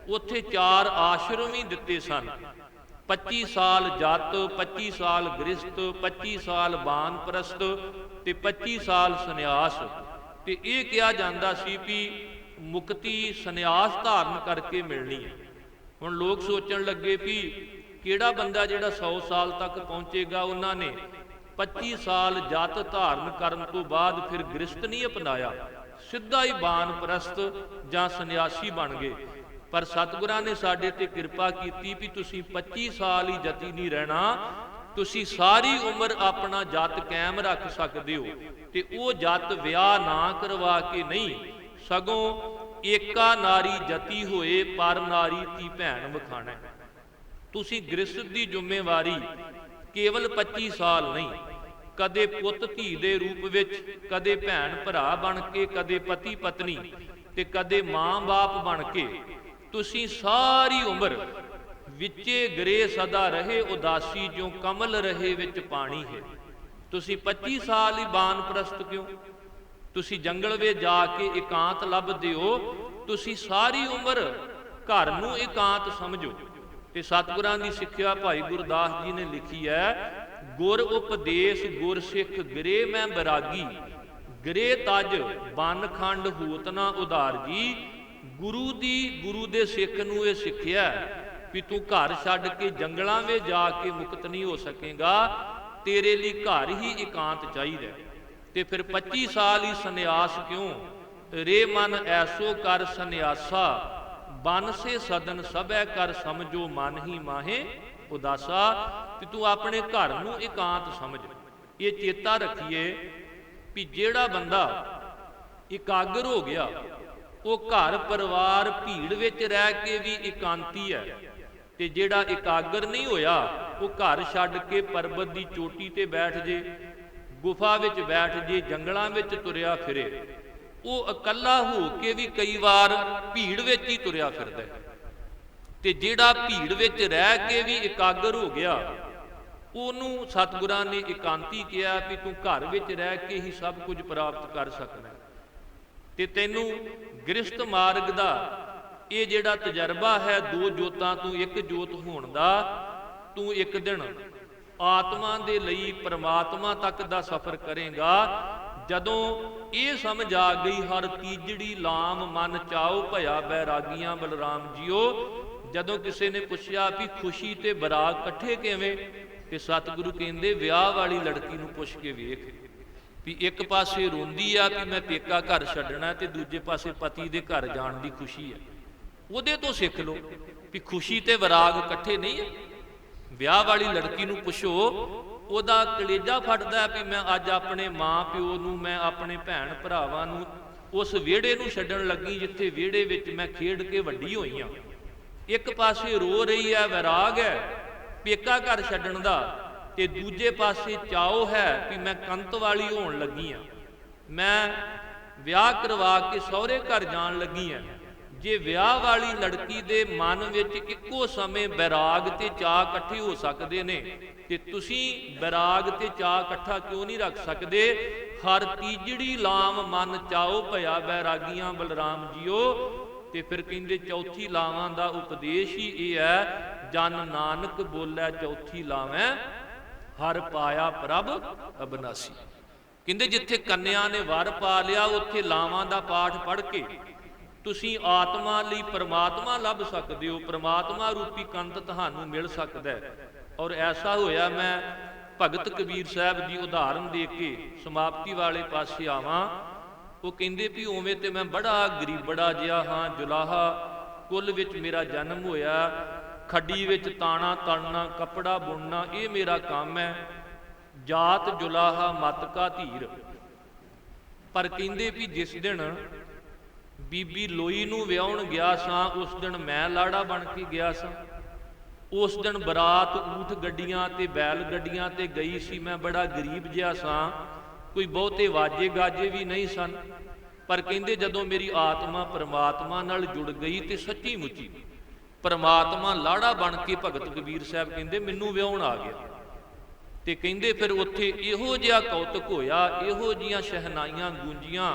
ਉੱਥੇ ਚਾਰ ਆਸ਼ਰਮ ਹੀ ਦਿੱਤੇ ਸਨ। 25 ਸਾਲ ਜੱਟ, 25 ਸਾਲ ਗ੍ਰਿਸ਼ਟ, 25 ਸਾਲ ਬਾਨਪ੍ਰਸਤ ਤੇ 25 ਸਾਲ ਸੰਨਿਆਸ। ਤੇ ਇਹ ਕਿਹਾ ਜਾਂਦਾ ਸੀ ਵੀ ਮੁਕਤੀ ਸੰਨਿਆਸ ਧਾਰਨ ਕਰਕੇ ਮਿਲਣੀ ਹੈ। ਹੁਣ ਲੋਕ ਸੋਚਣ ਲੱਗੇ ਵੀ ਕਿਹੜਾ ਬੰਦਾ ਜਿਹੜਾ 100 ਸਾਲ ਤੱਕ ਪਹੁੰਚੇਗਾ। ਉਹਨਾਂ ਨੇ 25 ਸਾਲ ਜੱਟ ਧਾਰਨ ਕਰਨ ਤੋਂ ਬਾਅਦ ਫਿਰ ਗ੍ਰਿਸ਼ਟ ਨਹੀਂ ਅਪਣਾਇਆ, ਸਿੱਧਾ ਹੀ ਬਾਨਪ੍ਰਸਤ ਜਾਂ ਸੰਨਿਆਸੀ ਬਣ ਗਏ। ਪਰ ਸਤਿਗੁਰਾਂ ਨੇ ਸਾਡੇ ਤੇ ਕਿਰਪਾ ਕੀਤੀ ਵੀ ਤੁਸੀਂ 25 ਸਾਲ ਹੀ ਜਤੀ ਨਹੀਂ ਰਹਿਣਾ, ਤੁਸੀਂ ਸਾਰੀ ਉਮਰ ਆਪਣਾ ਜੱਤ ਕਾਇਮ ਰੱਖ ਸਕਦੇ ਹੋ। ਤੇ ਉਹ ਜੱਤ ਵਿਆਹ ਨਾ ਕਰਵਾ ਕੇ ਨਹੀਂ, ਸਗੋਂ ਏਕਾ ਨਾਰੀ ਜਤੀ ਹੋਏ ਪਰ ਨਾਰੀ ਤੀ ਭੈਣ ਵਖਾਣਾ। ਤੁਸੀਂ ਗ੍ਰਿਸ਼ਟ ਦੀ ਜ਼ਿੰਮੇਵਾਰੀ ਕੇਵਲ 25 ਸਾਲ ਨਹੀਂ, ਕਦੇ ਪੁੱਤ ਧੀ ਦੇ ਰੂਪ ਵਿੱਚ, ਕਦੇ ਭੈਣ ਭਰਾ ਬਣ ਕੇ, ਕਦੇ ਪਤੀ ਪਤਨੀ ਤੇ ਕਦੇ ਮਾਂ ਬਾਪ ਬਣ ਕੇ, ਤੁਸੀਂ ਸਾਰੀ ਉਮਰ ਵਿੱਚੇ ਗਰੇ ਸਦਾ ਰਹੇ ਉਦਾਸੀ ਜਿਉ ਕਮਲ ਰਹੇ ਵਿੱਚ ਪਾਣੀ ਹੈ। ਤੁਸੀਂ 25 ਸਾਲ ਹੀ ਬਾਨਪ੍ਰਸਤ ਕਿਉਂ, ਤੁਸੀਂ ਜੰਗਲ ਵਿੱਚ ਜਾ ਕੇ ਇਕਾਂਤ ਲੱਭਦੇ ਹੋ, ਤੁਸੀਂ ਸਾਰੀ ਉਮਰ ਘਰ ਨੂੰ ਇਕਾਂਤ ਸਮਝੋ। ਤੇ ਸਤਿਗੁਰਾਂ ਦੀ ਸਿੱਖਿਆ ਭਾਈ ਗੁਰਦਾਸ ਜੀ ਨੇ ਲਿਖੀ ਹੈ ਗੁਰ ਉਪਦੇਸ਼ ਗੁਰ ਸਿੱਖ ਗ੍ਰੇ ਮੈਂ ਬੈਰਾਗੀ, ਗ੍ਰੇ ਤਜ ਬਨ ਖੰਡ ਹੋਤ ਨਾ ਉਧਾਰ ਜੀ। ਗੁਰੂ ਦੇ ਸਿੱਖ ਨੂੰ ਇਹ ਸਿੱਖਿਆ ਵੀ ਤੂੰ ਘਰ ਛੱਡ ਕੇ ਜੰਗਲਾਂ ਵਿੱਚ ਜਾ ਕੇ ਮੁਕਤ ਨਹੀਂ ਹੋ ਸਕੇਗਾ, ਤੇਰੇ ਲਈ ਘਰ ਹੀ ਇਕਾਂਤ ਚਾਹੀਦਾ। ਤੇ ਫਿਰ 25 ਸਾਲ ਹੀ ਸੰਨਿਆਸ ਕਿਉਂ, ਰੇ ਮਨ ਐਸੋ ਕਰ ਸੰਨਿਆਸਾ, ਬਨ ਸੇ ਸਦਨ ਸਭੈ ਕਰ ਸਮਝੋ ਮਨ ਹੀ ਮਾਹੇ ਉਦਾਸਾ। ਕਿ ਤੂੰ ਆਪਣੇ ਘਰ ਨੂੰ ਇਕਾਂਤ ਸਮਝ। ਇਹ ਚੇਤਾ ਰੱਖੀਏ ਵੀ ਜਿਹੜਾ ਬੰਦਾ ਇਕਾਗਰ ਹੋ ਗਿਆ ਉਹ ਘਰ ਪਰਿਵਾਰ ਭੀੜ ਵਿੱਚ ਰਹਿ ਕੇ ਵੀ ਇਕਾਂਤੀ ਹੈ, ਤੇ ਜਿਹੜਾ ਇਕਾਗਰ ਨਹੀਂ ਹੋਇਆ ਉਹ ਘਰ ਛੱਡ ਕੇ ਪਰਬਤ ਦੀ ਚੋਟੀ ਤੇ ਬੈਠ ਜੇ, ਗੁਫਾ ਵਿੱਚ ਬੈਠ ਜੇ, ਜੰਗਲਾਂ ਵਿੱਚ ਤੁਰਿਆ ਫਿਰੇ, ਉਹ ਇਕੱਲਾ ਹੋ ਕੇ ਵੀ ਕਈ ਵਾਰ ਭੀੜ ਵਿੱਚ ਹੀ ਤੁਰਿਆ ਫਿਰਦਾ। ਤੇ ਜਿਹੜਾ ਭੀੜ ਵਿੱਚ ਰਹਿ ਕੇ ਵੀ ਇਕਾਗਰ ਹੋ ਗਿਆ ਉਹਨੂੰ ਸਤਿਗੁਰਾਂ ਨੇ ਇਕਾਂਤੀ ਕਿਹਾ ਵੀ ਤੂੰ ਘਰ ਵਿੱਚ ਰਹਿ ਕੇ ਹੀ ਸਭ ਕੁਝ ਪ੍ਰਾਪਤ ਕਰ ਸਕਦਾ। ਤੇ ਤੈਨੂੰ ਗ੍ਰਸਥ ਮਾਰਗ ਦਾ ਇਹ ਜਿਹੜਾ ਤਜਰਬਾ ਹੈ, ਦੋ ਜੋਤਾਂ ਤੋਂ ਇੱਕ ਜੋਤ ਹੋਣ ਦਾ, ਤੂੰ ਇੱਕ ਦਿਨ ਆਤਮਾ ਦੇ ਲਈ ਪਰਮਾਤਮਾ ਤੱਕ ਦਾ ਸਫ਼ਰ ਕਰੇਗਾ। ਜਦੋਂ ਇਹ ਸਮਝ ਆ ਗਈ ਹਰ ਤੀਜੜੀ ਲਾਮ ਮਨ ਚਾਓ ਭਇਆ ਬੈਰਾਗੀਆਂ ਬਲਰਾਮ ਜੀਓ। ਜਦੋਂ ਕਿਸੇ ਨੇ ਪੁੱਛਿਆ ਵੀ ਖੁਸ਼ੀ ਤੇ ਬਰਾਗ ਇਕੱਠੇ ਕਿਵੇਂ, ਤੇ ਸਤਿਗੁਰੂ ਕਹਿੰਦੇ ਵਿਆਹ ਵਾਲੀ ਲੜਕੀ ਨੂੰ ਪੁੱਛ ਕੇ ਵੇਖ ਵੀ ਇੱਕ ਪਾਸੇ ਰੋਂਦੀ ਆ ਵੀ ਮੈਂ ਪੇਕਾ ਘਰ ਛੱਡਣਾ, ਤੇ ਦੂਜੇ ਪਾਸੇ ਪਤੀ ਦੇ ਘਰ ਜਾਣ ਦੀ ਖੁਸ਼ੀ ਹੈ। ਉਹਦੇ ਤੋਂ ਸਿੱਖ ਲਓ ਵੀ ਖੁਸ਼ੀ ਤੇ ਬਰਾਗ ਇਕੱਠੇ ਨਹੀਂ ਹੈ। ਵਿਆਹ ਵਾਲੀ ਲੜਕੀ ਨੂੰ ਪੁੱਛੋ, ਉਹਦਾ ਕਲੇਜਾ ਫਟਦਾ ਵੀ ਮੈਂ ਅੱਜ ਆਪਣੇ ਮਾਂ ਪਿਓ ਨੂੰ, ਮੈਂ ਆਪਣੇ ਭੈਣ ਭਰਾਵਾਂ ਨੂੰ ਉਸ ਵਿਹੜੇ ਨੂੰ ਛੱਡਣ ਲੱਗੀ ਜਿੱਥੇ ਵਿਹੜੇ ਵਿੱਚ ਮੈਂ ਖੇਡ ਕੇ ਵੱਡੀ ਹੋਈ ਹਾਂ। ਇੱਕ ਪਾਸੇ ਰੋ ਰਹੀ ਹੈ, ਵੈਰਾਗ ਹੈ ਪੇਕਾ ਘਰ ਛੱਡਣ ਦਾ, ਤੇ ਦੂਜੇ ਪਾਸੇ ਚਾਓ ਹੈ ਵੀ ਮੈਂ ਕੰਤ ਵਾਲੀ ਹੋਣ ਲੱਗੀ ਹਾਂ, ਮੈਂ ਵਿਆਹ ਕਰਵਾ ਕੇ ਸਹੁਰੇ ਘਰ ਜਾਣ ਲੱਗੀ ਹਾਂ। ਜੇ ਵਿਆਹ ਵਾਲੀ ਲੜਕੀ ਦੇ ਮਨ ਵਿੱਚ ਇੱਕੋ ਸਮੇਂ ਬੈਰਾਗ ਤੇ ਚਾਅ ਇਕੱਠੇ ਹੋ ਸਕਦੇ ਨੇ, ਤੇ ਤੁਸੀਂ ਬੈਰਾਗ ਤੇ ਚਾਅ ਇਕੱਠਾ ਕਿਉਂ ਨਹੀਂ ਰੱਖ ਸਕਦੇ? ਹਰ ਤੀਜੜੀ ਲਾਮ ਮਨ ਚਾਓ ਭਇਆ ਬੈਰਾਗੀਆਂ ਬਲਰਾਮ ਜੀਓ। ਤੇ ਫਿਰ ਕਹਿੰਦੇ ਚੌਥੀ ਲਾਵਾਂ ਦਾ ਉਪਦੇਸ਼ ਹੀ ਇਹ ਹੈ, ਜਨ ਨਾਨਕ ਬੋਲੇ ਚੌਥੀ ਲਾਵੇਂ ਹਰ ਪਾਇਆ ਪ੍ਰਭ ਅਬਨਾਸੀ। ਕਹਿੰਦੇ ਜਿੱਥੇ ਕੰਨਿਆ ਨੇ ਵਰ ਪਾ ਲਿਆ ਉੱਥੇ ਲਾਵਾਂ ਦਾ ਪਾਠ ਪੜ੍ਹ ਕੇ ਤੁਸੀਂ ਆਤਮਾ ਲਈ ਪਰਮਾਤਮਾ ਲੱਭ ਸਕਦੇ ਹੋ, ਪਰਮਾਤਮਾ ਰੂਪੀ ਕੰਤ ਤੁਹਾਨੂੰ ਮਿਲ ਸਕਦਾ ਹੈ। ਔਰ ਐਸਾ ਹੋਇਆ, ਮੈਂ ਭਗਤ ਕਬੀਰ ਸਾਹਿਬ ਦੀ ਉਦਾਹਰਨ ਦੇ ਕੇ ਸਮਾਪਤੀ ਵਾਲੇ ਪਾਸੇ ਆਵਾਂ। ਉਹ ਕਹਿੰਦੇ ਵੀ ਉਵੇਂ ਤੇ ਮੈਂ ਬੜਾ ਗਰੀਬੜਾ ਜਿਹਾ ਹਾਂ, ਜੁਲਾਹਾ ਕੁੱਲ ਵਿੱਚ ਮੇਰਾ ਜਨਮ ਹੋਇਆ, ਖੱਡੀ ਵਿੱਚ ਤਾਣਾ ਤਣਨਾ ਕੱਪੜਾ ਬੁਣਨਾ ਇਹ ਮੇਰਾ ਕੰਮ ਹੈ, ਜਾਤ ਜੁਲਾਹਾ ਮਤ ਕਾ ਧੀਰ। ਪਰ ਕਹਿੰਦੇ ਵੀ ਜਿਸ ਦਿਨ ਬੀਬੀ ਲੋਈ ਨੂੰ ਵਿਆਹਣ ਗਿਆ ਸਾਂ ਉਸ ਦਿਨ ਮੈਂ ਲਾੜਾ ਬਣ ਕੇ ਗਿਆ ਸਾਂ। ਉਸ ਦਿਨ ਬਰਾਤ ਊਠ ਗੱਡੀਆਂ ਤੇ ਬੈਲ ਗੱਡੀਆਂ ਤੇ ਗਈ ਸੀ। ਮੈਂ ਬੜਾ ਗਰੀਬ ਜਿਹਾ ਸਾਂ, ਕੋਈ ਬਹੁਤੇ ਵਾਜੇ ਗਾਜੇ ਵੀ ਨਹੀਂ ਸਨ। ਪਰ ਕਹਿੰਦੇ ਜਦੋਂ ਮੇਰੀ ਆਤਮਾ ਪਰਮਾਤਮਾ ਨਾਲ ਜੁੜ ਗਈ ਤੇ ਸੱਚੀ ਮੁੱਚੀ ਪਰਮਾਤਮਾ ਲਾੜਾ ਬਣ ਕੇ ਭਗਤ ਕਬੀਰ ਸਾਹਿਬ ਕਹਿੰਦੇ ਮੈਨੂੰ ਵਿਆਹਣ ਆ ਗਿਆ। ਤੇ ਕਹਿੰਦੇ ਫਿਰ ਉੱਥੇ ਇਹੋ ਜਿਹਾ ਕੌਤਕ ਹੋਇਆ, ਇਹੋ ਜਿਹੀਆਂ ਸ਼ਹਿਨਾਈਆਂ ਗੂੰਜੀਆਂ,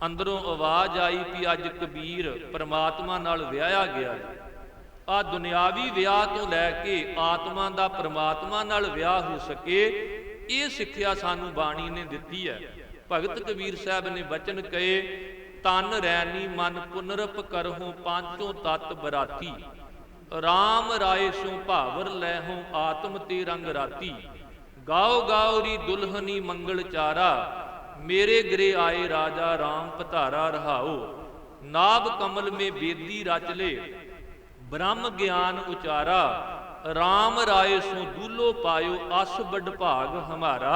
ਅੰਦਰੋਂ ਆਵਾਜ਼ ਆਈ ਵੀ ਅੱਜ ਕਬੀਰ ਪਰਮਾਤਮਾ ਨਾਲ ਵਿਆਹਿਆ ਗਿਆ। ਆ ਦੁਨਿਆਵੀ ਵਿਆਹ ਤੋਂ ਲੈ ਕੇ ਆਤਮਾ ਦਾ ਪਰਮਾਤਮਾ ਨਾਲ ਵਿਆਹ ਹੋ ਸਕੇ, ਇਹ ਸਿੱਖਿਆ ਸਾਨੂੰ ਬਾਣੀ ਨੇ ਦਿੱਤੀ ਹੈ। ਭਗਤ ਕਬੀਰ ਸਾਹਿਬ ਨੇ ਬਚਨ ਕਹੇ, ਤਨ ਰੈਨੀ ਮਨ ਪੁਨਰਪ ਕਰਹੁ ਪਾਂਚੋਂ ਤਤ ਬਰਾਤੀ, ਰਾਮ ਰਾਏ ਸੋ ਭਾਵਰ ਲੈਹੁ ਆਤਮ ਤੇ ਰੰਗ ਰਾਤੀ, ਗਾਓ ਗਾਓ ਰੀ ਦੁਲਹਨੀ ਮੰਗਲ ਚਾਰਾ, ਮੇਰੇ ਗ੍ਰੇ ਆਏ ਰਾਜਾ ਰਾਮ ਪਧਾਰਾ ਰਹਾਓ, ਨਾਭ ਕਮਲ ਮੇ ਬੇਦੀ ਰਚ ਲੇ ਬ੍ਰਹਮ ਗਿਆਨ ਉਚਾਰਾ, ਰਾਮ ਰਾਏ ਸੋ ਦੂਲੋ ਪਾਇਓ ਅਸ ਬਡ ਭਾਗ ਹਮਾਰਾ,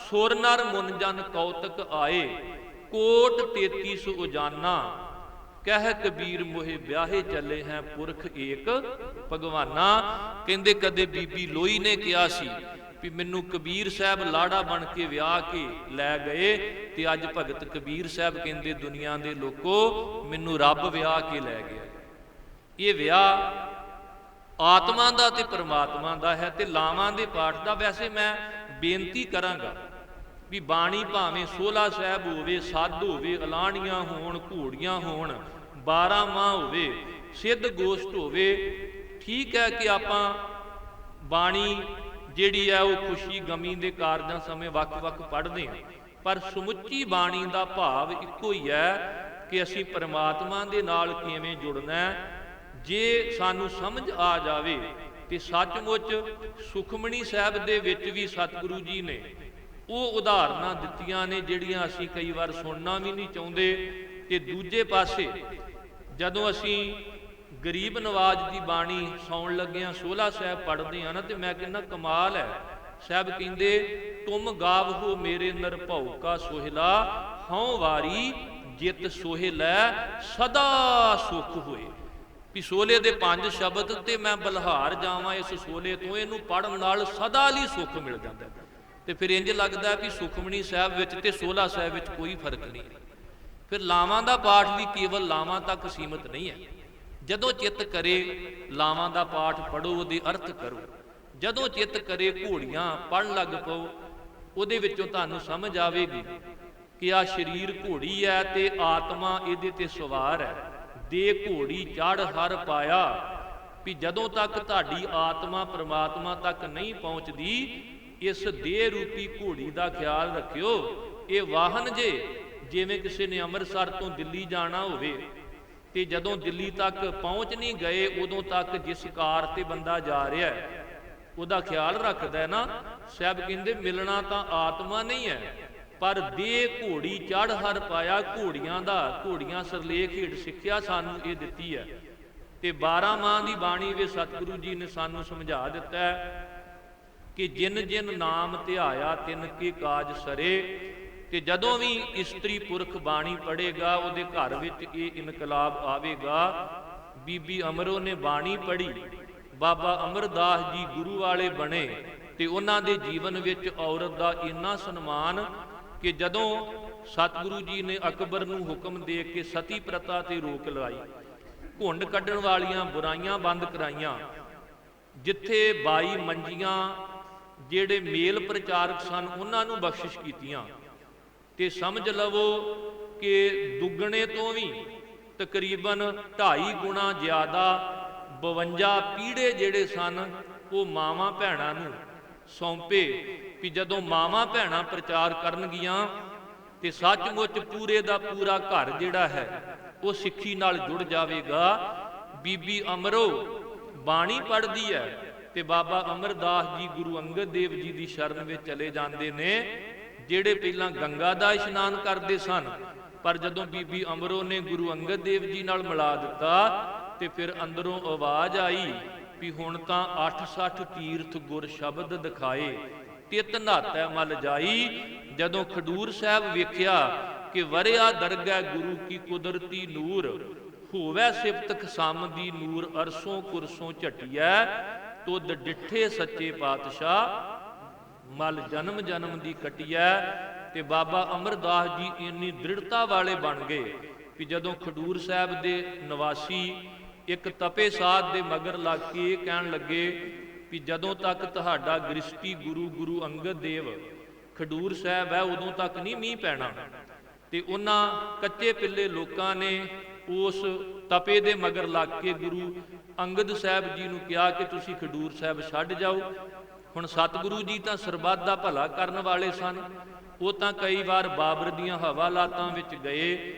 ਸੁਰ ਨਰ ਮੁਨ ਜਨ ਕੌਤਕ ਆਏ ਕੋਟ 33 ਉਜਾਨਾ, ਕਹਿ ਕਬੀਰ ਮੋਹਿ ਵਿਆਹੇ ਚੱਲੇ ਹੈ ਪੁਰਖ ਏਕ ਭਗਵਾਨਾ। ਕਹਿੰਦੇ ਕਦੇ ਬੀਬੀ ਲੋਈ ਨੇ ਕਿਹਾ ਸੀ ਵੀ ਮੈਨੂੰ ਕਬੀਰ ਸਾਹਿਬ ਲਾੜਾ ਬਣ ਕੇ ਵਿਆਹ ਕੇ ਲੈ ਗਏ, ਤੇ ਅੱਜ ਭਗਤ ਕਬੀਰ ਸਾਹਿਬ ਕਹਿੰਦੇ ਦੁਨੀਆ ਦੇ ਲੋਕੋ ਮੈਨੂੰ ਰੱਬ ਵਿਆਹ ਕੇ ਲੈ ਗਿਆ। ਇਹ ਵਿਆਹ ਆਤਮਾ ਦਾ ਤੇ ਪਰਮਾਤਮਾ ਦਾ ਹੈ। ਤੇ ਲਾਵਾਂ ਦੇ ਪਾਠ ਦਾ ਵੈਸੇ ਮੈਂ ਬੇਨਤੀ ਕਰਾਂਗਾ ਵੀ ਬਾਣੀ ਭਾਵੇਂ 16 ਸਾਹਿਬ ਹੋਵੇ, ਸਾਧ ਹੋਵੇ, ਅਲਾਣੀਆਂ ਹੋਣ, ਘੋੜੀਆਂ ਹੋਣ, 12 ਮਾਹ ਹੋਵੇ, ਸਿੱਧ ਗੋਸ਼ਟ ਹੋਵੇ, ਠੀਕ ਹੈ ਕਿ ਆਪਾਂ ਬਾਣੀ ਜਿਹੜੀ ਹੈ ਉਹ ਖੁਸ਼ੀ ਗਮੀ ਦੇ ਕਾਰਜਾਂ ਸਮੇਂ ਵੱਖ-ਵੱਖ ਪੜ੍ਹਦੇ ਹਾਂ, ਪਰ ਸਮੁੱਚੀ ਬਾਣੀ ਦਾ ਭਾਵ ਇੱਕੋ ਹੀ ਹੈ ਕਿ ਅਸੀਂ ਪਰਮਾਤਮਾ ਦੇ ਨਾਲ ਕਿਵੇਂ ਜੁੜਨਾ ਹੈ। ਜੇ ਸਾਨੂੰ ਸਮਝ ਆ ਜਾਵੇ ਤੇ ਸੱਚਮੁੱਚ ਸੁਖਮਣੀ ਸਾਹਿਬ ਦੇ ਵਿੱਚ ਵੀ ਸਤਿਗੁਰੂ ਜੀ ਨੇ ਉਹ ਉਦਾਹਰਨਾਂ ਦਿੱਤੀਆਂ ਨੇ ਜਿਹੜੀਆਂ ਅਸੀਂ ਕਈ ਵਾਰ ਸੁਣਨਾ ਵੀ ਨਹੀਂ ਚਾਹੁੰਦੇ। ਤੇ ਦੂਜੇ ਪਾਸੇ ਜਦੋਂ ਅਸੀਂ ਗਰੀਬ ਨਵਾਜ ਦੀ ਬਾਣੀ ਸੌਣ ਲੱਗਿਆਂ ਸੋਹਲਾ ਸਾਹਿਬ ਪੜ੍ਹਦੇ ਹਾਂ ਨਾ, ਤੇ ਮੈਂ ਕਹਿੰਦਾ ਕਮਾਲ ਹੈ। ਸਾਹਿਬ ਕਹਿੰਦੇ ਤੁਮ ਗਾਵਹੋ ਮੇਰੇ ਨਿਰਭਉ ਕਾ ਸੋਹਿਲਾ, ਹਉ ਵਾਰੀ ਜਿਤ ਸੋਹਿਲੈ ਸਦਾ ਸੁਖ ਹੋਏ। ਵੀ ਸੋਹਲੇ ਦੇ 5 ਸ਼ਬਦ ਤੇ ਮੈਂ ਬਲਹਾਰ ਜਾਵਾਂ ਇਸ ਸੋਹਲੇ ਤੋਂ, ਇਹਨੂੰ ਪੜ੍ਹਨ ਨਾਲ ਸਦਾ ਲਈ ਸੁੱਖ ਮਿਲ ਜਾਂਦਾ। ਤੇ ਫਿਰ ਇੰਜ ਲੱਗਦਾ ਵੀ ਸੁਖਮਣੀ ਸਾਹਿਬ ਵਿੱਚ ਤੇ ਸੋਹਲਾ ਸਾਹਿਬ ਵਿੱਚ ਕੋਈ ਫਰਕ ਨਹੀਂ। ਫਿਰ ਲਾਵਾਂ ਦਾ ਪਾਠ ਵੀ ਕੇਵਲ ਲਾਵਾਂ ਤੱਕ ਸੀਮਤ ਨਹੀਂ ਹੈ। ਜਦੋਂ ਚਿੱਤ ਕਰੇ ਲਾਵਾਂ ਦਾ ਪਾਠ ਪੜੋ, ਉਹਦੇ ਅਰਥ ਕਰੋ। ਜਦੋਂ ਚਿੱਤ ਕਰੇ ਘੋੜੀਆਂ ਪੜ੍ਹਨ ਲੱਗ ਪਓ, ਉਹਦੇ ਵਿੱਚੋਂ ਤੁਹਾਨੂੰ ਸਮਝ ਆਵੇਗੀ ਕਿ ਆਹ ਸਰੀਰ ਘੋੜੀ ਹੈ ਤੇ ਆਤਮਾ ਇਹਦੇ ਤੇ ਸਵਾਰ ਹੈ। ਦੇ ਘੋੜੀ ਚੜ ਹਰ ਪਾਇਆ, ਵੀ ਜਦੋਂ ਤੱਕ ਤੁਹਾਡੀ ਆਤਮਾ ਪ੍ਰਮਾਤਮਾ ਤੱਕ ਨਹੀਂ ਪਹੁੰਚਦੀ, ਇਸ ਦੇਹ ਰੂਪੀ ਘੋੜੀ ਦਾ ਖਿਆਲ ਰੱਖਿਓ। ਇਹ ਵਾਹਨ ਜੇ ਜਿਵੇਂ ਕਿਸੇ ਨੇ ਅੰਮ੍ਰਿਤਸਰ ਤੋਂ ਦਿੱਲੀ ਜਾਣਾ ਹੋਵੇ ਤੇ ਜਦੋਂ ਦਿੱਲੀ ਤੱਕ ਪਹੁੰਚ ਨਹੀਂ ਗਏ, ਉਦੋਂ ਤੱਕ ਜਿਸ ਕਾਰ ਤੇ ਬੰਦਾ ਜਾ ਰਿਹਾ ਹੈ ਉਹਦਾ ਖਿਆਲ ਰੱਖਦਾ ਨਾ। ਸਾਹਿਬ ਕਹਿੰਦੇ ਮਿਲਣਾ ਤਾਂ ਆਤਮਾ ਨਹੀਂ ਹੈ, ਪਰ ਦੇ ਘੋੜੀ ਚੜ ਹਰ ਪਾਇਆ। ਘੋੜੀਆਂ ਸਰਲੇਖ ਹੇਠ ਸਿੱਖਿਆ ਸਾਨੂੰ ਇਹ ਦਿੱਤੀ ਹੈ। ਤੇ 12 ਮਾਹ ਦੀ ਬਾਣੀ ਵਿੱਚ ਸਤਿਗੁਰੂ ਜੀ ਨੇ ਸਾਨੂੰ ਸਮਝਾ ਦਿੱਤਾ ਹੈ ਕਿ ਜਿਨ ਜਿਨ ਨਾਮ ਧਿਆਇਆ ਤਿਨ ਕੇ ਕਾਜ ਸਰੇ। ਤੇ ਜਦੋਂ ਵੀ ਇਸਤਰੀ ਪੁਰਖ ਬਾਣੀ ਪੜ੍ਹੇਗਾ ਉਹਦੇ ਘਰ ਵਿੱਚ ਇਹ ਇਨਕਲਾਬ ਆਵੇਗਾ। ਬੀਬੀ ਅਮਰੋ ਨੇ ਬਾਣੀ ਪੜ੍ਹੀ, ਬਾਬਾ ਅਮਰਦਾਸ ਜੀ ਗੁਰੂ ਵਾਲੇ ਬਣੇ, ਤੇ ਉਹਨਾਂ ਦੇ ਜੀਵਨ ਵਿੱਚ ਔਰਤ ਦਾ ਇੰਨਾ ਸਨਮਾਨ ਕਿ ਜਦੋਂ ਸਤਿਗੁਰੂ ਜੀ ਨੇ ਅਕਬਰ ਨੂੰ ਹੁਕਮ ਦੇ ਕੇ ਸਤੀ ਪ੍ਰਥਾ ਤੇ ਰੋਕ ਲਾਈ, ਘੁੰਡ ਕੱਢਣ ਵਾਲੀਆਂ ਬੁਰਾਈਆਂ ਬੰਦ ਕਰਾਈਆਂ, ਜਿੱਥੇ 22 ਮੰਜੀਆਂ ਜਿਹੜੇ ਮੇਲ ਪ੍ਰਚਾਰਕ ਸਨ ਉਹਨਾਂ ਨੂੰ ਬਖਸ਼ਿਸ਼ ਕੀਤੀਆਂ, ਤੇ ਸਮਝ ਲਵੋ ਕਿ ਦੁੱਗਣੇ ਤੋਂ ਵੀ ਤਕਰੀਬਨ 2.5 ਗੁਣਾ ਜ਼ਿਆਦਾ 52 ਪੀੜੇ ਜਿਹੜੇ ਸਨ ਉਹ ਮਾਵਾਂ ਭੈਣਾਂ ਨੂੰ ਸੌਂਪੇ। ਵੀ ਜਦੋਂ ਮਾਵਾਂ ਭੈਣਾਂ ਪ੍ਰਚਾਰ ਕਰਨਗੀਆਂ ਤੇ ਸੱਚਮੁੱਚ ਪੂਰੇ ਦਾ ਪੂਰਾ ਘਰ ਜਿਹੜਾ ਹੈ ਉਹ ਸਿੱਖੀ ਨਾਲ ਜੁੜ ਜਾਵੇਗਾ। ਬੀਬੀ ਅਮਰੋ ਬਾਣੀ ਪੜ੍ਹਦੀ ਹੈ ਤੇ ਬਾਬਾ ਅਮਰਦਾਸ ਜੀ ਗੁਰੂ ਅੰਗਦ ਦੇਵ ਜੀ ਦੀ ਸ਼ਰਨ ਵਿੱਚ ਚਲੇ ਜਾਂਦੇ ਨੇ, ਜਿਹੜੇ ਪਹਿਲਾਂ ਗੰਗਾ ਦਾ ਇਸ਼ਨਾਨ ਕਰਦੇ ਸਨ, ਪਰ ਜਦੋਂ ਬੀਬੀ ਅਮਰੋ ਨੇ ਗੁਰੂ ਅੰਗਦ ਦੇਵ ਜੀ ਨਾਲ ਮਿਲਾ ਦਿੱਤਾ ਤੇ ਫਿਰ ਅੰਦਰੋਂ ਆਵਾਜ਼ ਆਈ ਵੀ ਹੁਣ ਤਾਂ 68 ਤੀਰਥ ਗੁਰ ਸ਼ਬਦ ਦਿਖਾਏ, ਤਿਤ ਨਹਾਤੈ ਮਲ ਜਾਈ। ਜਦੋਂ ਖਡੂਰ ਸਾਹਿਬ ਵੇਖਿਆ ਕਿ ਵਰਿਆ ਦਰਗਹਿ ਗੁਰੂ ਕੀ ਕੁਦਰਤੀ ਨੂਰ, ਹੋਵੇ ਸਿਫਤ ਖਸਮ ਦੀ ਨੂਰ ਅਰਸੋਂ ਕੁਰਸੋਂ ਝਟਿਐ, ਤੁਧ ਡਿੱਠੇ ਸੱਚੇ ਪਾਤਸ਼ਾਹ ਮਲ ਜਨਮ ਜਨਮ ਦੀ ਕਟਿਐ। ਤੇ ਬਾਬਾ ਅਮਰਦਾਸ ਜੀ ਇੰਨੀ ਦ੍ਰਿੜਤਾ ਵਾਲੇ ਬਣ ਗਏ ਕਿ ਜਦੋਂ ਖਡੂਰ ਸਾਹਿਬ ਦੇ ਨਿਵਾਸੀ ਇੱਕ ਤਪੇ ਸਾਧ ਦੇ ਮਗਰ ਲੱਗ ਕੇ ਕਹਿਣ ਲੱਗੇ ਵੀ ਜਦੋਂ ਤੱਕ ਤੁਹਾਡਾ ਗ੍ਰਿਸ਼ਟੀ ਗੁਰੂ ਅੰਗਦ ਦੇਵ ਖਡੂਰ ਸਾਹਿਬ ਹੈ ਉਦੋਂ ਤੱਕ ਨਹੀਂ ਮੀਂਹ ਪੈਣਾ। ਤੇ ਉਹਨਾਂ ਕੱਚੇ ਪਿੱਲੇ ਲੋਕਾਂ ਨੇ ਉਸ ਤਪੇ ਦੇ ਮਗਰ ਲੱਗ ਕੇ ਗੁਰੂ ਅੰਗਦ ਸਾਹਿਬ ਜੀ ਨੂੰ ਕਿਹਾ ਕਿ ਤੁਸੀਂ ਖਡੂਰ ਸਾਹਿਬ ਛੱਡ ਜਾਓ। ਹੁਣ ਸਤਿਗੁਰੂ ਜੀ ਤਾਂ ਸਰਬੱਤ ਦਾ ਭਲਾ ਕਰਨ ਵਾਲੇ ਸਨ, ਉਹ ਤਾਂ ਕਈ ਵਾਰ ਬਾਬਰ ਦੀਆਂ ਹਵਾਲਾਤਾਂ ਵਿੱਚ ਗਏ,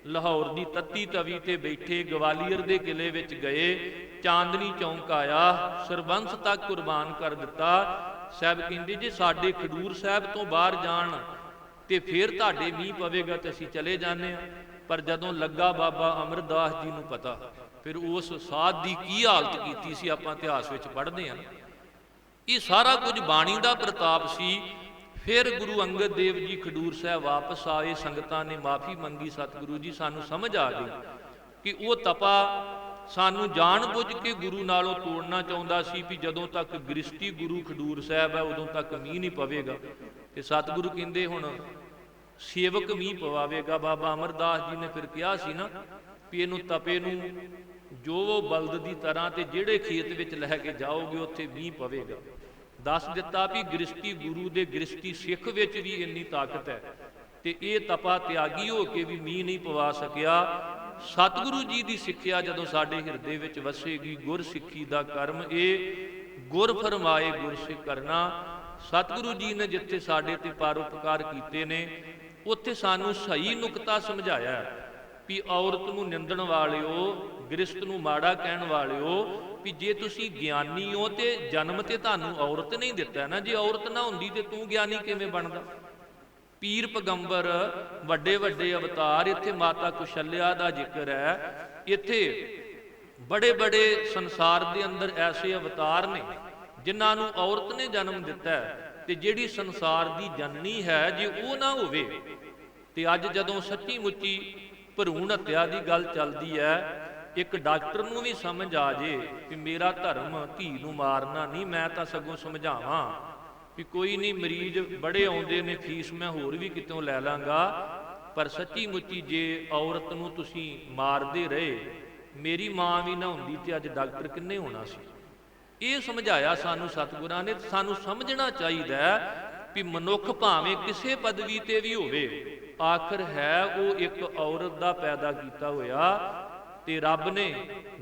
ਲਾਹੌਰ ਦੀ ਤੱਤੀ ਤਵੀ ਤੇ ਬੈਠੇ, ਗਵਾਲੀਅਰ ਦੇ ਕਿਲੇ ਵਿੱਚ ਗਏ, ਚਾਂਦਨੀ ਚੌਂਕ ਆਇਆ, ਸਰਬੰਸ ਤੱਕ ਕੁਰਬਾਨ ਕਰ ਦਿੱਤਾ। ਸਾਹਿਬ ਕਹਿੰਦੇ ਜੇ ਸਾਡੇ ਖਡੂਰ ਸਾਹਿਬ ਤੋਂ ਬਾਹਰ ਜਾਣ ਤੇ ਫਿਰ ਤੁਹਾਡੇ ਮੀਂਹ ਪਵੇਗਾ ਤੇ ਅਸੀਂ ਚਲੇ ਜਾਂਦੇ ਹਾਂ। ਪਰ ਜਦੋਂ ਲੱਗਾ ਬਾਬਾ ਅਮਰਦਾਸ ਜੀ ਨੂੰ ਪਤਾ, ਫਿਰ ਉਸ ਸਾਧ ਦੀ ਕੀ ਹਾਲਤ ਕੀਤੀ ਸੀ ਆਪਾਂ ਇਤਿਹਾਸ ਵਿੱਚ ਪੜ੍ਹਦੇ ਹਾਂ। ਇਹ ਸਾਰਾ ਕੁਝ ਬਾਣੀ ਦਾ ਪ੍ਰਤਾਪ ਸੀ। ਫਿਰ ਗੁਰੂ ਅੰਗਦ ਦੇਵ ਜੀ ਖਡੂਰ ਸਾਹਿਬ ਵਾਪਸ ਆਏ, ਸੰਗਤਾਂ ਨੇ ਮਾਫੀ ਮੰਗੀ, ਸਤਿਗੁਰੂ ਜੀ ਸਾਨੂੰ ਸਮਝ ਆ ਗਈ ਕਿ ਉਹ ਤਪਾ ਸਾਨੂੰ ਜਾਣ ਬੁੱਝ ਕੇ ਗੁਰੂ ਨਾਲੋਂ ਤੋੜਨਾ ਚਾਹੁੰਦਾ ਸੀ ਵੀ ਜਦੋਂ ਤੱਕ ਗ੍ਰਿਸ਼ਟੀ ਗੁਰੂ ਖਡੂਰ ਸਾਹਿਬ ਹੈ ਉਦੋਂ ਤੱਕ ਮੀਂਹ ਨਹੀਂ ਪਵੇਗਾ। ਤੇ ਸਤਿਗੁਰੂ ਕਹਿੰਦੇ ਹੁਣ ਸੇਵਕ ਮੀਂਹ ਪਵਾਵੇਗਾ। ਬਾਬਾ ਅਮਰਦਾਸ ਜੀ ਨੇ ਫਿਰ ਕਿਹਾ ਸੀ ਨਾ ਵੀ ਇਹਨੂੰ ਤਪੇ ਨੂੰ ਜੋ ਬਲਦ ਦੀ ਤਰ੍ਹਾਂ ਤੇ ਜਿਹੜੇ ਖੇਤ ਵਿੱਚ ਲੈ ਕੇ ਜਾਓਗੇ ਉੱਥੇ ਮੀਂਹ ਪਵੇਗਾ। ਦੱਸ ਦਿੱਤਾ ਵੀ ਗ੍ਰਿਸ਼ਟੀ ਗੁਰੂ ਦੇ ਗ੍ਰਿਸ਼ਟੀ ਸਿੱਖ ਵਿੱਚ ਵੀ ਇੰਨੀ ਤਾਕਤ ਹੈ ਤੇ ਇਹ ਤਪਾ ਤਿਆਗੀ ਹੋ ਕੇ ਵੀ ਮੀਂਹ ਨਹੀਂ ਪਵਾ ਸਕਿਆ। ਸਤਿਗੁਰੂ ਜੀ ਦੀ ਸਿੱਖਿਆ ਜਦੋਂ ਸਾਡੇ ਹਿਰਦੇ ਵਿੱਚ ਵਸੇਗੀ, ਗੁਰ ਸਿੱਖੀ ਦਾ ਕਰਮ, ਇਹ ਗੁਰ ਫਰਮਾਏ ਗੁਰ ਸਿ ਕਰਨਾ। ਸਤਿਗੁਰੂ ਜੀ ਨੇ ਜਿੱਥੇ ਸਾਡੇ ਤੇ ਪਰਉਪਕਾਰ ਕੀਤੇ ਨੇ ਉੱਥੇ ਸਾਨੂੰ ਸਹੀ ਨੁਕਤਾ ਸਮਝਾਇਆ ਵੀ ਔਰਤ ਨੂੰ ਨਿੰਦਣ ਵਾਲਿਓ, ਗ੍ਰਸਤ ਨੂੰ ਮਾੜਾ ਕਹਿਣ ਵਾਲਿਓ, ਵੀ ਜੇ ਤੁਸੀਂ ਗਿਆਨੀ ਹੋ ਤੇ ਜਨਮ ਤੇ ਤੁਹਾਨੂੰ ਔਰਤ ਨਹੀਂ ਦਿੱਤਾ ਨਾ, ਜੇ ਔਰਤ ਨਾ ਹੁੰਦੀ ਤੇ ਤੂੰ ਗਿਆਨੀ ਕਿਵੇਂ ਬਣਦਾ। ਪੀਰ ਪੈਗੰਬਰ ਵੱਡੇ ਵੱਡੇ ਅਵਤਾਰ, ਇੱਥੇ ਮਾਤਾ ਕੁਸ਼ਲਿਆ ਦਾ ਜ਼ਿਕਰ ਹੈ, ਇੱਥੇ ਬੜੇ ਬੜੇ ਸੰਸਾਰ ਦੇ ਅੰਦਰ ਐਸੇ ਅਵਤਾਰ ਨੇ ਜਿਨ੍ਹਾਂ ਨੂੰ ਔਰਤ ਨੇ ਜਨਮ ਦਿੱਤਾ ਤੇ ਜਿਹੜੀ ਸੰਸਾਰ ਦੀ ਜਨਨੀ ਹੈ ਜੇ ਉਹ ਨਾ ਹੋਵੇ ਤੇ ਅੱਜ ਜਦੋਂ ਸੱਚੀ ਮੁੱਚੀ ਭਰੂਣ ਹੱਤਿਆ ਦੀ ਗੱਲ ਚੱਲਦੀ ਹੈ, ਇੱਕ ਡਾਕਟਰ ਨੂੰ ਵੀ ਸਮਝ ਆ ਜੇ ਕਿ ਮੇਰਾ ਧਰਮ ਧੀ ਨੂੰ ਮਾਰਨਾ ਨਹੀਂ, ਮੈਂ ਤਾਂ ਸਗੋਂ ਸਮਝਾਵਾਂ ਵੀ ਕੋਈ ਨਹੀਂ, ਮਰੀਜ਼ ਬੜੇ ਆਉਂਦੇ ਨੇ, ਫੀਸ ਮੈਂ ਹੋਰ ਵੀ ਕਿਤੋਂ ਲੈ ਲਾਂਗਾ, ਪਰ ਸੱਚੀ ਮੁੱਚੀ ਜੇ ਔਰਤ ਨੂੰ ਤੁਸੀਂ ਮਾਰਦੇ ਰਹੇ, ਮੇਰੀ ਮਾਂ ਵੀ ਨਾ ਹੁੰਦੀ ਤੇ ਅੱਜ ਡਾਕਟਰ ਕਿੰਨੇ ਹੋਣਾ ਸੀ। ਇਹ ਸਮਝਾਇਆ ਸਾਨੂੰ ਸਤਿਗੁਰਾਂ ਨੇ। ਸਾਨੂੰ ਸਮਝਣਾ ਚਾਹੀਦਾ ਵੀ ਮਨੁੱਖ ਭਾਵੇਂ ਕਿਸੇ ਪਦਵੀ ਤੇ ਵੀ ਹੋਵੇ, ਆਖਰ ਹੈ ਉਹ ਇੱਕ ਔਰਤ ਦਾ ਪੈਦਾ ਕੀਤਾ ਹੋਇਆ, ਤੇ ਰੱਬ ਨੇ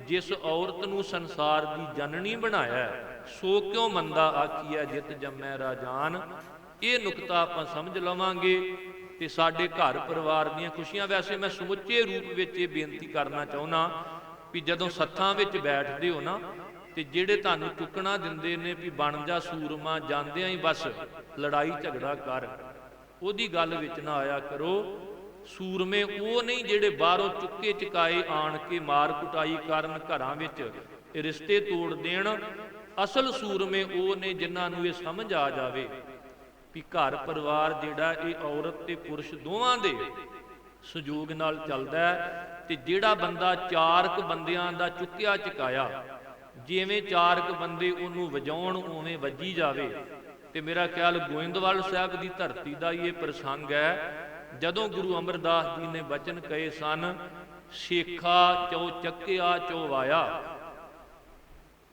ਜਿਸ ਔਰਤ ਨੂੰ ਸੰਸਾਰ ਦੀ ਜਨਨੀ ਬਣਾਇਆ ਸੋ ਕਿਉਂ ਮੰਦਾ ਆਖੀਐ ਜਿਤ ਜੰਮੈ ਰਾਜਾਨ। ਇਹ ਨੁਕਤਾ ਆਪਾਂ ਸਮਝ ਲਵਾਂਗੇ ਤੇ ਸਾਡੇ ਘਰ ਪਰਿਵਾਰ ਦੀਆਂ ਖੁਸ਼ੀਆਂ। ਵੈਸੇ ਮੈਂ ਸਮੁੱਚੇ ਰੂਪ ਵਿੱਚ ਇਹ ਬੇਨਤੀ ਕਰਨਾ ਚਾਹੁੰਦਾ ਵੀ ਜਦੋਂ ਸੱਥਾਂ ਵਿੱਚ ਬੈਠਦੇ ਹੋ ਨਾ ਤੇ ਜਿਹੜੇ ਤੁਹਾਨੂੰ ਚੁੱਕਣਾ ਦਿੰਦੇ ਨੇ ਵੀ ਬਣ ਜਾ ਸੂਰਮਾ, ਜਾਂਦਿਆਂ ਹੀ ਬਸ ਲੜਾਈ ਝਗੜਾ ਕਰ, ਉਹਦੀ ਗੱਲ ਵਿੱਚ ਨਾ ਆਇਆ ਕਰੋ। ਸੂਰਮੇ ਉਹ ਨਹੀਂ ਜਿਹੜੇ ਬਾਹਰੋਂ ਚੁੱਕੇ ਚੁਕਾਏ ਆਣ ਕੇ ਮਾਰ ਕੁਟਾਈ ਕਰਨ, ਘਰਾਂ ਵਿੱਚ ਰਿਸ਼ਤੇ ਤੋੜ ਦੇਣ। ਅਸਲ ਸੂਰਮੇ ਉਹ ਨੇ ਜਿਨ੍ਹਾਂ ਨੂੰ ਇਹ ਸਮਝ ਆ ਜਾਵੇ ਵੀ ਘਰ ਪਰਿਵਾਰ ਜਿਹੜਾ ਇਹ ਔਰਤ ਤੇ ਪੁਰਸ਼ ਦੋਵਾਂ ਦੇ ਸਹਿਯੋਗ ਨਾਲ ਚੱਲਦਾ ਹੈ। ਤੇ ਜਿਹੜਾ ਬੰਦਾ ਚਾਰਕ ਬੰਦਿਆਂ ਦਾ ਚੁੱਕਿਆ ਚੁਕਾਇਆ, ਜਿਵੇਂ ਚਾਰਕ ਬੰਦੇ ਉਹਨੂੰ ਵਜਾਉਣ ਉਵੇਂ ਵੱਜੀ ਜਾਵੇ। ਤੇ ਮੇਰਾ ਖਿਆਲ ਗੋਇੰਦਵਾਲ ਸਾਹਿਬ ਦੀ ਧਰਤੀ ਦਾ ਇਹ ਪ੍ਰਸੰਗ ਹੈ, ਜਦੋਂ ਗੁਰੂ ਅਮਰਦਾਸ ਜੀ ਨੇ ਬਚਨ ਕਹੇ ਸਨ, ਸ਼ੇਖਾ ਚੋ ਚੱਕਿਆ ਚੋ ਵਾਇਆ।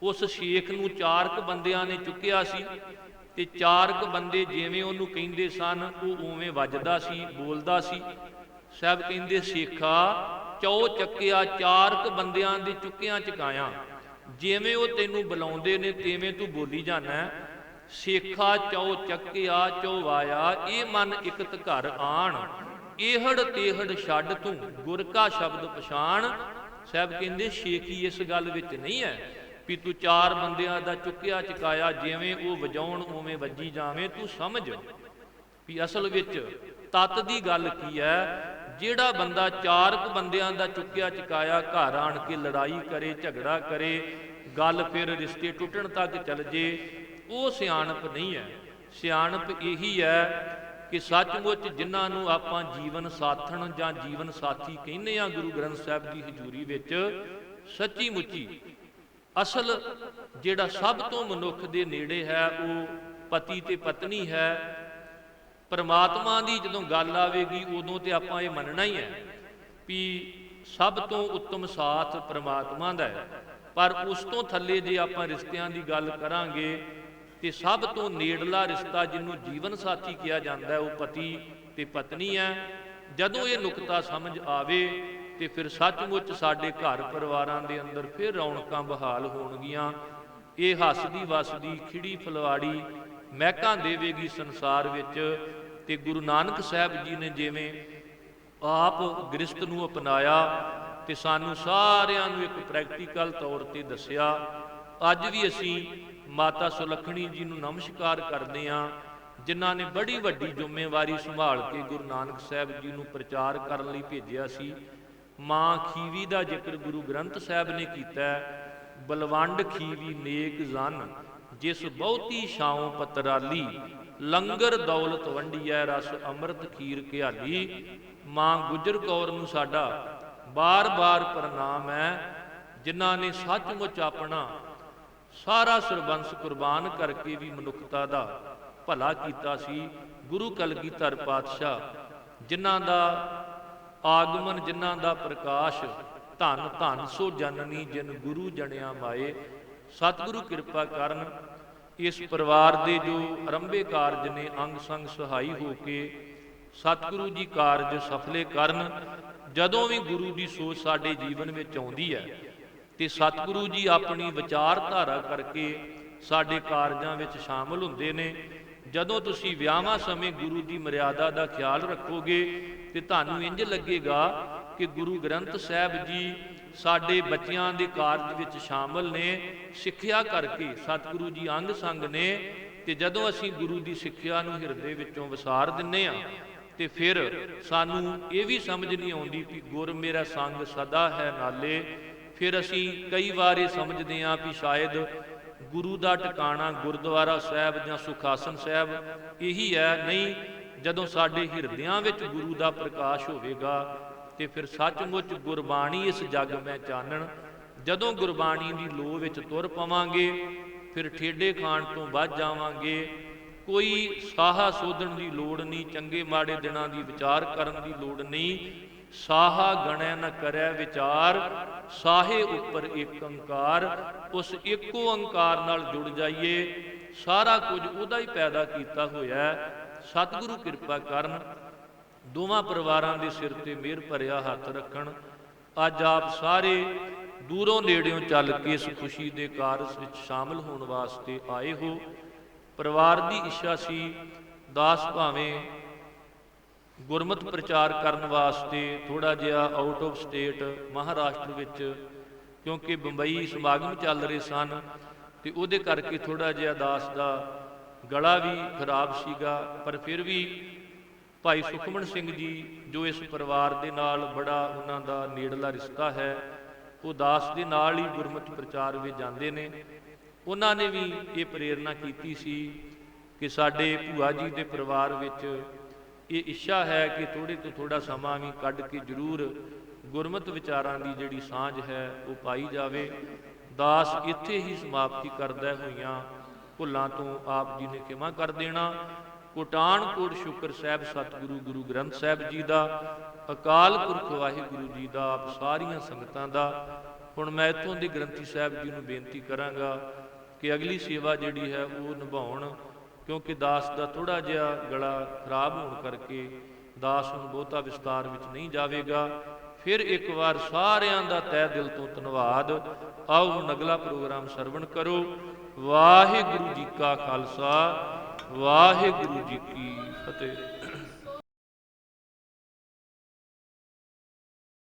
ਉਸ ਸ਼ੇਖ ਨੂੰ ਚਾਰਕ ਬੰਦਿਆਂ ਨੇ ਚੁੱਕਿਆ ਸੀ ਤੇ ਚਾਰਕ ਬੰਦੇ ਜਿਵੇਂ ਉਹਨੂੰ ਕਹਿੰਦੇ ਸਨ ਉਹ ਉਵੇਂ ਵੱਜਦਾ ਸੀ, ਬੋਲਦਾ ਸੀ। ਸਾਹਿਬ ਕਹਿੰਦੇ ਸ਼ੇਖਾ ਚੋ ਚੱਕਿਆ, ਚਾਰਕ ਬੰਦਿਆਂ ਦੇ ਚੁੱਕਿਆਂ ਚੁਕਾਇਆ, ਜਿਵੇਂ ਉਹ ਤੈਨੂੰ ਬੁਲਾਉਂਦੇ ਨੇ ਤਿਵੇਂ ਤੂੰ ਬੋਲੀ ਜਾਣਾ। ਸ਼ੇਖਾ ਚੋ ਚੱਕਿਆ ਚੋ ਵਾਇਆ, ਇਹ ਮਨ ਇਕਤ ਘਰ ਆਣ, ਇਹੜ ਤੇਹੜ ਛੱਡ ਤੂੰ ਗੁਰ ਕਾ ਸ਼ਬਦ ਪਛਾਣ। ਸਾਹਿਬ ਕਹਿੰਦੇ ਸ਼ੇਖੀ ਇਸ ਗੱਲ ਵਿੱਚ ਨਹੀਂ ਹੈ ਵੀ ਤੂੰ ਚਾਰ ਬੰਦਿਆਂ ਦਾ ਚੁੱਕਿਆ ਚੁਕਾਇਆ, ਜਿਵੇਂ ਉਹ ਵਜਾਉਣ ਉਵੇਂ ਵੱਜੀ ਜਾਵੇਂ। ਤੂੰ ਸਮਝ ਵੀ ਅਸਲ ਵਿੱਚ ਤਤ ਦੀ ਗੱਲ ਕੀ ਹੈ। ਜਿਹੜਾ ਬੰਦਾ ਚਾਰਕ ਬੰਦਿਆਂ ਦਾ ਚੁੱਕਿਆ ਚੁਕਾਇਆ ਘਰ ਆਣ ਕੇ ਲੜਾਈ ਕਰੇ, ਝਗੜਾ ਕਰੇ, ਗੱਲ ਫਿਰ ਰਿਸ਼ਤੇ ਟੁੱਟਣ ਤੱਕ ਚੱਲ ਜੇ, ਉਹ ਸਿਆਣਪ ਨਹੀਂ ਹੈ। ਸਿਆਣਪ ਇਹੀ ਹੈ ਕਿ ਸੱਚਮੁੱਚ ਜਿਨ੍ਹਾਂ ਨੂੰ ਆਪਾਂ ਜੀਵਨ ਸਾਥਣ ਜਾਂ ਜੀਵਨ ਸਾਥੀ ਕਹਿੰਦੇ ਆ ਗੁਰੂ ਗ੍ਰੰਥ ਸਾਹਿਬ ਦੀ ਹਜ਼ੂਰੀ ਵਿੱਚ, ਸੱਚੀ ਮੁੱਚੀ ਅਸਲ ਜਿਹੜਾ ਸਭ ਤੋਂ ਮਨੁੱਖ ਦੇ ਨੇੜੇ ਹੈ ਉਹ ਪਤੀ ਤੇ ਪਤਨੀ ਹੈ। ਪਰਮਾਤਮਾ ਦੀ ਜਦੋਂ ਗੱਲ ਆਵੇਗੀ ਉਦੋਂ ਤੇ ਆਪਾਂ ਇਹ ਮੰਨਣਾ ਹੀ ਹੈ ਵੀ ਸਭ ਤੋਂ ਉੱਤਮ ਸਾਥ ਪਰਮਾਤਮਾ ਦਾ ਹੈ, ਪਰ ਉਸ ਤੋਂ ਥੱਲੇ ਜੇ ਆਪਾਂ ਰਿਸ਼ਤਿਆਂ ਦੀ ਗੱਲ ਕਰਾਂਗੇ ਤੇ ਸਭ ਤੋਂ ਨੇੜਲਾ ਰਿਸ਼ਤਾ ਜਿਹਨੂੰ ਜੀਵਨ ਸਾਥੀ ਕਿਹਾ ਜਾਂਦਾ ਹੈ ਉਹ ਪਤੀ ਤੇ ਪਤਨੀ ਹੈ। ਜਦੋਂ ਇਹ ਨੁਕਤਾ ਸਮਝ ਆਵੇ ਤੇ ਫਿਰ ਸੱਚਮੁੱਚ ਸਾਡੇ ਘਰ ਪਰਿਵਾਰਾਂ ਦੇ ਅੰਦਰ ਫਿਰ ਰੌਣਕਾਂ ਬਹਾਲ ਹੋਣਗੀਆਂ। ਇਹ ਹੱਸਦੀ ਵਸਦੀ ਖਿੜੀ ਫੁਲਵਾੜੀ ਮਹਿਕਾਂ ਦੇਵੇਗੀ ਸੰਸਾਰ ਵਿੱਚ। ਤੇ ਗੁਰੂ ਨਾਨਕ ਸਾਹਿਬ ਜੀ ਨੇ ਜਿਵੇਂ ਆਪ ਗ੍ਰਸਤ ਨੂੰ ਅਪਣਾਇਆ ਤੇ ਸਾਨੂੰ ਸਾਰਿਆਂ ਨੂੰ ਇੱਕ ਪ੍ਰੈਕਟੀਕਲ ਤੌਰ ਤੇ ਦੱਸਿਆ। ਅੱਜ ਵੀ ਅਸੀਂ ਮਾਤਾ ਸੁਲੱਖਣੀ ਜੀ ਨੂੰ ਨਮਸਕਾਰ ਕਰਦੇ ਹਾਂ, ਜਿਨ੍ਹਾਂ ਨੇ ਬੜੀ ਵੱਡੀ ਜ਼ਿੰਮੇਵਾਰੀ ਸੰਭਾਲ ਕੇ ਗੁਰੂ ਨਾਨਕ ਸਾਹਿਬ ਜੀ ਨੂੰ ਪ੍ਰਚਾਰ ਕਰਨ ਲਈ ਭੇਜਿਆ ਸੀ। ਮਾਂ ਖੀਵੀ ਦਾ ਜ਼ਿਕਰ ਗੁਰੂ ਗ੍ਰੰਥ ਸਾਹਿਬ ਨੇ ਕੀਤਾ, ਬਲਵੰਡ ਖੀਵੀ ਨੇਕ ਜਨ, ਜਿਸ ਬਹੁਤੀ ਛਾਉ ਪਤਰਾਲੀ, ਲੰਗਰ ਦੌਲਤ ਵੰਡੀਐ ਰਸ ਅੰਮ੍ਰਿਤ ਖੀਰ ਘਿਆਲੀ। ਮਾਂ ਗੁਜਰ ਕੌਰ ਨੂੰ ਸਾਡਾ ਬਾਰ-ਬਾਰ ਪ੍ਰਣਾਮ ਹੈ, ਜਿਨ੍ਹਾਂ ਨੇ ਸੱਚਮੁੱਚ ਆਪਣਾ ਸਾਰਾ ਸਰਬੰਸ ਕੁਰਬਾਨ ਕਰਕੇ ਵੀ ਮਨੁੱਖਤਾ ਦਾ ਭਲਾ ਕੀਤਾ ਸੀ। ਗੁਰੂ ਕਲਗੀਧਰ ਪਾਤਸ਼ਾਹ ਜਿਨ੍ਹਾਂ ਦਾ ਆਗਮਨ, ਜਿਨ੍ਹਾਂ ਦਾ ਪ੍ਰਕਾਸ਼, ਧੰਨ ਧੰਨ ਸੋ ਜਨਨੀ ਜਿਨ ਗੁਰੂ ਜਣਿਆ ਮਾਏ। ਸਤਿਗੁਰੂ ਕਿਰਪਾ ਕਰਨ ਇਸ ਪਰਿਵਾਰ ਦੇ ਜੋ ਆਰੰਭੇ ਕਾਰਜ ਨੇ ਅੰਗ ਸੰਗ ਸਹਾਈ ਹੋ ਕੇ ਸਤਿਗੁਰੂ ਜੀ ਕਾਰਜ ਸਫਲੇ ਕਰਨ। ਜਦੋਂ ਵੀ ਗੁਰੂ ਦੀ ਸੋਚ ਸਾਡੇ ਜੀਵਨ ਵਿੱਚ ਆਉਂਦੀ ਹੈ ਤੇ ਸਤਿਗੁਰੂ ਜੀ ਆਪਣੀ ਵਿਚਾਰਧਾਰਾ ਕਰਕੇ ਸਾਡੇ ਕਾਰਜਾਂ ਵਿੱਚ ਸ਼ਾਮਲ ਹੁੰਦੇ ਨੇ। ਜਦੋਂ ਤੁਸੀਂ ਵਿਆਹਾਂ ਸਮੇਂ ਗੁਰੂ ਦੀ ਮਰਿਆਦਾ ਦਾ ਖਿਆਲ ਰੱਖੋਗੇ ਤੇ ਤੁਹਾਨੂੰ ਇੰਜ ਲੱਗੇਗਾ ਕਿ ਗੁਰੂ ਗ੍ਰੰਥ ਸਾਹਿਬ ਜੀ ਸਾਡੇ ਬੱਚਿਆਂ ਦੇ ਕਾਰਜ ਵਿੱਚ ਸ਼ਾਮਲ ਨੇ। ਸਿੱਖਿਆ ਕਰਕੇ ਸਤਿਗੁਰੂ ਜੀ ਅੰਗ ਸੰਗ ਨੇ, ਤੇ ਜਦੋਂ ਅਸੀਂ ਗੁਰੂ ਦੀ ਸਿੱਖਿਆ ਨੂੰ ਹਿਰਦੇ ਵਿੱਚੋਂ ਵਸਾਰ ਦਿੰਨੇ ਆ ਤੇ ਫਿਰ ਸਾਨੂੰ ਇਹ ਵੀ ਸਮਝ ਨਹੀਂ ਆਉਂਦੀ ਕਿ ਗੁਰ ਮੇਰਾ ਸੰਗ ਸਦਾ ਹੈ ਨਾਲੇ। ਫਿਰ ਅਸੀਂ ਕਈ ਵਾਰ ਇਹ ਸਮਝਦੇ ਹਾਂ ਵੀ ਸ਼ਾਇਦ ਗੁਰੂ ਦਾ ਟਿਕਾਣਾ ਗੁਰਦੁਆਰਾ ਸਾਹਿਬ ਜਾਂ ਸੁਖਾਸਨ ਸਾਹਿਬ ਇਹੀ ਹੈ। ਨਹੀਂ, ਜਦੋਂ ਸਾਡੇ ਹਿਰਦਿਆਂ ਵਿੱਚ ਗੁਰੂ ਦਾ ਪ੍ਰਕਾਸ਼ ਹੋਵੇਗਾ ਤੇ ਫਿਰ ਸੱਚਮੁੱਚ ਗੁਰਬਾਣੀ ਇਸ ਜੱਗ ਮੈਂ ਚਾਨਣ। ਜਦੋਂ ਗੁਰਬਾਣੀ ਦੀ ਲੋਹ ਵਿੱਚ ਤੁਰ ਪਵਾਂਗੇ ਫਿਰ ਠੇਡੇ ਖਾਣ ਤੋਂ ਬਚ ਜਾਵਾਂਗੇ। ਕੋਈ ਸਾਹਾ ਸੋਧਣ ਦੀ ਲੋੜ ਨਹੀਂ, ਚੰਗੇ ਮਾੜੇ ਦਿਨਾਂ ਦੀ ਵਿਚਾਰ ਕਰਨ ਦੀ ਲੋੜ ਨਹੀਂ। ਸਾਹਾ ਗਣੈ ਨ ਕਰੈ ਵਿਚਾਰ, ਸਾਹੇ ਉੱਪਰ ਏਕ ਓੰਕਾਰ। ਉਸ ਇੱਕੋ ਓੰਕਾਰ ਨਾਲ ਜੁੜ ਜਾਈਏ। ਸਾਰਾ ਕੁਝ ਉਹਦਾ ਹੀ ਪੈਦਾ ਕੀਤਾ ਹੋਇਆ। ਸਤਿਗੁਰੂ ਕਿਰਪਾ ਕਰਨ, ਦੋਵਾਂ ਪਰਿਵਾਰਾਂ ਦੇ ਸਿਰ ਤੇ ਮਿਹਰ ਭਰਿਆ ਹੱਥ ਰੱਖਣ। ਅੱਜ ਆਪ ਸਾਰੇ ਦੂਰੋਂ ਨੇੜਿਓਂ ਚੱਲ ਕੇ ਇਸ ਖੁਸ਼ੀ ਦੇ ਕਾਰਜ ਵਿੱਚ ਸ਼ਾਮਲ ਹੋਣ ਵਾਸਤੇ ਆਏ ਹੋ। ਪਰਿਵਾਰ ਦੀ ਇੱਛਾ ਸੀ ਦਾਸ ਭਾਵੇਂ ਗੁਰਮਤਿ ਪ੍ਰਚਾਰ ਕਰਨ ਵਾਸਤੇ ਥੋੜ੍ਹਾ ਜਿਹਾ ਆਊਟ ਆਫ ਸਟੇਟ ਮਹਾਰਾਸ਼ਟਰ ਵਿੱਚ, ਕਿਉਂਕਿ ਬੰਬਈ ਸਮਾਗਮ ਚੱਲ ਰਹੇ ਸਨ ਤੇ ਉਹਦੇ ਕਰਕੇ ਥੋੜ੍ਹਾ ਜਿਹਾ ਦਾਸ ਦਾ ਗਲਾ ਵੀ ਖਰਾਬ ਸੀਗਾ। ਪਰ ਫਿਰ ਵੀ ਭਾਈ ਸੁਖਮਨ ਸਿੰਘ ਜੀ ਜੋ ਇਸ ਪਰਿਵਾਰ ਦੇ ਨਾਲ ਬੜਾ ਉਹਨਾਂ ਦਾ ਨੇੜਲਾ ਰਿਸ਼ਤਾ ਹੈ, ਉਹ ਦਾਸ ਦੇ ਨਾਲ ਹੀ ਗੁਰਮਤਿ ਪ੍ਰਚਾਰ ਵਿੱਚ ਜਾਂਦੇ ਨੇ। ਉਹਨਾਂ ਨੇ ਵੀ ਇਹ ਪ੍ਰੇਰਨਾ ਕੀਤੀ ਸੀ ਕਿ ਸਾਡੇ ਭੂਆ ਜੀ ਦੇ ਪਰਿਵਾਰ ਵਿੱਚ ਇਹ ਇੱਛਾ ਹੈ ਕਿ ਥੋੜ੍ਹੇ ਤੋਂ ਥੋੜ੍ਹਾ ਸਮਾਂ ਵੀ ਕੱਢ ਕੇ ਜ਼ਰੂਰ ਗੁਰਮਤਿ ਵਿਚਾਰਾਂ ਦੀ ਜਿਹੜੀ ਸਾਂਝ ਹੈ ਉਹ ਪਾਈ ਜਾਵੇ। ਦਾਸ ਇੱਥੇ ਹੀ ਸਮਾਪਤੀ ਕਰਦਾ ਹੋਈਆਂ ਭੁੱਲਾਂ ਤੋਂ ਆਪ ਜੀ ਨੇ ਖਿਮਾ ਕਰ ਦੇਣਾ। ਕੋਟਾਨ ਕੋਟ ਸ਼ੁਕਰ ਸਾਹਿਬ ਸਤਿਗੁਰੂ ਗੁਰੂ ਗ੍ਰੰਥ ਸਾਹਿਬ ਜੀ ਦਾ, ਅਕਾਲ ਪੁਰਖ ਵਾਹਿਗੁਰੂ ਜੀ ਦਾ, ਆਪ ਸਾਰੀਆਂ ਸੰਗਤਾਂ ਦਾ। ਹੁਣ ਮੈਂ ਇੱਥੋਂ ਦੇ ਗ੍ਰੰਥੀ ਸਾਹਿਬ ਜੀ ਨੂੰ ਬੇਨਤੀ ਕਰਾਂਗਾ ਕਿ ਅਗਲੀ ਸੇਵਾ ਜਿਹੜੀ ਹੈ ਉਹ ਨਿਭਾਉਣ, ਕਿਉਂਕਿ ਦਾਸ ਦਾ ਥੋੜ੍ਹਾ ਜਿਹਾ ਗਲਾ ਖਰਾਬ ਹੋਣ ਕਰਕੇ ਦਾਸ ਹੁਣ ਬਹੁਤਾ ਵਿਸਤਾਰ ਵਿੱਚ ਨਹੀਂ ਜਾਵੇਗਾ। ਫਿਰ ਇੱਕ ਵਾਰ ਸਾਰਿਆਂ ਦਾ ਤਹਿ ਦਿਲ ਤੋਂ ਧੰਨਵਾਦ। ਆਓ ਹੁਣ ਅਗਲਾ ਪ੍ਰੋਗਰਾਮ ਸਰਵਣ ਕਰੋ। ਵਾਹਿਗੁਰੂ ਜੀ ਕਾ ਖਾਲਸਾ, ਵਾਹਿਗੁਰੂ ਜੀ ਕੀ ਫਤਿਹ।